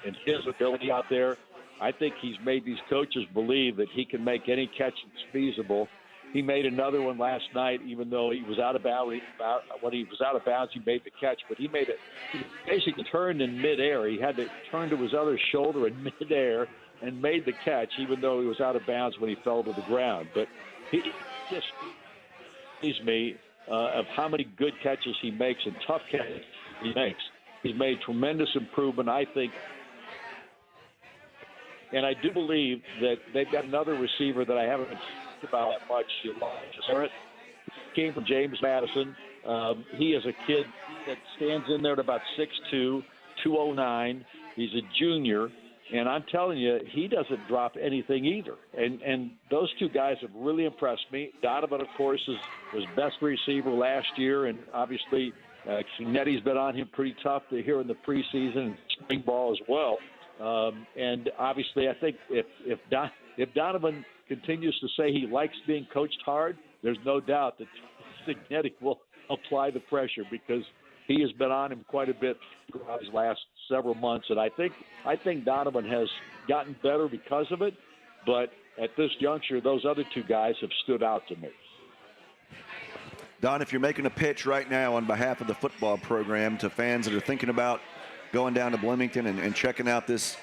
in his ability out there, I think he's made these coaches believe that he can make any catch that's feasible. He made another one last night, even though he was out of bounds. When he was out of bounds, he made the catch, but he made it. He basically turned in midair. He had to turn to his other shoulder in midair and made the catch, even though he was out of bounds when he fell to the ground. But he just amazes me of how many good catches he makes and tough catches he makes. He's made tremendous improvement, I think. And I do believe that they've got another receiver that I haven't talked about that much. Elijah came from James Madison. He is a kid that stands in there at about 6'2", 209. He's a junior. And I'm telling you, he doesn't drop anything either. And those two guys have really impressed me. Donovan, of course, was best receiver last year. And obviously, Netty's been on him pretty tough here in the preseason and spring ball as well. And obviously, I think if Donovan continues to say he likes being coached hard, there's no doubt that Signetti will apply the pressure because he has been on him quite a bit throughout his last several months. And I think Donovan has gotten better because of it. But at this juncture, those other two guys have stood out to me. Don, if you're making a pitch right now on behalf of the football program to fans that are thinking about going down to Bloomington and checking out this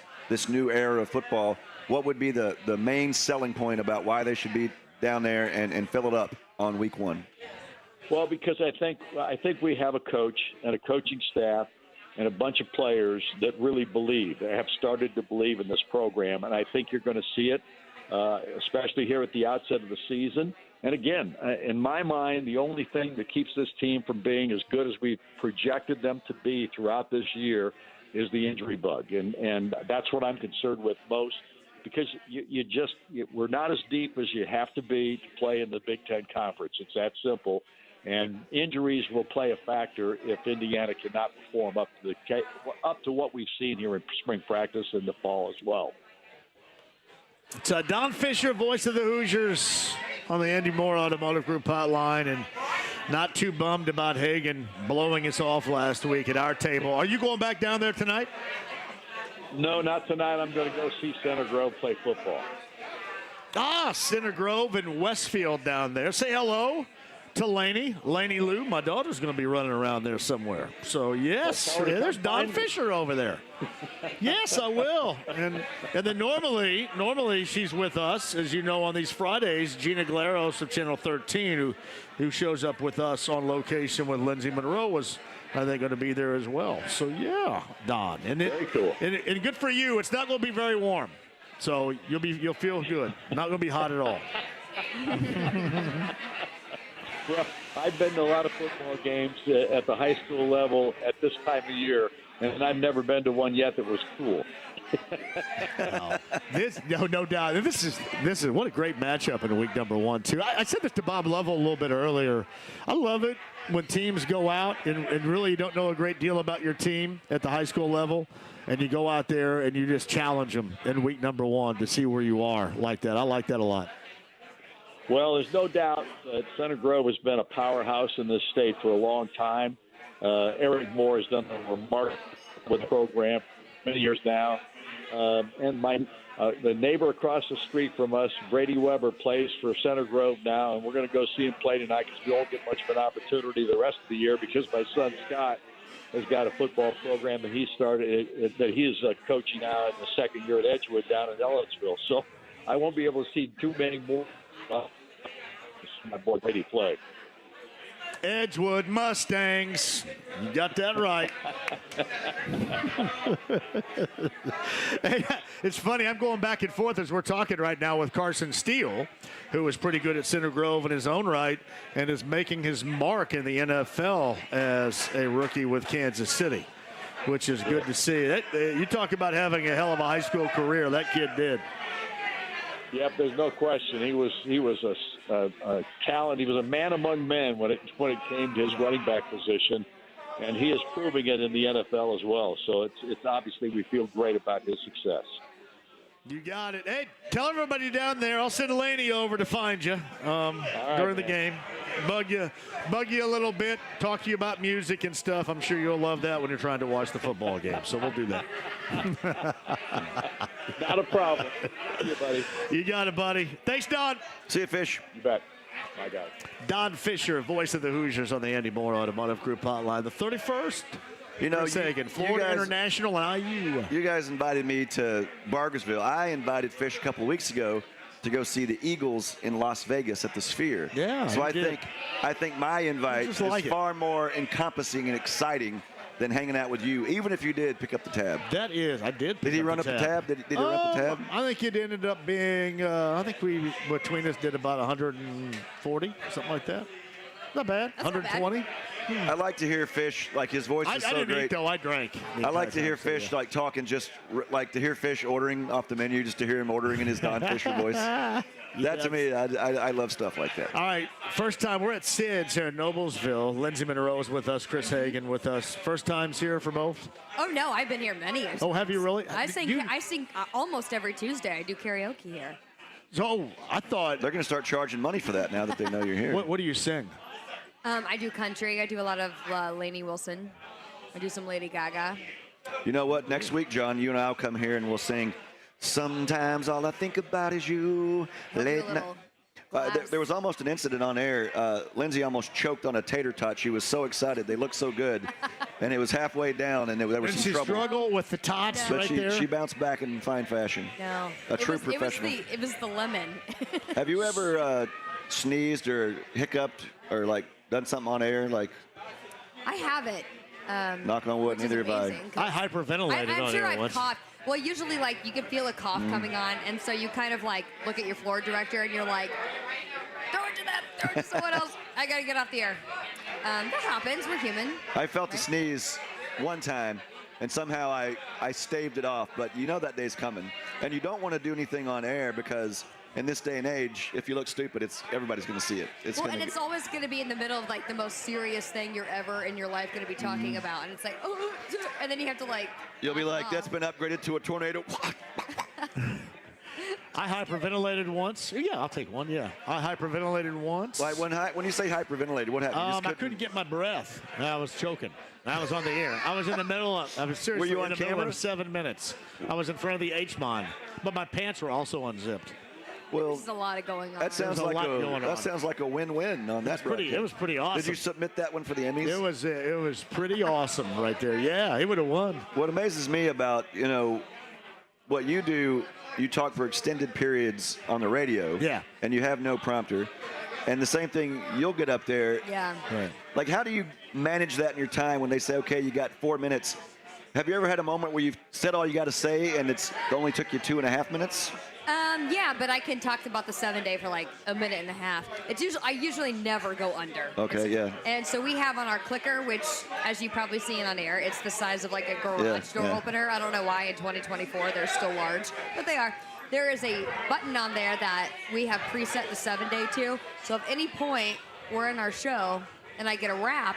new era of football, what would be the main selling point about why they should be down there and fill it up on week one? Well, because I think we have a coach and a coaching staff and a bunch of players that really believe. They have started to believe in this program, and I think you're going to see it, especially here at the outset of the season. And again, in my mind, the only thing that keeps this team from being as good as we've projected them to be throughout this year is the injury bug. And that's what I'm concerned with most, because we're not as deep as you have to be to play in the Big Ten Conference. It's that simple. And injuries will play a factor if Indiana cannot perform up to what we've seen here in spring practice and the fall as well. It's Don Fisher, voice of the Hoosiers, on the Andy Moore Automotive Group hotline, and not too bummed about Hagan blowing us off last week at our table. Are you going back down there tonight? No, not tonight. I'm going to go see Center Grove play football. Center Grove and Westfield down there. Say hello to Laney Lou. My daughter's going to be running around there somewhere. So, yes, there's Don Fisher over there. Yes, I will. And then normally she's with us, as you know, on these Fridays, Gina Glaros of Channel 13, who shows up with us on location when Lindsay Monroe was, I think, going to be there as well. So, yeah, Don. Very cool. And good for you. It's not going to be very warm. So you'll feel good. Not going to be hot at all. Well, I've been to a lot of football games at the high school level at this time of year, and I've never been to one yet that was cool. No doubt. This is what a great matchup in week number 1 too. I said this to Bob Lovell a little bit earlier. I love it when teams go out and really don't know a great deal about your team at the high school level, and you go out there and you just challenge them in week number 1 to see where you are like that. I like that a lot. Well, there's no doubt that Center Grove has been a powerhouse in this state for a long time. Eric Moore has done a remarkable with the program for many years now. And the neighbor across the street from us, Brady Weber, plays for Center Grove now, and we're going to go see him play tonight because we won't get much of an opportunity the rest of the year because my son Scott has got a football program that he started, that he is coaching now in the second year at Edgewood down in Ellettsville. So I won't be able to see too many more. My boy Brady play. Edgewood Mustangs. You got that right. Hey, it's funny. I'm going back and forth as we're talking right now with Carson Steele, who is pretty good at Center Grove in his own right and is making his mark in the NFL as a rookie with Kansas City, which is good to see. You talk about having a hell of a high school career. That kid did. Yep, there's no question. He was a talent. He was a man among men when it came to his running back position, and he is proving it in the NFL as well. So it's obviously we feel great about his success. You got it. Hey, tell everybody down there. I'll send Elaney over to find you during the game. Bug you a little bit. Talk to you about music and stuff. I'm sure you'll love that when you're trying to watch the football game. So we'll do that. Not a problem. See you, buddy. You got it, buddy. Thanks, Don. See you, Fish. You bet. Bye, guys. Don Fisher, voice of the Hoosiers on the Andy Moore Automotive Group hotline. The 31st. You know, Florida guys, International and IU. You guys invited me to Bargersville. I invited Fish a couple of weeks ago to go see the Eagles in Las Vegas at the Sphere. Yeah. So I think my invite is far more encompassing and exciting than hanging out with you, even if you did pick up the tab. That is, I did. Did he run up the tab? Did he run up the tab? I think it ended up being. I think we between us did about 140, something like that. Not bad. That's 120. Not bad. I like to hear Fish, like his voice is so I didn't great. eat, though. I drank. I like to hear Fish like talking, just like to hear Fish ordering off the menu, just to hear him ordering in his Don Fisher voice. That to me, I love stuff like that. All right, first time we're at Sid's here in Noblesville. Lindsay Monroe is with us, Chris Hagan with us. First times here for both? Oh no, I've been here many years. Oh, have you really? I sing almost every Tuesday. I do karaoke here. So I thought they're going to start charging money for that now that they know you're here. What do you sing? I do country. I do a lot of Lainey Wilson. I do some Lady Gaga. You know what? Next week, John, you and I will come here and we'll sing Sometimes All I Think About Is You. Late night. There was almost an incident on air. Lindsay almost choked on a tater tot. She was so excited. They looked so good. And it was halfway down, and there was some trouble. She struggled with the tots but right there? she bounced back in fine fashion. No. A true professional. It was the lemon. Have you ever sneezed or hiccuped or, like, done something on air? Like, I haven't. knock on wood, neither have I. I hyperventilated I'm on sure air I've once. coughed. Well, usually, like, you can feel a cough coming on, and so you kind of, like, look at your floor director, and you're like, throw it to them, throw it to someone else. I got to get off the air. That happens. We're human. I felt the sneeze one time, and somehow I staved it off. But you know that day's coming. And you don't want to do anything on air because in this day and age, if you look stupid, everybody's going to see it. It's always going to be in the middle of, like, the most serious thing you're ever in your life going to be talking about. And it's like, oh, and then you have to, like. You'll be like, that's been upgraded to a tornado. I hyperventilated once. Yeah, I'll take one. Yeah, I hyperventilated once. Like when you say hyperventilated, what happened? I couldn't get my breath. I was choking. I was on the air. I was in the middle of. I was seriously Were you in on the middle camera? of 7 minutes. I was in front of the H-Mon, but my pants were also unzipped. Well, There's a lot going on. that sounds like a win-win on that. It was pretty awesome. Did you submit that one for the Emmys? It was pretty awesome right there. Yeah, he would have won. What amazes me about what you do, you talk for extended periods on the radio. Yeah. And you have no prompter. And the same thing, you'll get up there. Yeah. Right. Like, how do you manage that in your time when they say, okay, you got 4 minutes? Have you ever had a moment where you've said all you got to say and it only took you 2.5 minutes? Yeah, but I can talk about the 7-day for like a minute and a half. I usually never go under. Okay, yeah. And so we have on our clicker, which, as you probably seen on air, it's the size of like a garage door opener. I don't know why in 2024 they're still large, but they are. There is a button on there that we have preset the 7-day to. So if any point we're in our show and I get a wrap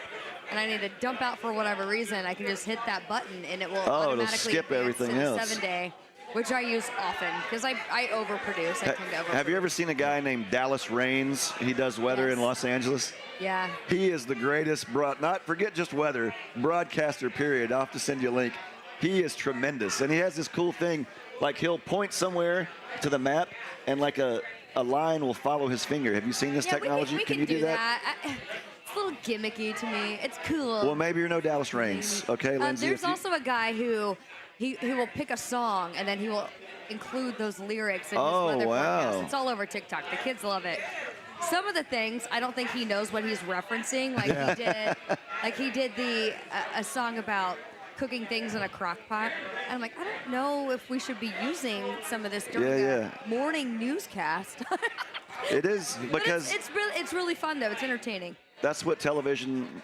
and I need to dump out for whatever reason, I can just hit that button and it will automatically skip everything to else. the 7-day. Which I use often because I overproduce. I tend to overproduce. Have you ever seen a guy named Dallas Raines? He does weather in Los Angeles. Yeah. He is the greatest forget just weather, broadcaster, period. I'll have to send you a link. He is tremendous. And he has this cool thing, like he'll point somewhere to the map and like a line will follow his finger. Have you seen this technology? We can can you do that? It's a little gimmicky to me. It's cool. Well, maybe you're no Dallas Raines. Okay, Lindsay. There's also a guy who he will pick a song and then he will include those lyrics in his weather forecast. It's all over TikTok. The kids love it. Some of the things I don't think he knows what he's referencing. Like he did a song about cooking things in a crock pot. And I'm like, I don't know if we should be using some of this during the morning newscast. It is because it's really fun though. It's entertaining. That's what television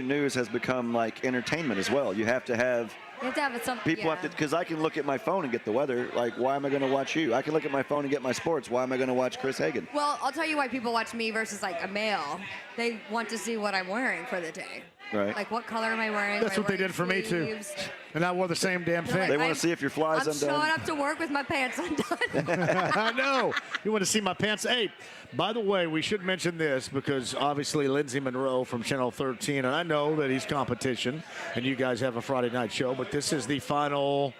news has become, like entertainment as well. You have to have You have to have some. People have to, because I can look at my phone and get the weather. Like, why am I going to watch you? I can look at my phone and get my sports. Why am I going to watch Chris Hagan? Well, I'll tell you why people watch me versus like a male. They want to see what I'm wearing for the day. Right. Like, what color am I wearing? That's Am I what they wearing did for me, too. sleeves? And I wore the same damn thing. They want to see if your fly's I'm undone. showing up to work with my pants undone. I know. You want to see my pants? Hey, by the way, we should mention this because obviously Lindsey Monroe from Channel 13, and I know that he's competition, and you guys have a Friday night show, but this is the final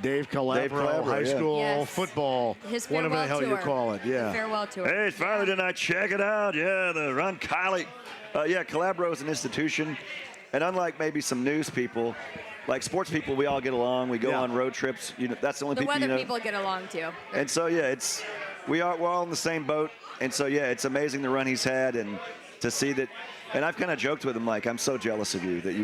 Dave Calabro High School football. His whatever the hell farewell you tour. call it. Yeah. The farewell tour. Hey, it's Friday tonight. Check it out. Yeah, the Run Kylie. Calabro is an institution. And unlike maybe some news people, like sports people, we all get along. We go on road trips. You know, that's the only The people. weather people get along too. And so we're all in the same boat. And so it's amazing the run he's had, and to see that. And I've kind of joked with him, like, I'm so jealous of you that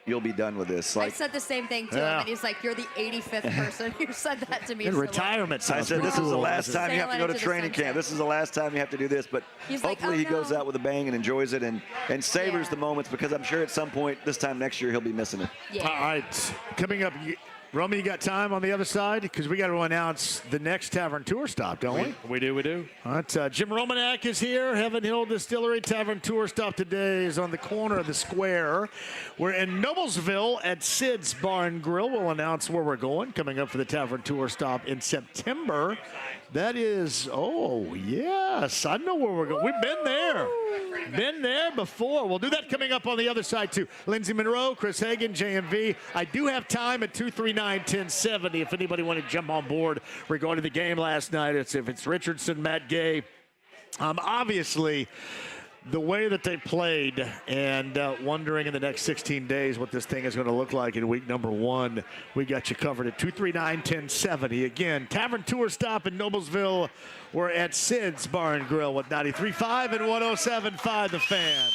you'll be done with this. I Like, said the same thing to him, and he's like, "You're the 85th person who said that to me." In So, retirement. I said, this is the last time you have to go to Sailing into the training camp. sunset. This is the last time you have to do this. But He's like, hopefully "Oh, he goes no." out with a bang and enjoys it and savors the moments, because I'm sure at some point this time next year he'll be missing it. Yeah. All right. Coming up, Romy, you got time on the other side? Because we got to announce the next Tavern Tour stop, don't we? We do. All right, Jim Romanak is here. Heaven Hill Distillery Tavern Tour stop today is on the corner of the square. We're in Noblesville at Sid's Bar and Grill. We'll announce where we're going. Coming up for the Tavern Tour stop in September. That is, yes, I know where we're going. We've been there. Been there before. We'll do that coming up on the other side, too. Lindsey Monroe, Chris Hagan, JMV. I do have time at 239-1070 if anybody want to jump on board regarding the game last night. If it's Richardson, Matt Gay. Obviously, the way that they played and wondering in the next 16 days what this thing is going to look like in week number 1, we got you covered at 239-1070. Again, Tavern Tour stop in Noblesville. We're at Sid's Bar and Grill with 93.5 and 107.5 The Fan.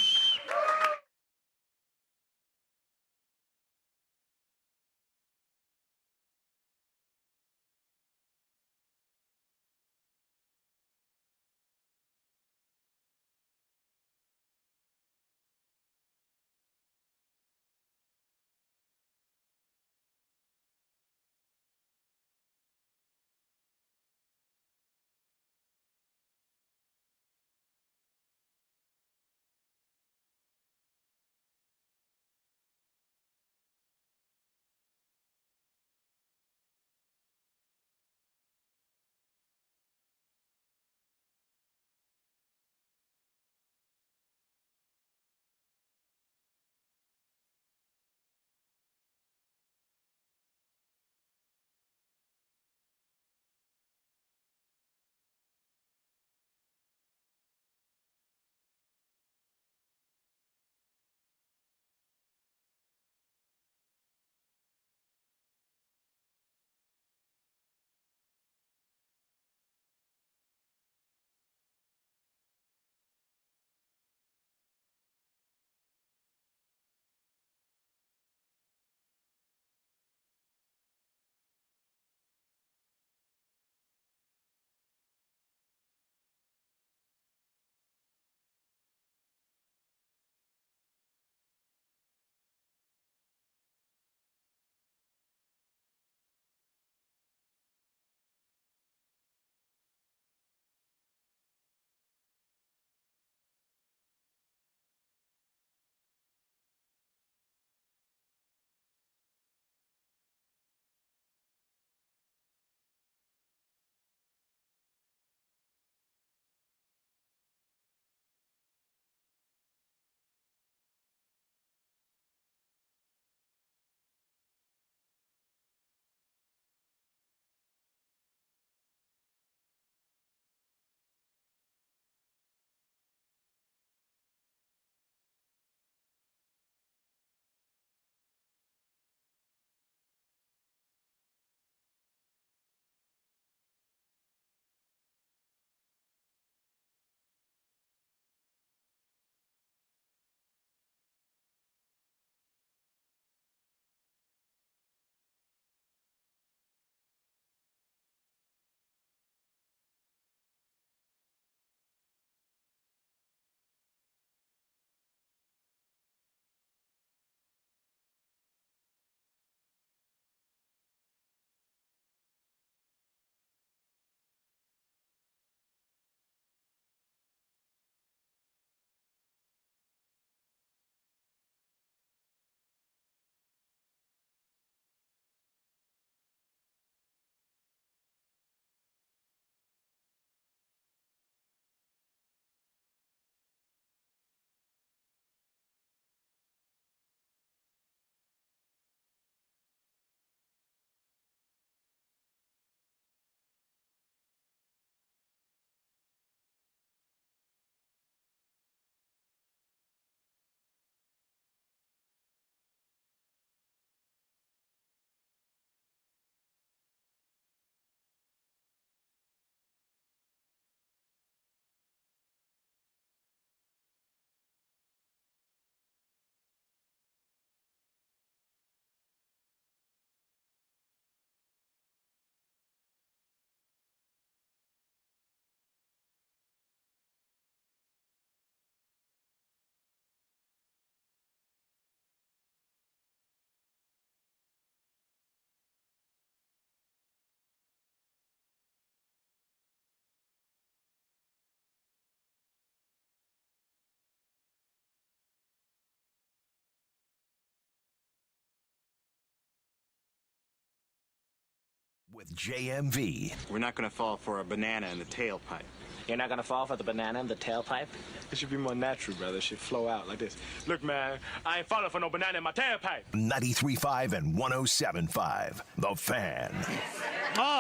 with JMV. We're not going to fall for a banana in the tailpipe. You're not going to fall for the banana in the tailpipe? It should be more natural, brother. It should flow out like this. Look, man, I ain't falling for no banana in my tailpipe. 93.5 and 107.5. The Fan.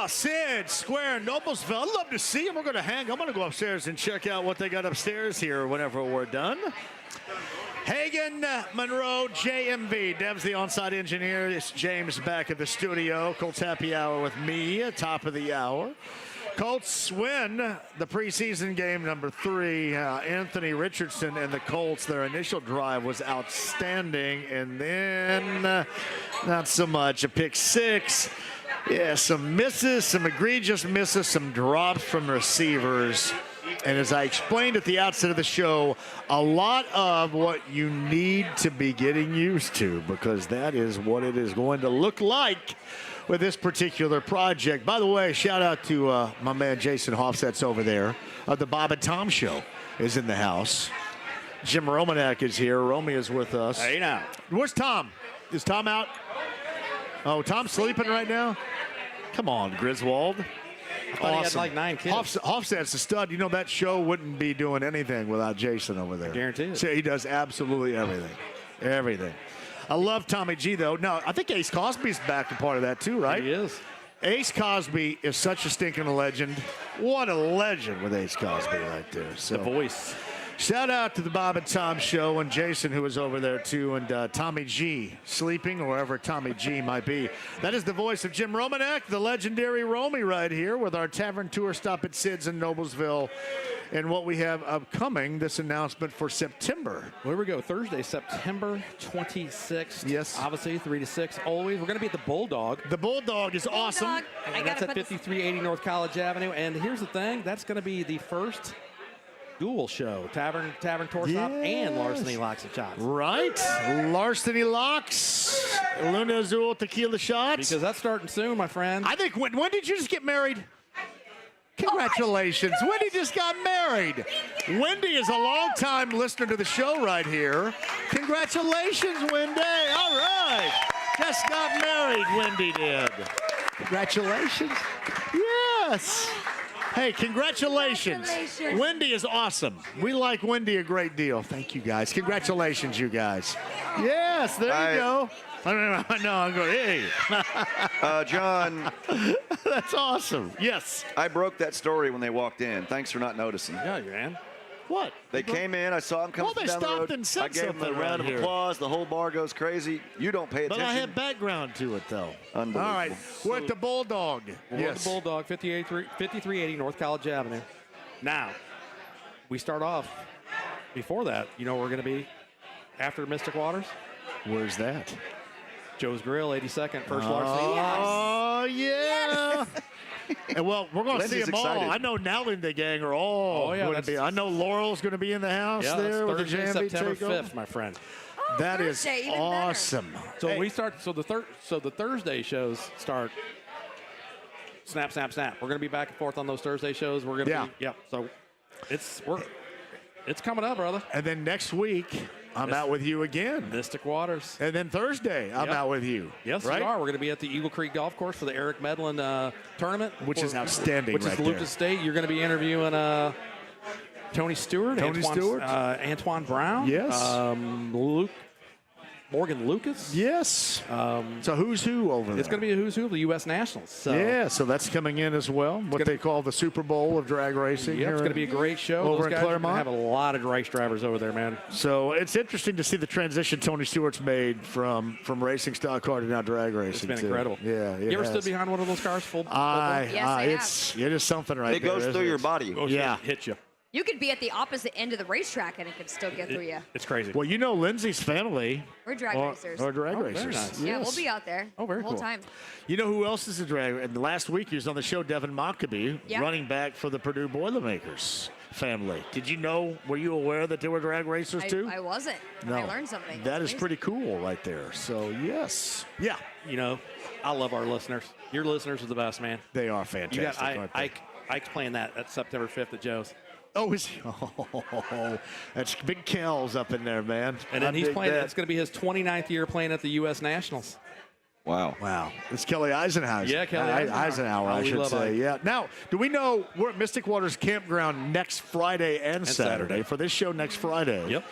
Sid, Square, Noblesville. I'd love to see him. We're going to hang. I'm going to go upstairs and check out what they got upstairs here whenever we're done. Hagen, Monroe, JMV. Dev's the on-site engineer. It's James back at the studio. Colts Happy Hour with me, top of the hour. Colts win the preseason game number 3. Anthony Richardson and the Colts, their initial drive was outstanding. And then not so much. A pick 6. Yeah, some misses, some egregious misses, some drops from receivers. And as I explained at the outset of the show, a lot of what you need to be getting used to, because that is what it is going to look like with this particular project. By the way, shout out to my man Jason Hofstad's over there. The Bob and Tom Show is in the house. Jim Romanek is here. Romy is with us. Hey now. Where's Tom? Is Tom out? Oh, Tom's sleeping right now? Come on, Griswold. I thought he had like 9 kids. Hofstad's a stud. You know that show wouldn't be doing anything without Jason over there. I guarantee it. So he does absolutely everything. Everything. I love Tommy G, though. No, I think Ace Cosby's back to part of that, too, right? He is. Ace Cosby is such a stinking legend. What a legend with Ace Cosby right there. So, the voice. Shout out to the Bob and Tom Show and Jason, who was over there, too, and Tommy G, sleeping or wherever Tommy G might be. That is the voice of Jim Romanek, the legendary Romy right here with our Tavern Tour stop at Sid's in Noblesville. And what we have upcoming, this announcement for September. Here we go. Thursday, September 26th. Yes. Obviously, 3 to 6 always. We're going to be at the Bulldog. The Bulldog is awesome. And that's at 5380 North College Avenue. And here's the thing. That's going to be the first dual show. Tavern Tour Stop and Larceny Locks and Shots. Right. Larceny Locks. Luna Azul Tequila Shots. Because that's starting soon, my friend. I think, when did you just get married? Congratulations. Wendy just got married. Wendy is a long-time listener to the show right here. Congratulations, Wendy. All right. Just got married, Wendy did. Congratulations. Yes. Hey, congratulations. Wendy is awesome. We like Wendy a great deal. Thank you, guys. Congratulations, you guys. Yes, there you go. No, I'm going, hey. John. That's awesome. Yes. I broke that story when they walked in. Thanks for not noticing. Yeah, man. What? They came in. I saw them coming down the road. Well, they stopped and said I gave them a something round of here. applause. The whole bar goes crazy. You don't pay attention. But I have background to it, though. Unbelievable. All right. We're at the Bulldog. We're at the Bulldog, 5380 North College Avenue. Now, we start off before that. You know where we're going to be after Mystic Waters? Where's that? Joe's Grill, 82nd, First Larceny. Oh, yeah. And well, we're going to see them excited. all. I know now in the gang are all going to be. I know Laurel's going to be in the house there with the Thursday, JMV September takeover. 5th, my friend. That is Thursday, even awesome. So we start. So the Thursday shows start. Snap, snap, snap. We're going to be back and forth on those Thursday shows. We're going to be. Yeah. So it's coming up, brother. And then next week, I'm out with you again. Mystic Waters. And then Thursday, I'm out with you. Yes, right? we are. We're going to be at the Eagle Creek Golf Course for the Eric Medlin tournament. Which is outstanding Which right is Lucas there. State. You're going to be interviewing Tony Stewart. Antoine Brown. Yes. Morgan Lucas. Yes. So who's who over there? It's going to be a who's who of the U.S. Nationals. So. Yeah, so that's coming in as well. What they call the Super Bowl of drag racing. Yep, it's going to be a great show. Over Those in guys Claremont. have a lot of race drivers over there, man. So it's interesting to see the transition Tony Stewart's made from racing stock car to now drag racing. It's been too. incredible. Yeah. You ever stood behind one of those cars full? Yes, it is something right It there. goes isn't through your it? body. Yeah. Hit you. You could be at the opposite end of the racetrack and it could still get through you. It's crazy. Well, you know Lindsay's family. We're drag racers. Or drag very racers. nice. Yeah, Yes. we'll be out there very the whole cool. time. You know who else is a drag? And last week he was on the show, Devin Mockabee, Yeah. running back for the Purdue Boilermakers family. Did you know, were you aware that they were drag racers too? I wasn't. No. I learned something. That is Amazing. pretty cool right there. So, yes. Yeah. You know, I love our listeners. Your listeners are the best, man. They are fantastic. You got aren't they? Ike's playing that at September 5th at Joe's. Oh, is he? Oh, that's Big Kells up in there, man. And then I he's dig playing. that. It's going to be his 29th year playing at the U.S. Nationals. Wow. It's Kelly Eisenhower. Yeah, Kelly Eisenhower. I we should love say. Ike. Yeah. Now, do we know we're at Mystic Waters Campground next Friday and Saturday for this show next Friday? Yep.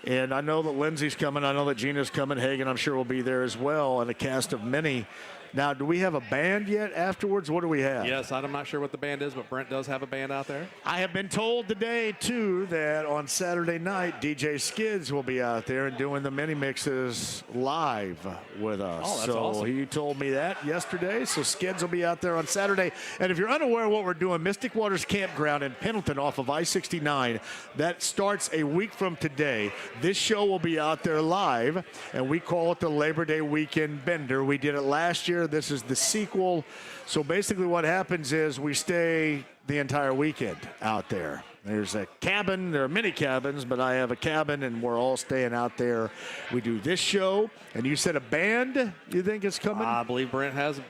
And I know that Lindsay's coming. I know that Gina's coming. Hagen, I'm sure, will be there as well, and a cast of many. Now, do we have a band yet afterwards? What do we have? Yes, I'm not sure what the band is, but Brent does have a band out there. I have been told today, too, that on Saturday night, DJ Skids will be out there and doing the mini mixes live with us. Oh, that's so awesome. he told me that yesterday. So Skids will be out there on Saturday. And if you're unaware of what we're doing, Mystic Waters Campground in Pendleton off of I-69, that starts a week from today. This show will be out there live, and we call it the Labor Day Weekend Bender. We did it last year. This is the sequel. So basically what happens is we stay the entire weekend out there. There's a cabin. There are many cabins, but I have a cabin, and we're all staying out there. We do this show, and you said a band you think is coming? I believe Brent has a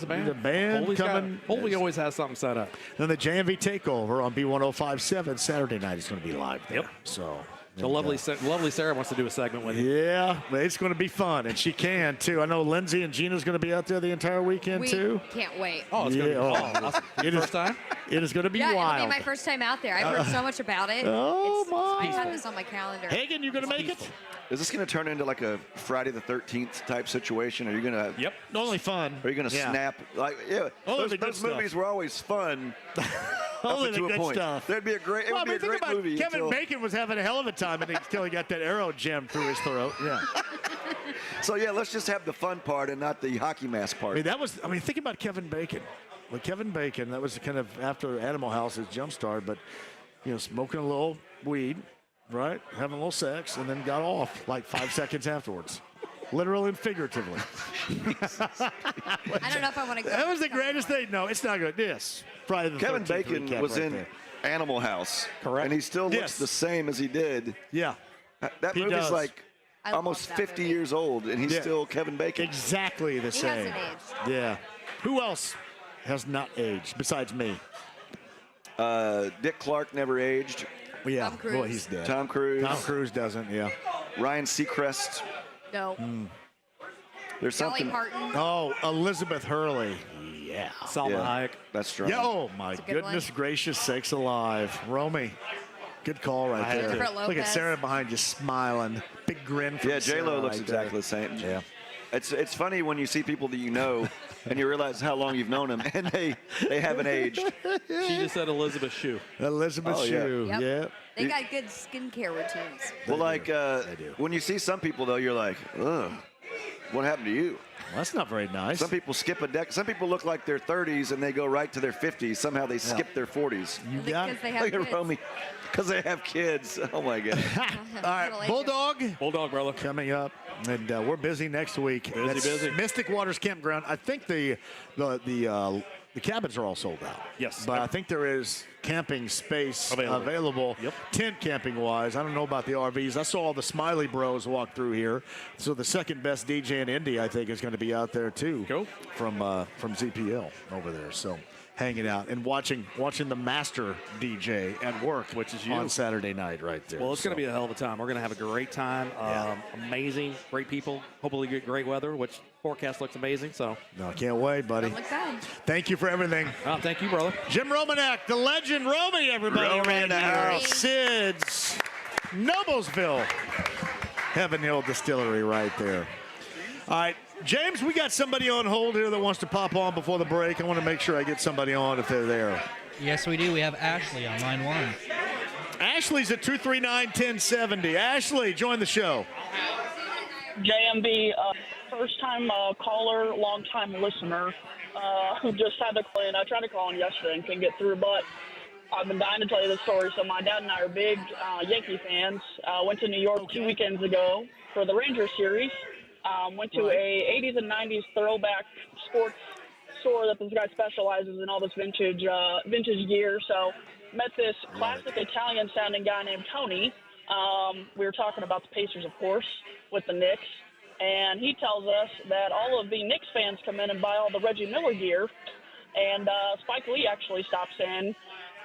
band. The band coming. Holy always has something set up. Then the JMV Takeover on B1057 Saturday night is going to be live there. Yep. So lovely Sarah wants to do a segment with you. Yeah, it's going to be fun, and she can, too. I know Lindsay and Gina's going to be out there the entire weekend, too. Can't wait. Oh, it's going to be awesome. First time? It is going to be It'll wild. be my first time out there. I've heard so much about it. Oh, I had this on my calendar. Hagen, you going to make it? Is this going to turn into like a Friday the 13th type situation? Are you going to? Yep. Only fun. Are you going to snap? Those movies were always fun. Only the to a good point. stuff. It would be a great movie. Kevin Bacon was having a hell of a time until he got that arrow jammed through his throat. Yeah. So let's just have the fun part and not the hockey mask part. Think about Kevin Bacon. Well, Kevin Bacon, that was kind of after Animal House's jump start, but smoking a little weed, right? Having a little sex, and then got off like 5 seconds afterwards. Literally and figuratively. I don't know if I want to go. That was the greatest thing. No, it's not good. Yes. Friday the Kevin 13th Bacon was right in there. Animal House. Correct. And he still looks the same as he did. Yeah. That He movie's does. like I almost love that 50 movie. years old, and he's still Kevin Bacon. Exactly the He same. hasn't aged. Yeah. Who else has not aged besides me? Dick Clark never aged. Well, yeah. Tom Cruise. Well, he's dead. Tom Cruise. Tom Cruise doesn't, yeah. Ryan Seacrest. No. There's Dolly something. Parton. Oh, Elizabeth Hurley. Yeah. Salma Hayek. That's strong. Yeah, oh, my a good goodness one. gracious sakes alive. Romy. Good call right there. Jennifer Look at Lopez. Sarah behind you smiling. Big grin from Yeah, Sarah J-Lo looks right exactly there. the same. Yeah. It's funny when you see people that you know and you realize how long you've known them, and they haven't aged. She just said Elizabeth Shue. Elizabeth Oh, yeah. Shue. Yep. Yeah. They got good skincare routines. Well, like when you see some people though, you're like, ugh, what happened to you? Well, that's not very nice. Some people skip a deck. Some people look like they're 30s and they go right to their 50s. Somehow they skip their 40s. You got Because they have Look at kids. Romy. Because they have kids. Oh my God. All right, Bulldog, brother. coming up, and we're busy next week. Busy. Mystic Waters Campground. I think the cabins are all sold out. Yes. But I think there is camping space available. Yep. Tent camping wise. I don't know about the RVs. I saw all the Smiley Bros walk through here. So the second best DJ in Indy, I think, is going to be out there too. Cool. From ZPL over there. So hanging out and watching the master DJ at work, which is you on Saturday night right there. Well, it's going to be a hell of a time. We're going to have a great time. Amazing, great people. Hopefully, get great weather, which forecast looks amazing. So, No, I can't wait, buddy. Look bad. Thank you for everything. Thank you, brother. Jim Romanek, the legend Romy, everybody. Romy right in the here. house. Sid's, Noblesville, Heaven Hill Distillery right there. All right, James, we got somebody on hold here that wants to pop on before the break. I want to make sure I get somebody on if they're there. Yes, we do. We have Ashley on line one. Ashley's at 239-1070. Ashley, join the show. JMV, first-time caller, long-time listener. Just had to call in. I tried to call in yesterday and couldn't get through, but I've been dying to tell you this story. So my dad and I are big Yankee fans. Went to New York 2 weekends ago for the Rangers series. Went to a 80s and 90s throwback sports store that this guy specializes in all this vintage gear. So met this classic Italian-sounding guy named Tony. We were talking about the Pacers, of course, with the Knicks. And he tells us that all of the Knicks fans come in and buy all the Reggie Miller gear. And Spike Lee actually stops in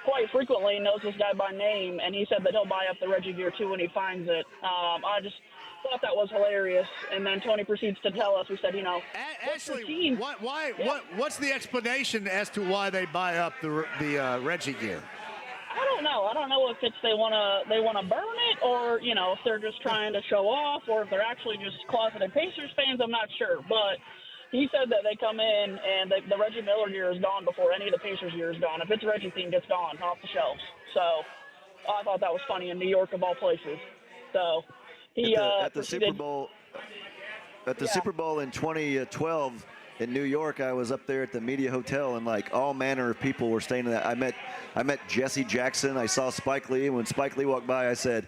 quite frequently knows this guy by name, and he said that he'll buy up the Reggie gear too when he finds it. I just thought that was hilarious. And then Tony proceeds to tell us, we said, Actually, what's the explanation as to why they buy up the Reggie gear? I don't know. I don't know if it's they wanna burn it, or if they're just trying to show off, or if they're actually just closeted Pacers fans. I'm not sure, but he said that they come in and the Reggie Miller gear is gone before any of the Pacers gear is gone. If it's Reggie themed, it's gone off the shelves. So I thought that was funny in New York of all places. So he at the Super Bowl in 2012 in New York, I was up there at the Media Hotel, and like all manner of people were staying in that. I met Jesse Jackson. I saw Spike Lee, and when Spike Lee walked by, I said,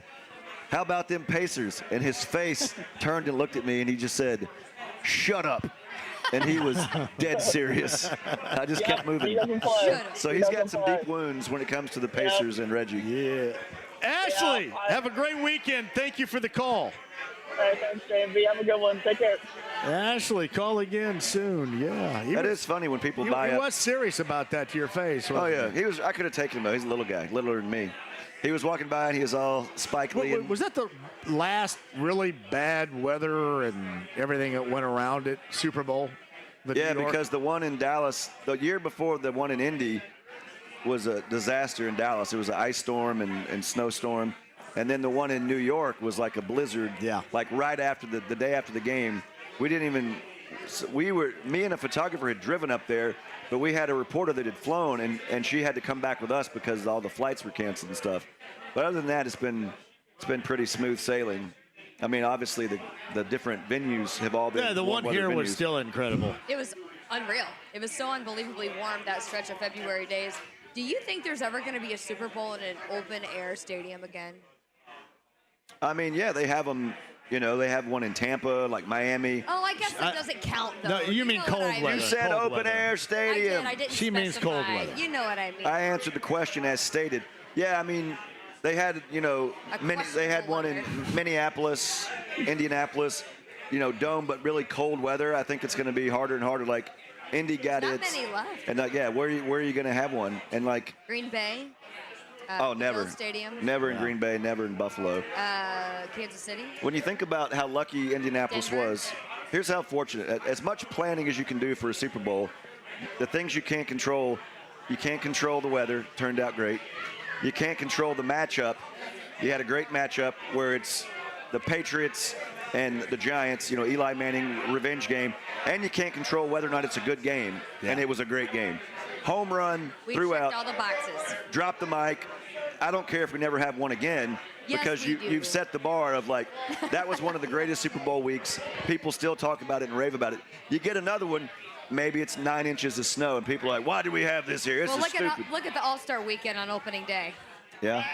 "How about them Pacers?" And his face turned and looked at me, and he just said, "Shut up." And he was dead serious. I just kept moving. So he's got some deep wounds when it comes to the Pacers and Reggie. Yeah. Ashley, have a great weekend. Thank you for the call. All right, thanks, JMV. Have a good one. Take care. Ashley, call again soon. Yeah. That is funny when people buy up. He was serious about that to your face. Oh, yeah. I could have taken him, though. He's a little guy, littler than me. He was walking by, and he was all Spike Lee. Was that the last really bad weather and everything that went around it, Super Bowl? Yeah, because the one in Dallas, the year before the one in Indy was a disaster in Dallas. It was an ice storm and snowstorm. And then the one in New York was like a blizzard. Yeah. Like right after the day after the game. Me and a photographer had driven up there, but we had a reporter that had flown, and she had to come back with us because all the flights were canceled and stuff. But other than that, it's been pretty smooth sailing. I mean, obviously the different venues have all been. Yeah, the one here was still incredible. It was unreal. It was so unbelievably warm that stretch of February days. Do you think there's ever going to be a Super Bowl in an open-air stadium again? I mean, yeah, they have them. They have one in Tampa, like Miami. Oh, I guess that doesn't count, though. No, you mean cold weather. You said open-air stadium. I didn't She means specify. cold weather. You know what I mean. I answered the question as stated. Yeah, I mean, they had, they had one in Minneapolis, Indianapolis, dome, but really cold weather. I think it's going to be harder and harder. Like, Indy got Not its. many left. And where are you going to have one? And like. Green Bay. Never. Phil Stadium. Never in Green Bay, never in Buffalo. Kansas City. When you think about how lucky Indianapolis was, here's how fortunate. As much planning as you can do for a Super Bowl, the things you can't control the weather. Turned out great. You can't control the matchup. You had a great matchup where it's the Patriots and the Giants, Eli Manning revenge game, and you can't control whether or not it's a good game, and it was a great game. Home run, throughout, all the boxes. Drop the mic. I don't care if we never have one again, because you've set the bar of like, that was one of the greatest Super Bowl weeks. People still talk about it and rave about it. You get another one, maybe it's 9 inches of snow, and people are like, why do we have this here? This is stupid. Look at the All-Star weekend on opening day. Yeah.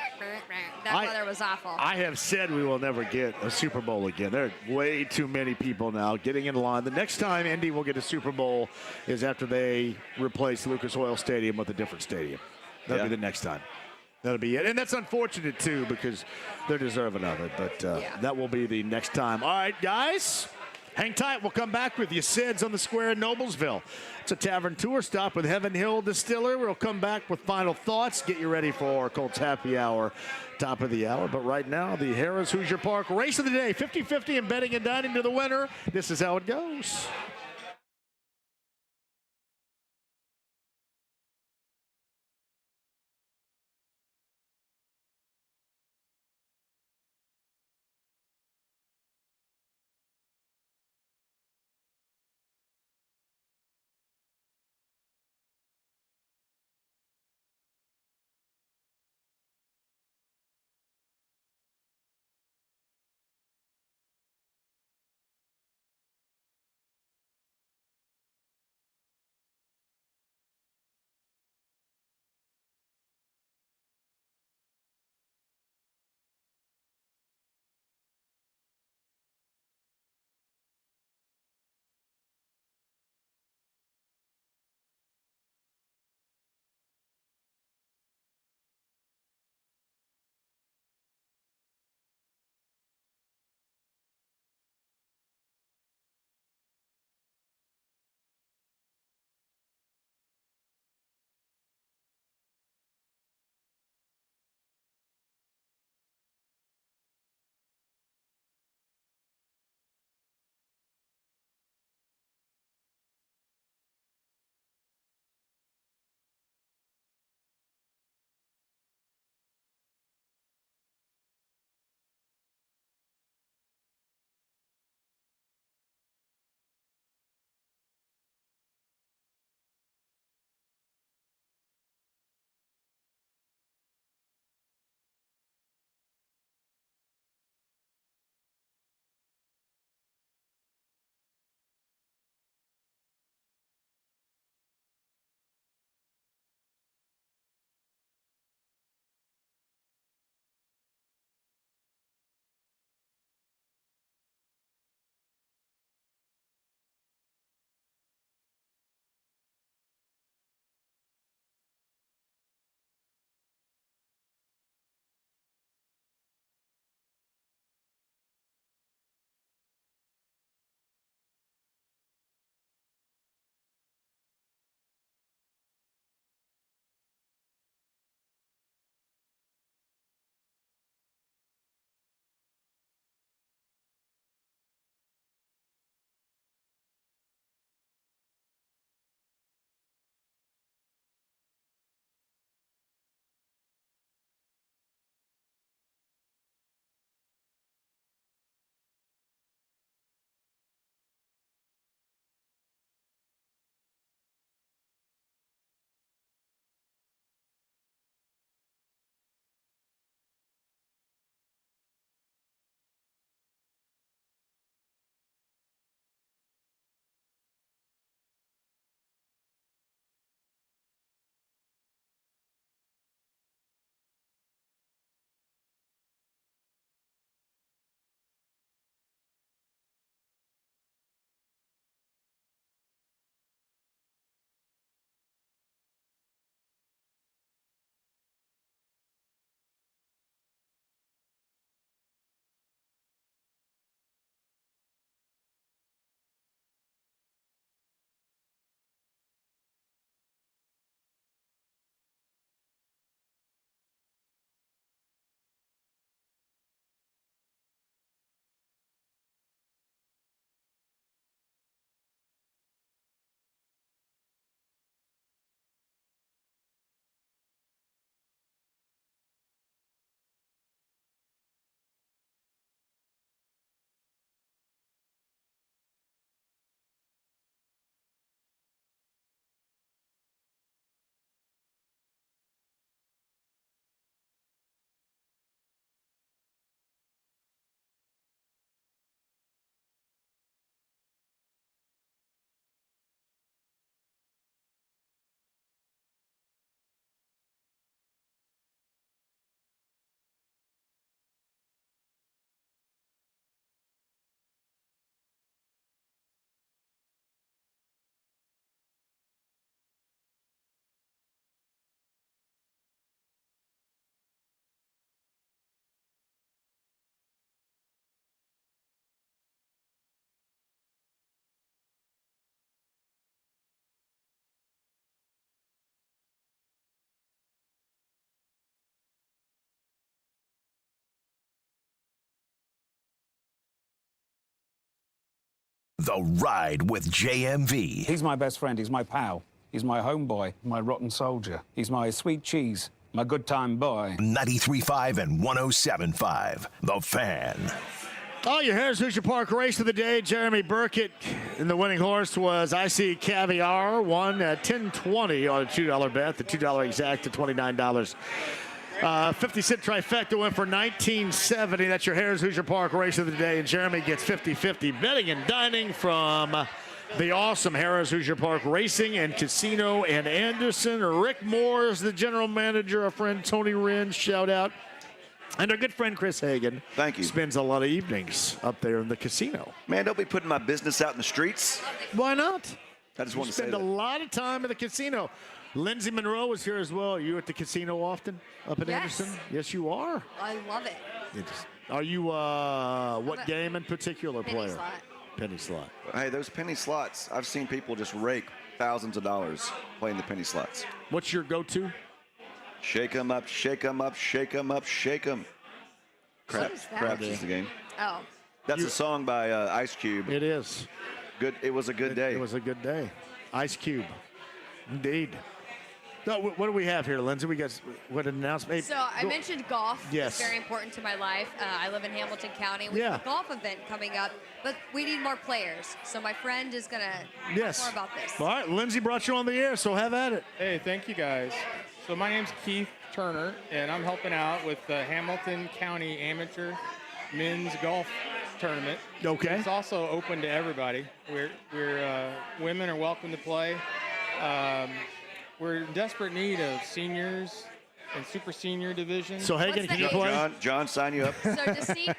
That weather was awful. I have said we will never get a Super Bowl again. There are way too many people now getting in line. The next time Indy will get a Super Bowl is after they replace Lucas Oil Stadium with a different stadium. That'll be the next time. That'll be it. And that's unfortunate, too, because they're deserving of it. But that will be the next time. All right, guys. Hang tight. We'll come back with you. Sid's on the Square in Noblesville. It's a tavern tour stop with Heaven Hill Distiller. We'll come back with final thoughts. Get you ready for Colts Happy Hour, top of the hour. But right now, the Harrah's Hoosier Park race of the day. 50-50 in betting and dining to the winner. This is how it goes. The Ride with JMV. He's my best friend. He's my pal. He's my homeboy, my rotten soldier. He's my sweet cheese, my good time boy. 93.5 and 107.5. The Fan. Oh, your Harris Hoosier Park race of the day. Jeremy Burkett and the winning horse was I See Caviar. Won at $10.20 on a $2 bet. The $2 exact to $29. 50-cent trifecta went for $19.70. That's your Harris Hoosier Park race of the day. And Jeremy gets 50-50 betting and dining from the awesome Harris Hoosier Park Racing and Casino and Anderson. Rick Moore is the general manager. Our friend Tony Wren, shout out. And our good friend Chris Hagan. Thank you. Spends a lot of evenings up there in the casino. Man, don't be putting my business out in the streets. Why not? I just want to say spend that. a lot of time at the casino. Lindsay Monroe was here as well. Are you at the casino often up in Anderson? Yes, you are. I love it. Are you what game in particular Penny player? slot. Penny slot. Hey, those penny slots, I've seen people just rake thousands of dollars playing the penny slots. What's your go-to? Shake 'em up, shake 'em up, shake 'em up, shake 'em. What is that? Craps is the game. Oh. That's a song by Ice Cube. It is. Good. It was a good day. It was a good day. Ice Cube. Indeed. No, what do we have here, Lindsay? We got what an announcement. So I mentioned golf. Yes. It's very important to my life. I live in Hamilton County. We Yeah. have a golf event coming up, but we need more players. So my friend is going to Yes. talk more about this. All right, Lindsay brought you on the air, so have at it. Hey, thank you guys. So my name's Keith Turner, and I'm helping out with the Hamilton County Amateur Men's Golf Tournament. Okay. It's also open to everybody. Women are welcome to play. We're in desperate need of seniors and super senior division. So Hagan, can you play? John, sign you up. So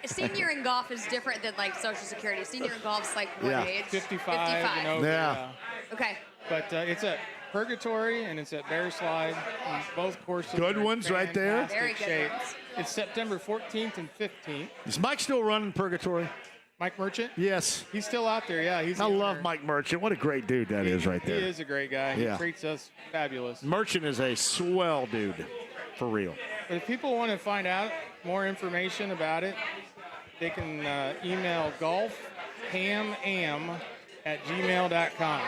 senior in golf is different than like Social Security. Senior in golf's like what Yeah. age? 55 and over. Yeah. Okay. But it's at Purgatory and it's at Bear Slide. And both courses. Good are in ones right there. fantastic Very good shape. ones. It's September 14th and 15th. Is Mike still running Purgatory? Mike Merchant? Yes. He's still out there, yeah. I love Mike Merchant. What a great dude that is right there. He is a great guy. Yeah. He treats us fabulous. Merchant is a swell dude, for real. But if people want to find out more information about it, they can email golfhamam@gmail.com.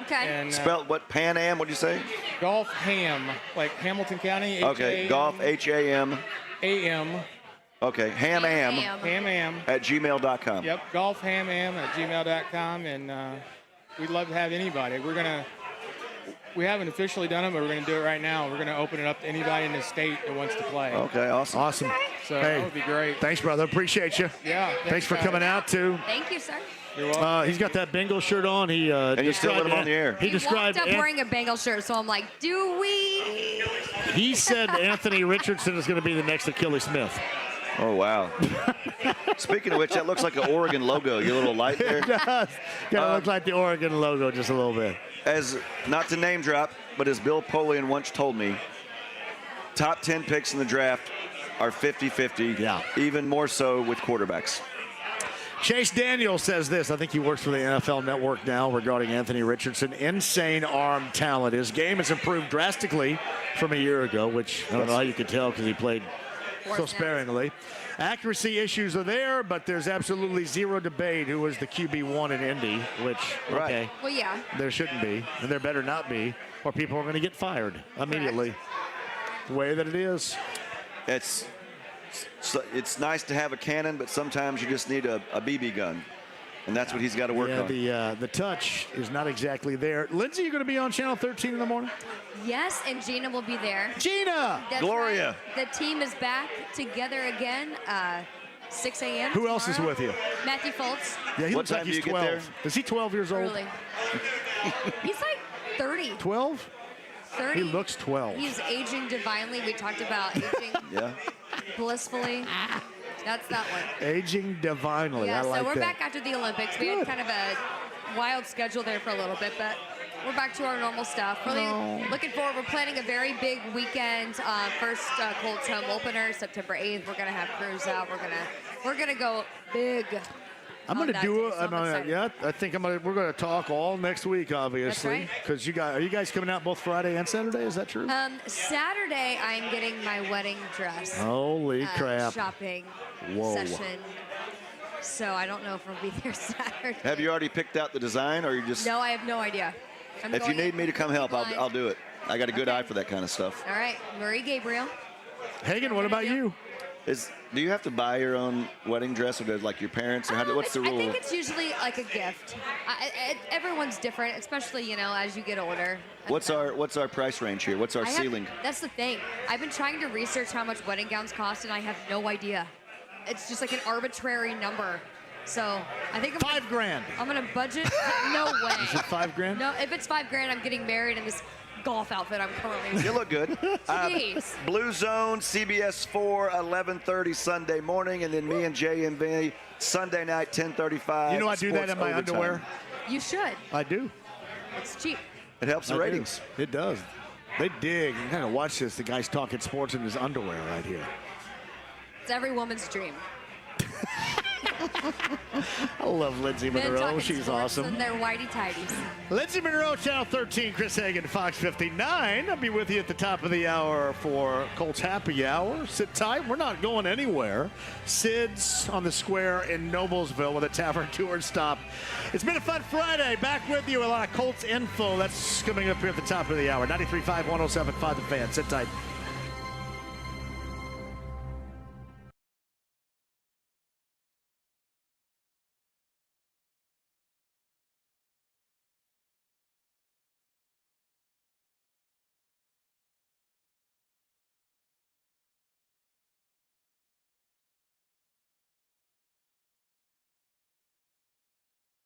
Okay. And, Spelled what? Pan Am? What'd you say? Golf Ham, like Hamilton County. Okay. Golf Ham. AM. Okay. Ham Am. Ham. At gmail.com. Yep. Golfhamam@gmail.com, and we'd love to have anybody. We haven't officially done it, but we're gonna do it right now. We're gonna open it up to anybody in the state that wants to play. Okay. Awesome. Awesome. So that would be great. Thanks, brother. Appreciate you. Yeah. Thanks for coming out, too. Thank you, sir. You're welcome. He's got that Bengal shirt on. And you still let him on the air. He He described. walked up wearing a Bengal shirt, so I'm like, do we? He said Anthony Richardson is going to be the next Achilles Smith. Oh, wow. Speaking of which, that looks like an Oregon logo. Your little light there. It does. Kind of look like the Oregon logo just a little bit. As, not to name drop, but as Bill Polian once told me, top 10 picks in the draft are 50-50. Yeah. Even more so with quarterbacks. Chase Daniel says this. I think he works for the NFL Network now regarding Anthony Richardson. Insane arm talent. His game has improved drastically from a year ago, which I don't know how you could tell because he played so sparingly. Accuracy issues are there, but there's absolutely zero debate who was the QB1 in Indy, which, okay, Well, yeah. there shouldn't be, and there better not be, or people are going to get fired immediately. The way that it is. It's nice to have a cannon, but sometimes you just need a BB gun. And that's what he's got to work on. The touch is not exactly there. Lindsay, you going to be on Channel 13 in the morning? Yes, and Gina will be there. Gina! That's Gloria. Right. The team is back together again, 6 a.m. Who else is tomorrow. with you? Matthew Foltz. Yeah, he What looks like time do he's you get there? 12. Is he 12 years old? Truly. He's like 30. 12? 30. He looks 12. He's aging divinely. We talked about aging Yeah. blissfully. That's that one. Aging divinely. Yeah, I like so we're that. back after the Olympics. We had kind of a wild schedule there for a little bit, but we're back to our normal stuff. Really looking forward. We're planning a very big weekend. First Colts home opener, September 8th. We're gonna have crews out. We're gonna go big. I'm on going to that do day, it. so I'm excited. Yeah, I think we're going to talk all next week, obviously. That's right. Because are you guys coming out both Friday and Saturday? Is that true? Saturday, I'm getting my wedding dress. Holy crap. Shopping Whoa. session So I don't know if we'll be there Saturday. Have you already picked out the design, or you just? No, I have no idea. If you need me to come help, I'll do it. I got a good eye for that kind of stuff. All right, Marie Gabriel. Hagen, what about you? Do you have to buy your own wedding dress, or does like your parents, or what's the rule? I think it's usually like a gift. Everyone's different, especially as you get older. What's our price range here? What's our ceiling? That's the thing. I've been trying to research how much wedding gowns cost, and I have no idea. It's just like an arbitrary number. So I think $5 grand. I'm gonna budget. No way. Is it $5 grand? No, if it's $5 grand, I'm getting married in this golf outfit I'm currently wearing. You look good. Jeez. Blue Zone, CBS 4, 11:30 Sunday morning, and then me and JMV Sunday night, 10:35. You know I do that in my underwear. You should. I do. It's cheap. It helps the ratings. It does. They dig. You kind of watch this. The guy's talking sports in his underwear right here. It's every woman's dream. I love Lindsay Monroe. She's awesome. And they're whitey-tighties. Lindsay Monroe, Channel 13, Chris Hagen, Fox 59. I'll be with you at the top of the hour for Colts Happy Hour. Sit tight. We're not going anywhere. Sid's on the square in Noblesville with a Tavern Tour stop. It's been a fun Friday. Back with you. A lot of Colts info. That's coming up here at the top of the hour. 93.5, 107.5 The Fan. Sit tight.